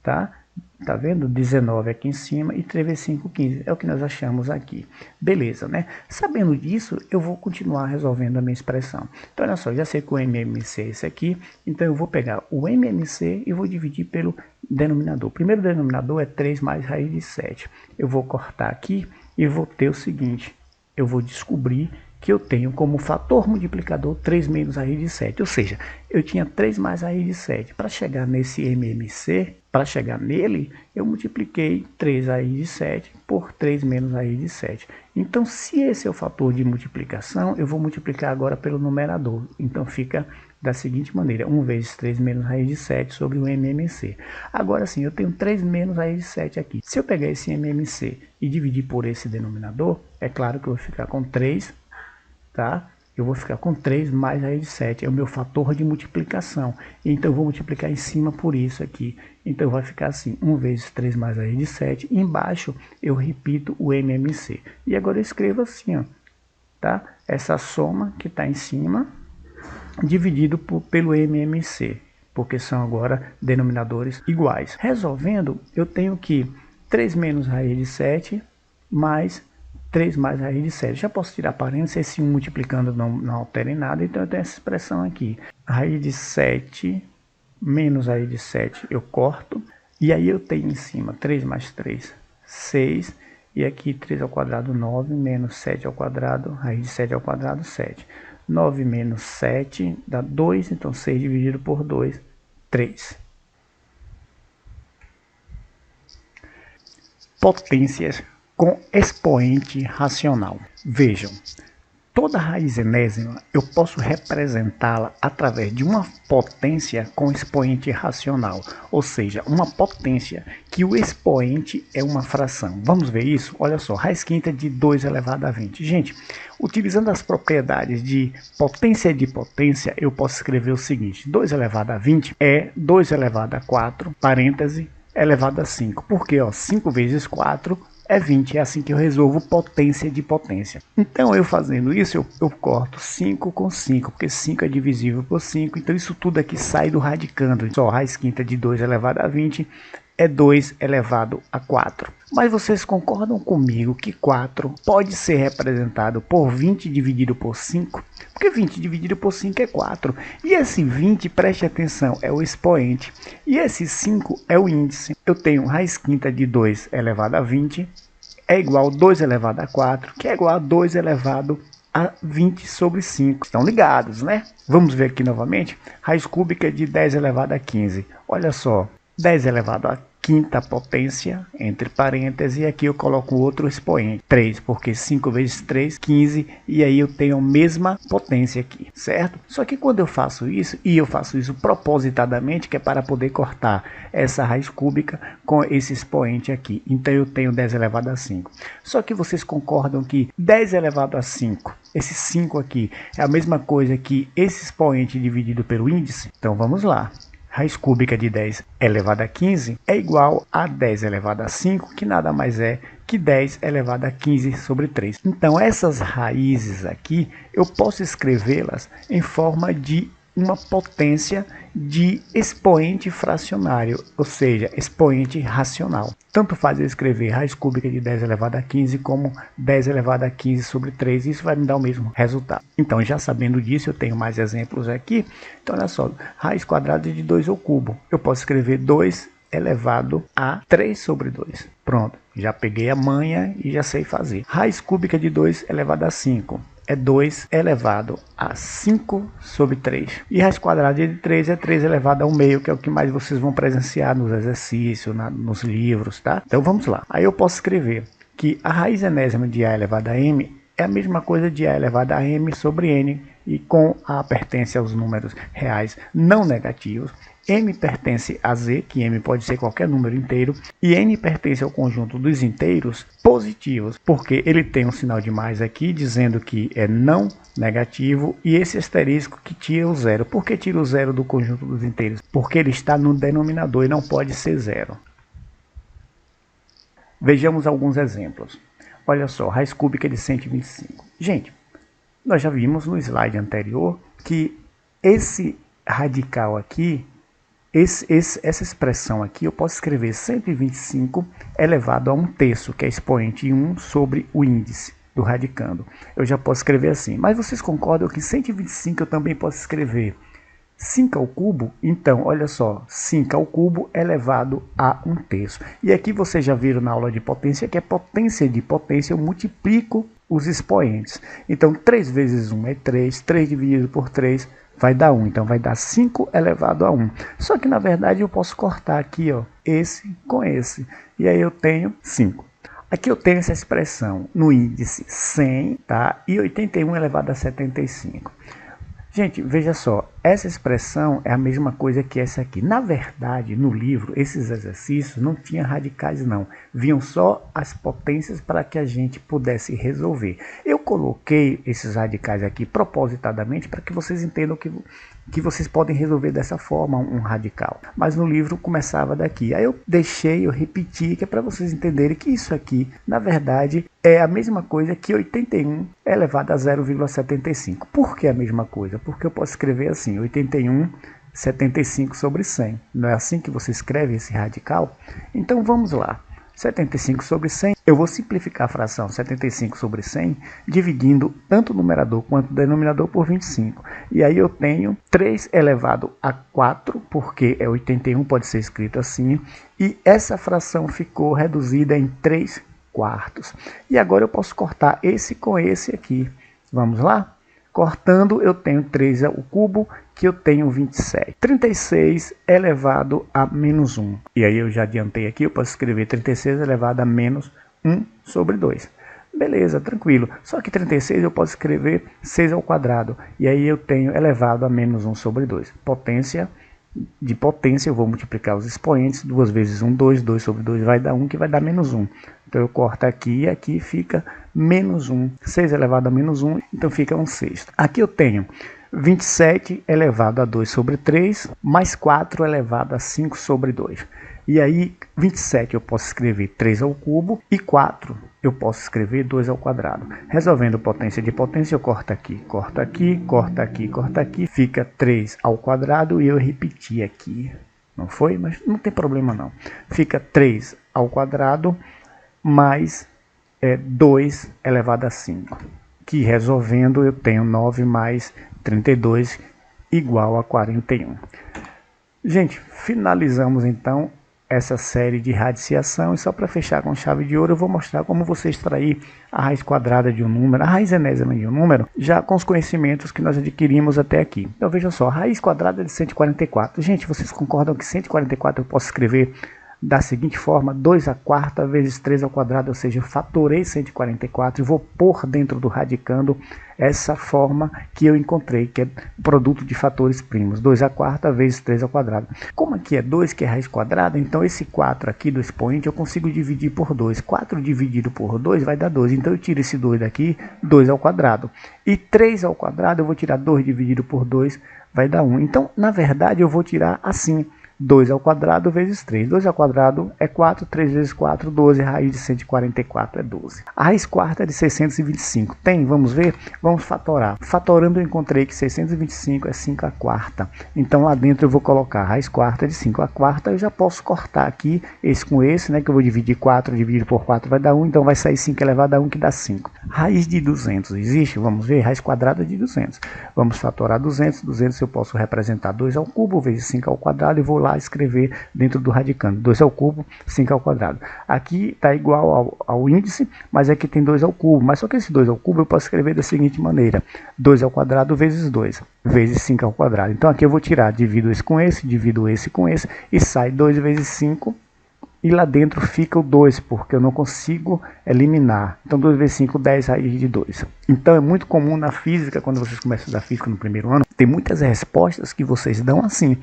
Speaker 1: tá? Tá vendo? 19 aqui em cima e 3 vezes 5, 15. É o que nós achamos aqui. Beleza, né? Sabendo disso, eu vou continuar resolvendo a minha expressão. Então, olha só, já sei que o MMC é esse aqui. Então, eu vou pegar o MMC e vou dividir pelo denominador. O primeiro denominador é 3 mais raiz de 7. Eu vou cortar aqui e vou ter o seguinte. Eu vou descobrir que eu tenho como fator multiplicador 3 menos raiz de 7. Ou seja, eu tinha 3 mais raiz de 7. Para chegar nesse MMC, para chegar nele, eu multipliquei 3 raiz de 7 por 3 menos raiz de 7. Então, se esse é o fator de multiplicação, eu vou multiplicar agora pelo numerador. Então, fica da seguinte maneira, 1 vezes 3 menos raiz de 7 sobre o MMC. Agora sim, eu tenho 3 menos raiz de 7 aqui. Se eu pegar esse MMC e dividir por esse denominador, é claro que eu vou ficar com 3, tá? Eu vou ficar com 3 mais raiz de 7, é o meu fator de multiplicação. Então eu vou multiplicar em cima por isso aqui. Então vai ficar assim, 1 vezes 3 mais raiz de 7, e embaixo eu repito o MMC. E agora eu escrevo assim, ó, tá? Essa soma que está em cima, dividido pelo MMC, porque são agora denominadores iguais. Resolvendo, eu tenho que 3 menos raiz de 7 mais 3 mais raiz de 7. Já posso tirar parênteses, esse 1 multiplicando não altera em nada, então eu tenho essa expressão aqui. Raiz de 7 menos raiz de 7 eu corto, E aí eu tenho em cima 3 mais 3, 6. E aqui 3 ao quadrado, 9, menos 7 ao quadrado, raiz de 7 ao quadrado, 7. 9 menos 7 dá 2, então 6 dividido por 2, 3. Potências com expoente racional. Vejam, toda raiz enésima eu posso representá-la através de uma potência com expoente racional, ou seja, uma potência que o expoente é uma fração. Vamos ver isso? Olha só, raiz quinta de 2 elevado a 20. Gente, utilizando as propriedades de potência, eu posso escrever o seguinte: 2 elevado a 20 é 2 elevado a 4, parêntese, elevado a 5. Porque 5 vezes 4 é 20, é assim que eu resolvo potência de potência. Então, eu fazendo isso, eu corto 5 com 5, porque 5 é divisível por 5, então isso tudo aqui sai do radicando. Só raiz quinta de 2 elevado a 20 é 2 elevado a 4. Mas vocês concordam comigo que 4 pode ser representado por 20 dividido por 5? Porque 20 dividido por 5 é 4. E esse 20, preste atenção, é o expoente. E esse 5 é o índice. Eu tenho raiz quinta de 2 elevado a 20 é igual a 2 elevado a 4, que é igual a 2 elevado a 20 sobre 5. Estão ligados, né? Vamos ver aqui novamente. Raiz cúbica de 10 elevado a 15. Olha só, 10 elevado a quinta potência, entre parênteses, e aqui eu coloco outro expoente, 3, porque 5 vezes 3, 15, e aí eu tenho a mesma potência aqui, certo? Só que quando eu faço isso, e eu faço isso propositadamente, que é para poder cortar essa raiz cúbica com esse expoente aqui, então eu tenho 10 elevado a 5. Só que vocês concordam que 10 elevado a 5, esse 5 aqui, é a mesma coisa que esse expoente dividido pelo índice? Então vamos lá. Raiz cúbica de 10 elevado a 15 é igual a 10 elevado a 5, que nada mais é que 10 elevado a 15 sobre 3. Então, essas raízes aqui, eu posso escrevê-las em forma de uma potência de expoente fracionário, ou seja, expoente racional. Tanto faz eu escrever raiz cúbica de 10 elevado a 15 como 10 elevado a 15 sobre 3, isso vai me dar o mesmo resultado. Então, já sabendo disso, eu tenho mais exemplos aqui. Então, olha só, raiz quadrada de 2 ao cubo. Eu posso escrever 2 elevado a 3 sobre 2. Pronto, já peguei a manha e já sei fazer. Raiz cúbica de 2 elevado a 5. É 2 elevado a 5 sobre 3. E raiz quadrada de 3 é 3 elevado a 1 meio, que é o que mais vocês vão presenciar nos exercícios, nos livros, tá? Então vamos lá. Aí eu posso escrever que a raiz enésima de A elevado a M é a mesma coisa de A elevado a M sobre N, e com A pertence aos números reais não negativos. M pertence a Z, que M pode ser qualquer número inteiro, e N pertence ao conjunto dos inteiros positivos, porque ele tem um sinal de mais aqui, dizendo que é não negativo, e esse asterisco que tira o zero. Por que tira o zero do conjunto dos inteiros? Porque ele está no denominador e não pode ser zero. Vejamos alguns exemplos. Olha só, raiz cúbica de 125. Gente, nós já vimos no slide anterior que esse radical aqui, essa expressão aqui, eu posso escrever 125 elevado a 1/3, que é expoente 1 sobre o índice do radicando. Eu já posso escrever assim. Mas vocês concordam que 125 eu também posso escrever 5 ao cubo? Então, olha só, 5 ao cubo elevado a 1/3. E aqui vocês já viram na aula de potência que é potência de potência, eu multiplico os expoentes. Então, 3 vezes 1 é 3, 3 dividido por 3 vai dar 1, então vai dar 5 elevado a 1. Só que na verdade eu posso cortar aqui, ó, esse com esse, e aí eu tenho 5. Aqui eu tenho essa expressão no índice 100, tá? E 81 elevado a 75. Gente, veja só, essa expressão é a mesma coisa que essa aqui. Na verdade, no livro, esses exercícios não tinham radicais não. Vinham só as potências para que a gente pudesse resolver. Eu coloquei esses radicais aqui propositadamente para que vocês entendam que vocês podem resolver dessa forma um radical. Mas no livro começava daqui. Aí eu repeti, que é para vocês entenderem que isso aqui, na verdade, é a mesma coisa que 81 elevado a 0,75. Por que a mesma coisa? Porque eu posso escrever assim, 81, 75 sobre 100. Não é assim que você escreve esse radical? Então vamos lá. 75 sobre 100, eu vou simplificar a fração 75 sobre 100, dividindo tanto o numerador quanto o denominador por 25. E aí eu tenho 3 elevado a 4, porque é 81, pode ser escrito assim, e essa fração ficou reduzida em 3 quartos. E agora eu posso cortar esse com esse aqui. Vamos lá? Cortando, eu tenho 3 ao cubo, que eu tenho 27. 36 elevado a menos 1. E aí eu já adiantei aqui, eu posso escrever 36 elevado a menos 1 sobre 2. Beleza, tranquilo. Só que 36 eu posso escrever 6 ao quadrado. E aí eu tenho elevado a menos 1 sobre 2. Potência de potência, eu vou multiplicar os expoentes. 2 vezes 1, 2. 2 sobre 2 vai dar 1, que vai dar menos 1. Então eu corto aqui e aqui fica menos 1. 6 elevado a menos 1, então fica 1/6. Aqui eu tenho 27 elevado a 2 sobre 3, mais 4 elevado a 5 sobre 2. E aí, 27 eu posso escrever 3 ao cubo e 4 eu posso escrever 2 ao quadrado. Resolvendo potência de potência, eu corto aqui, corto aqui, corto aqui, corto aqui. Fica 3 ao quadrado e eu repeti aqui. Não foi? Mas não tem problema não. Fica 3 ao quadrado mais 2 elevado a 5. Que resolvendo eu tenho 9 mais 32 igual a 41. Gente, finalizamos então essa série de radiciação, e só para fechar com chave de ouro eu vou mostrar como você extrair a raiz quadrada de um número, a raiz enésima de um número, já com os conhecimentos que nós adquirimos até aqui. Então veja só, a raiz quadrada de 144. Gente, vocês concordam que 144 eu posso escrever da seguinte forma: 2 à quarta vezes 3 ao quadrado, ou seja, eu fatorei 144 e vou pôr dentro do radicando essa forma que eu encontrei, que é produto de fatores primos, 2 à quarta vezes 3 ao quadrado. Como aqui é 2, que é raiz quadrada, então esse 4 aqui do expoente eu consigo dividir por 2. 4 dividido por 2 vai dar 2, então eu tiro esse 2 daqui, 2 ao quadrado. E 3 ao quadrado eu vou tirar 2 dividido por 2, vai dar 1. Então, na verdade, eu vou tirar assim: 2 ao quadrado vezes 3. 2 ao quadrado é 4, 3 vezes 4, 12. A raiz de 144 é 12. A raiz quarta é de 625. Tem? Vamos ver? Vamos fatorar. Fatorando eu encontrei que 625 é 5 à quarta. Então lá dentro eu vou colocar a raiz quarta de 5 à quarta. Eu já posso cortar aqui esse com esse, né? Que eu vou dividir 4, dividido por 4 vai dar 1. Então vai sair 5 elevado a 1, que dá 5. Raiz de 200 existe? Vamos ver? Raiz quadrada de 200. Vamos fatorar 200. 200 eu posso representar 2 ao cubo vezes 5 ao quadrado, e vou lá escrever dentro do radicando: 2 ao cubo, 5 ao quadrado. Aqui está igual ao índice, mas aqui tem 2 ao cubo. Mas só que esse 2 ao cubo eu posso escrever da seguinte maneira: 2 ao quadrado vezes 2, vezes 5 ao quadrado. Então aqui eu vou tirar, divido esse com esse, e sai 2 vezes 5. E lá dentro fica o 2, porque eu não consigo eliminar. Então 2 vezes 5, 10 raiz de 2. Então é muito comum na física, quando vocês começam a estudar física no primeiro ano, tem muitas respostas que vocês dão assim.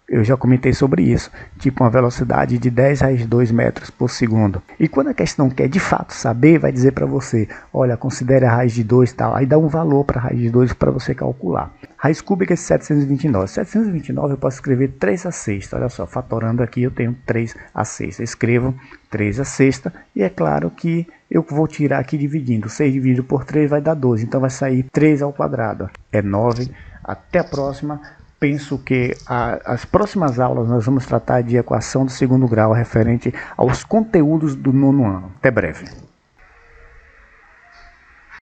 Speaker 1: Eu já comentei sobre isso, tipo uma velocidade de 10 raiz de 2 metros por segundo. E quando a questão quer de fato saber, vai dizer para você: olha, considere a raiz de 2 e tal. Aí dá um valor para a raiz de 2 para você calcular. Raiz cúbica de 729. 729 eu posso escrever 3 à sexta. Olha só, fatorando aqui eu tenho 3 à sexta. Eu escrevo 3 à sexta, e é claro que eu vou tirar aqui dividindo. 6 dividido por 3 vai dar 12. Então vai sair 3 ao quadrado. É 9. Até a próxima. Penso que as próximas aulas nós vamos tratar de equação do segundo grau referente aos conteúdos do nono ano. Até breve.